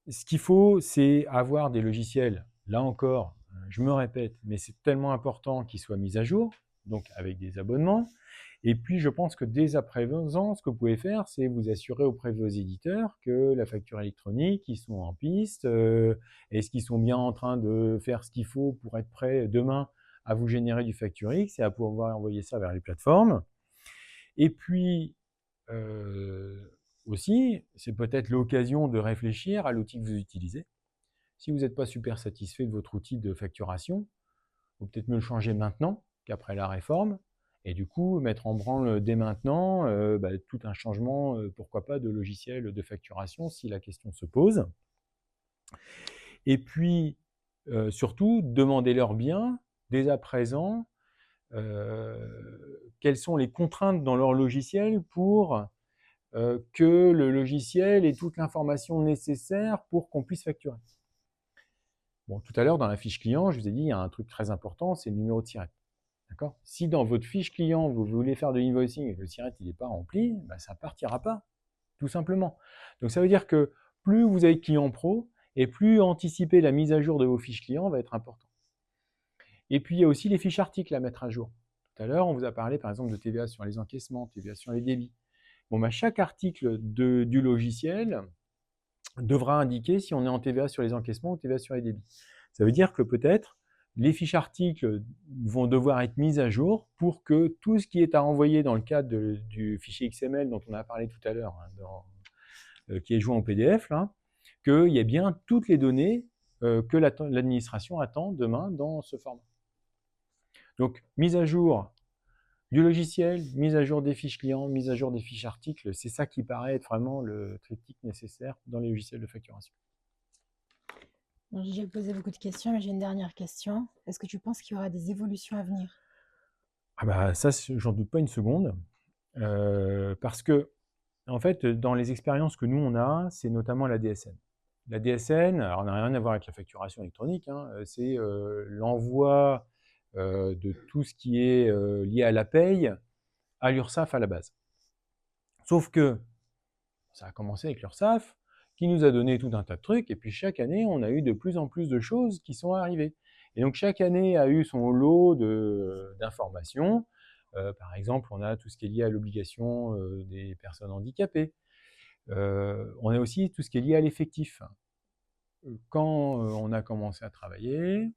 ce qu'il faut, c'est avoir des logiciels, là encore, je me répète, mais c'est tellement important qu'ils soient mis à jour, donc avec des abonnements. Et puis, je pense que dès à présent, ce que vous pouvez faire, c'est vous assurer auprès de vos éditeurs que la facture électronique, ils sont en piste, est-ce qu'ils sont bien en train de faire ce qu'il faut pour être prêts demain à vous générer du FactureX et à pouvoir envoyer ça vers les plateformes. Et puis, aussi, c'est peut-être l'occasion de réfléchir à l'outil que vous utilisez. Si vous n'êtes pas super satisfait de votre outil de facturation, il vaut peut-être mieux le changer maintenant qu'après la réforme, et du coup mettre en branle dès maintenant tout un changement, pourquoi pas, de logiciel de facturation si la question se pose. Et puis, surtout, demandez-leur bien, dès à présent, quelles sont les contraintes dans leur logiciel pour que le logiciel ait toute l'information nécessaire pour qu'on puisse facturer. Bon, tout à l'heure, dans la fiche client, je vous ai dit, il y a un truc très important, c'est le numéro de SIRET. D'accord? Si dans votre fiche client, vous voulez faire de l'invoicing et que le SIRET n'est pas rempli, ça ne partira pas, tout simplement. Donc ça veut dire que plus vous avez de clients pro, et plus anticiper la mise à jour de vos fiches clients va être important. Et puis, il y a aussi les fiches articles à mettre à jour. Tout à l'heure, on vous a parlé, par exemple, de TVA sur les encaissements, TVA sur les débits. Bon, chaque article du logiciel devra indiquer si on est en TVA sur les encaissements ou TVA sur les débits. Ça veut dire que peut-être les fiches articles vont devoir être mises à jour pour que tout ce qui est à renvoyer dans le cadre du fichier XML dont on a parlé tout à l'heure, qui est joint au PDF, qu'il y ait bien toutes les données que l'administration attend demain dans ce format. Donc, mise à jour du logiciel, mise à jour des fiches clients, mise à jour des fiches articles, c'est ça qui paraît être vraiment le triptyque nécessaire dans les logiciels de facturation. Bon, j'ai posé beaucoup de questions, mais j'ai une dernière question. Est-ce que tu penses qu'il y aura des évolutions à venir? Ça, j'en doute pas une seconde, parce que, en fait, dans les expériences que nous, on a, c'est notamment la DSN. La DSN, alors on n'a rien à voir avec la facturation électronique, c'est l'envoi de tout ce qui est lié à la paye à l'URSSAF à la base. Sauf que ça a commencé avec l'URSSAF, qui nous a donné tout un tas de trucs, et puis chaque année, on a eu de plus en plus de choses qui sont arrivées. Et donc chaque année a eu son lot d'informations. Par exemple, on a tout ce qui est lié à l'obligation des personnes handicapées. On a aussi tout ce qui est lié à l'effectif. quand on a commencé à travailler,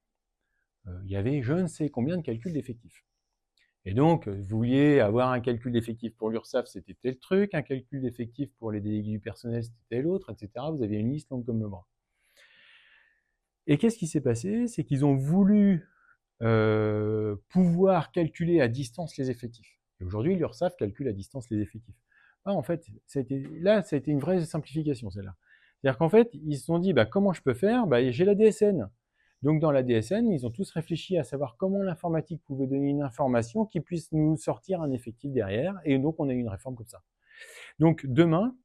il y avait je ne sais combien de calculs d'effectifs. Et donc, vous vouliez avoir un calcul d'effectifs pour l'URSSAF, c'était tel truc, un calcul d'effectifs pour les délégués du personnel, c'était tel autre, etc. Vous aviez une liste longue comme le bras. Et qu'est-ce qui s'est passé? C'est qu'ils ont voulu pouvoir calculer à distance les effectifs. Et aujourd'hui, l'URSSAF calcule à distance les effectifs. Ah, en fait, ça a été une vraie simplification, celle-là. C'est-à-dire qu'en fait, ils se sont dit, bah, comment je peux faire? Bah, j'ai la DSN. Donc, dans la DSN, ils ont tous réfléchi à savoir comment l'informatique pouvait donner une information qui puisse nous sortir un effectif derrière. Et donc, on a eu une réforme comme ça. Donc, demain,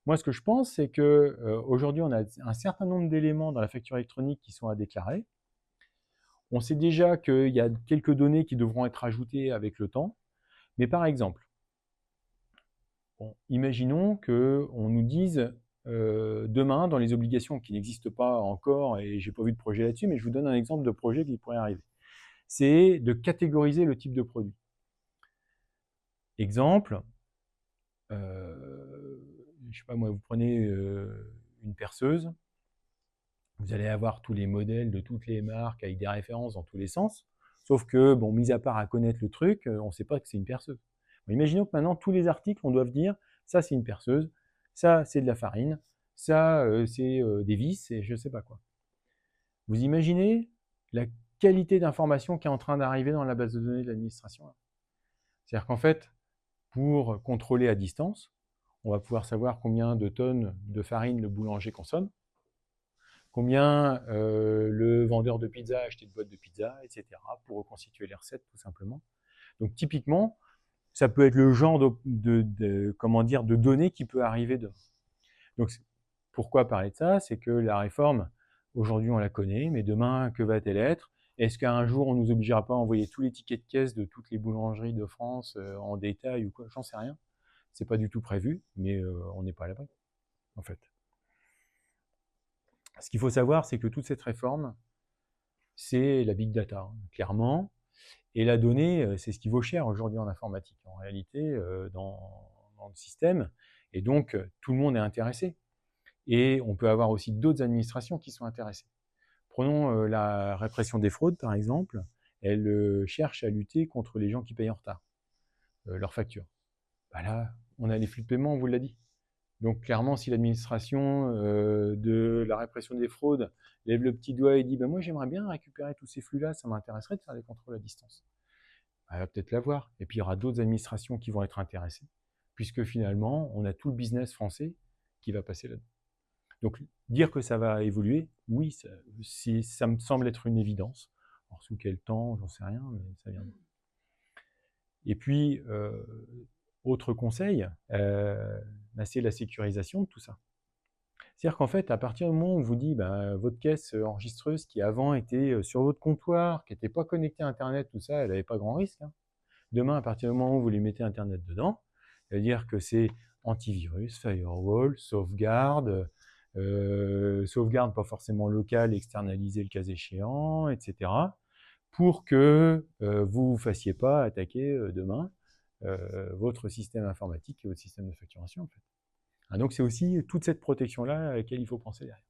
moi, ce que je pense, c'est que aujourd'hui, on a un certain nombre d'éléments dans la facture électronique qui sont à déclarer. On sait déjà qu'il y a quelques données qui devront être ajoutées avec le temps. Mais par exemple, imaginons qu'on nous dise demain, dans les obligations qui n'existent pas encore, et je n'ai pas vu de projet là-dessus, mais je vous donne un exemple de projet qui pourrait arriver. C'est de catégoriser le type de produit. Exemple, je ne sais pas moi, vous prenez une perceuse, vous allez avoir tous les modèles de toutes les marques avec des références dans tous les sens, sauf que, bon, mis à part à connaître le truc, on ne sait pas que c'est une perceuse. Bon, imaginons que maintenant, tous les articles, on doit dire, ça c'est une perceuse, ça c'est de la farine, ça c'est des vis, et je ne sais pas quoi. Vous imaginez la qualité d'information qui est en train d'arriver dans la base de données de l'administration? C'est-à-dire qu'en fait, pour contrôler à distance, on va pouvoir savoir combien de tonnes de farine le boulanger consomme, combien le vendeur de pizza a acheté de boîtes de pizza, etc., pour reconstituer les recettes, tout simplement. Donc, typiquement, ça peut être le genre de données qui peut arriver demain. Donc, pourquoi parler de ça? C'est que la réforme, aujourd'hui, on la connaît, mais demain, que va-t-elle être? Est-ce qu'un jour, on nous obligera pas à envoyer tous les tickets de caisse de toutes les boulangeries de France en détail ou quoi? J'en sais rien. C'est pas du tout prévu, mais on n'est pas à l'abri, en fait. Ce qu'il faut savoir, c'est que toute cette réforme, c'est la big data, hein, clairement. Et la donnée, c'est ce qui vaut cher aujourd'hui en informatique, en réalité, dans le système. Et donc, tout le monde est intéressé. Et on peut avoir aussi d'autres administrations qui sont intéressées. Prenons la répression des fraudes, par exemple. Elle cherche à lutter contre les gens qui payent en retard leurs factures. Bah là, on a les flux de paiement, on vous l'a dit. Donc clairement, si l'administration de la répression des fraudes lève le petit doigt et dit bah, « moi j'aimerais bien récupérer tous ces flux-là, ça m'intéresserait de faire des contrôles à distance », elle va peut-être l'avoir. Et puis il y aura d'autres administrations qui vont être intéressées, puisque finalement, on a tout le business français qui va passer là-dedans. Donc dire que ça va évoluer, oui, ça me semble être une évidence. Alors sous quel temps, j'en sais rien, mais ça vient. Et puis, autre conseil, c'est la sécurisation de tout ça. C'est-à-dire qu'en fait, à partir du moment où on vous dit votre caisse enregistreuse qui avant était sur votre comptoir, qui n'était pas connectée à Internet, tout ça, elle n'avait pas grand risque. Hein. Demain, à partir du moment où vous lui mettez Internet dedans, ça veut dire que c'est antivirus, firewall, sauvegarde, sauvegarde pas forcément locale, externalisée le cas échéant, etc. Pour que vous ne vous fassiez pas attaquer demain votre système informatique et votre système de facturation, en fait. Ah, donc c'est aussi toute cette protection-là à laquelle il faut penser derrière.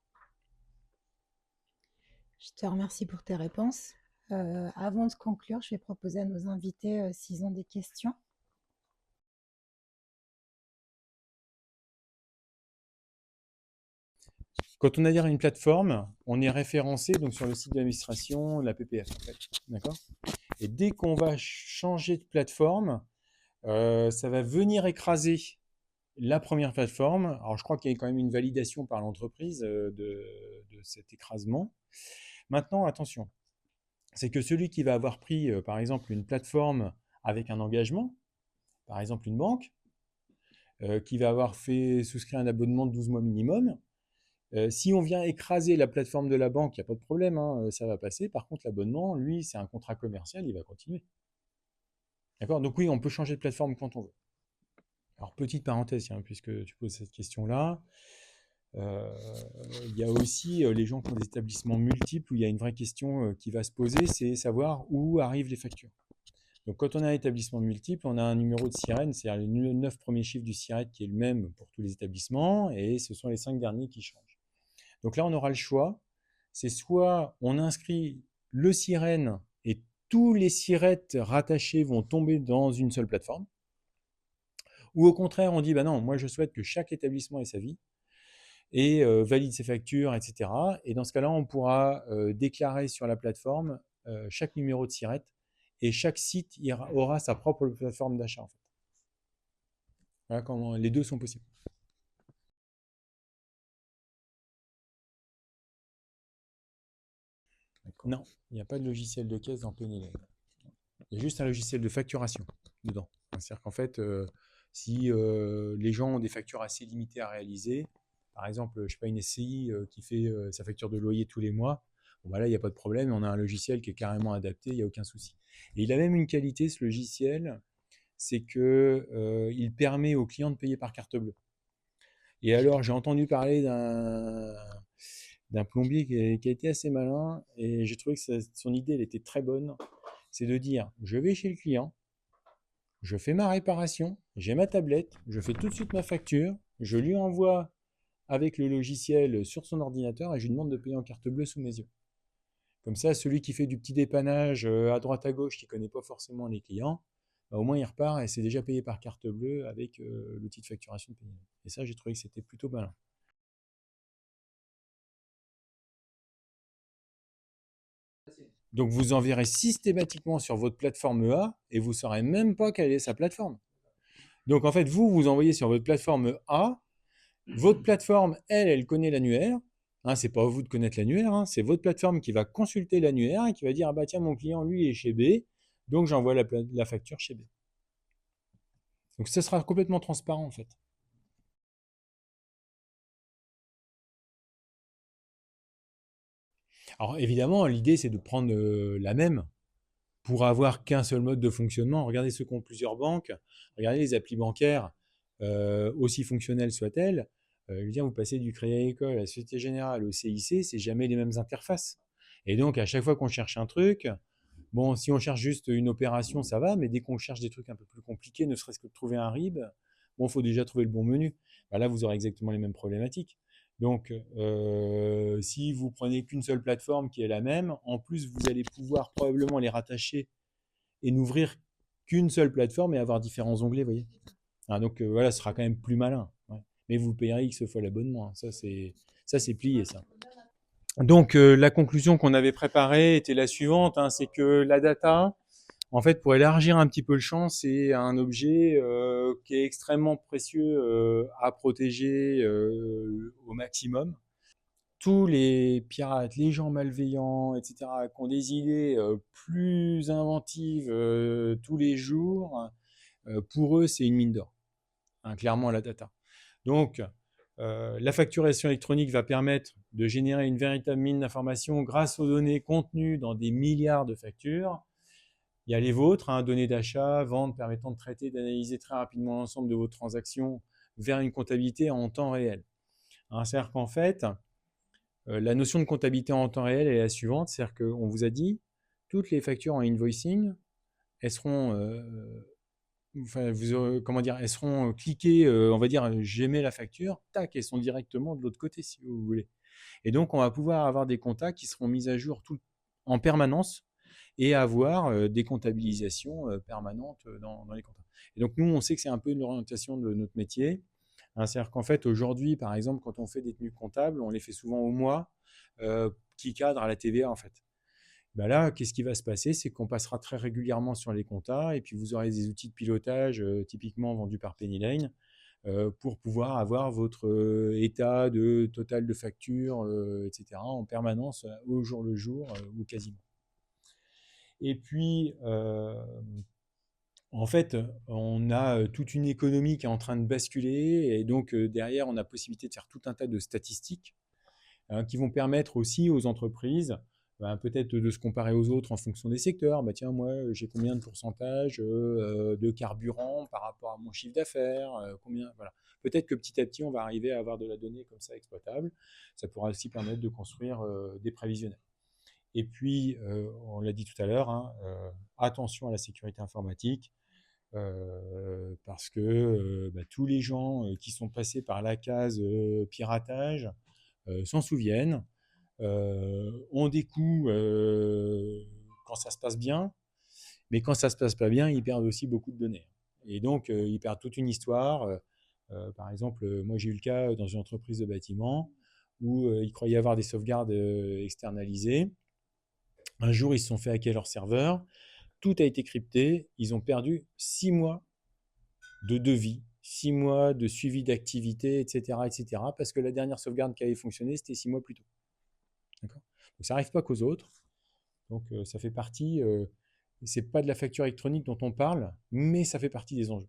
Je te remercie pour tes réponses. Avant de conclure, je vais proposer à nos invités s'ils ont des questions. Quand on adhère à une plateforme, on est référencé donc sur le site de l'administration, la PPF, en fait. D'accord ? Et dès qu'on va changer de plateforme, ça va venir écraser la première plateforme. Alors, je crois qu'il y a quand même une validation par l'entreprise de cet écrasement. Maintenant, attention, c'est que celui qui va avoir pris, par exemple, une plateforme avec un engagement, par exemple une banque, qui va avoir fait souscrire un abonnement de 12 mois minimum, si on vient écraser la plateforme de la banque, il n'y a pas de problème, hein, ça va passer. Par contre, l'abonnement, lui, c'est un contrat commercial, il va continuer. D'accord? Donc oui, on peut changer de plateforme quand on veut. Alors, petite parenthèse, hein, puisque tu poses cette question-là, il y a aussi les gens qui ont des établissements multiples où il y a une vraie question qui va se poser, c'est savoir où arrivent les factures. Donc, quand on a un établissement multiple, on a un numéro de SIREN, c'est-à-dire les 9 premiers chiffres du SIRET qui est le même pour tous les établissements, et ce sont les 5 derniers qui changent. Donc là, on aura le choix. C'est soit on inscrit le sirène et tous les sirettes rattachées vont tomber dans une seule plateforme, ou au contraire, on dit, bah non, moi je souhaite que chaque établissement ait sa vie et valide ses factures, etc. Et dans ce cas-là, on pourra déclarer sur la plateforme chaque numéro de sirette et chaque site aura sa propre plateforme d'achat. En fait. Voilà comment les deux sont possibles. Non, il n'y a pas de logiciel de caisse dans Penny. Il y a juste un logiciel de facturation dedans. C'est-à-dire qu'en fait, si les gens ont des factures assez limitées à réaliser, par exemple, je ne sais pas, une SCI qui fait sa facture de loyer tous les mois, bon, bah là, il n'y a pas de problème, on a un logiciel qui est carrément adapté, il n'y a aucun souci. Et il a même une qualité, ce logiciel, c'est qu'il permet aux clients de payer par carte bleue. Et alors, j'ai entendu parler d'un plombier qui a été assez malin, et j'ai trouvé que son idée, elle était très bonne. C'est de dire, je vais chez le client, je fais ma réparation, j'ai ma tablette, je fais tout de suite ma facture, je lui envoie avec le logiciel sur son ordinateur et je lui demande de payer en carte bleue sous mes yeux. Comme ça, celui qui fait du petit dépannage à droite à gauche, qui ne connaît pas forcément les clients, bah, au moins il repart et c'est déjà payé par carte bleue avec l'outil de facturation de paiement. Et ça, j'ai trouvé que c'était plutôt malin. Donc vous enverrez systématiquement sur votre plateforme EA et vous ne saurez même pas quelle est sa plateforme. Donc en fait, vous envoyez sur votre plateforme A. Votre plateforme, elle connaît l'annuaire. Hein, c'est pas à vous de connaître l'annuaire, hein, c'est votre plateforme qui va consulter l'annuaire et qui va dire ah bah tiens, mon client, lui, est chez B, donc j'envoie la facture chez B. Donc ça sera complètement transparent en fait. Alors évidemment, l'idée c'est de prendre la même pour avoir qu'un seul mode de fonctionnement. Regardez ceux qui ont plusieurs banques, regardez les applis bancaires, aussi fonctionnelles soient-elles. Je veux dire, vous passez du Crédit Agricole à la Société Générale au CIC, c'est jamais les mêmes interfaces. Et donc, à chaque fois qu'on cherche un truc, bon, si on cherche juste une opération, ça va, mais dès qu'on cherche des trucs un peu plus compliqués, ne serait-ce que de trouver un RIB, bon, il faut déjà trouver le bon menu. Bah là, vous aurez exactement les mêmes problématiques. Donc, si vous prenez qu'une seule plateforme qui est la même, en plus, vous allez pouvoir probablement les rattacher et n'ouvrir qu'une seule plateforme et avoir différents onglets, vous voyez. Ah, donc voilà, ce sera quand même plus malin. Ouais. Mais vous payerez X fois l'abonnement. Hein. Ça, c'est plié, ça. Donc, la conclusion qu'on avait préparée était la suivante, hein, c'est que la data, en fait, pour élargir un petit peu le champ, c'est un objet qui est extrêmement précieux à protéger au maximum. Tous les pirates, les gens malveillants, etc., qui ont des idées plus inventives tous les jours, pour eux, c'est une mine d'or, hein, clairement la data. Donc, la facturation électronique va permettre de générer une véritable mine d'informations grâce aux données contenues dans des milliards de factures. Il y a les vôtres, hein, données d'achat, vente, permettant de traiter, d'analyser très rapidement l'ensemble de vos transactions vers une comptabilité en temps réel. Hein, c'est-à-dire qu'en fait, la notion de comptabilité en temps réel est la suivante, c'est-à-dire qu'on vous a dit, toutes les factures en invoicing, elles seront, enfin, comment dire, elles seront cliquées, on va dire, j'émets la facture, tac, elles sont directement de l'autre côté, si vous voulez. Et donc, on va pouvoir avoir des comptas qui seront mis à jour en permanence et avoir des comptabilisations permanentes dans les comptas. Et donc, nous, on sait que c'est un peu une orientation de notre métier. Hein, c'est-à-dire qu'en fait, aujourd'hui, par exemple, quand on fait des tenues comptables, on les fait souvent au mois, qui cadrent à la TVA, en fait. Ben là, qu'est-ce qui va se passer? C'est qu'on passera très régulièrement sur les comptas et puis vous aurez des outils de pilotage typiquement vendus par Penny Lane pour pouvoir avoir votre état de total de facture, etc. en permanence au jour le jour ou quasiment. Et puis, en fait, on a toute une économie qui est en train de basculer et donc derrière, on a possibilité de faire tout un tas de statistiques hein, qui vont permettre aussi aux entreprises ben, peut-être de se comparer aux autres en fonction des secteurs. Bah, tiens, moi, j'ai combien de pourcentage de carburant par rapport à mon chiffre d'affaires combien, voilà. Peut-être que petit à petit, on va arriver à avoir de la donnée comme ça exploitable. Ça pourra aussi permettre de construire des prévisionnels. Et puis, on l'a dit tout à l'heure, hein, attention à la sécurité informatique. Parce que bah, tous les gens qui sont passés par la case piratage s'en souviennent, ont des coûts quand ça se passe bien, mais quand ça se passe pas bien, ils perdent aussi beaucoup de données. Et donc, ils perdent toute une histoire. Par exemple, moi j'ai eu le cas dans une entreprise de bâtiment où ils croyaient avoir des sauvegardes externalisées. Un jour, ils se sont fait hacker leur serveur, tout a été crypté, ils ont perdu 6 mois de devis, 6 mois de suivi d'activité, etc., parce que la dernière sauvegarde qui avait fonctionné, c'était 6 mois plus tôt. D'accord. Donc ça n'arrive pas qu'aux autres. Donc ça fait partie, c'est pas de la facture électronique dont on parle, mais ça fait partie des enjeux.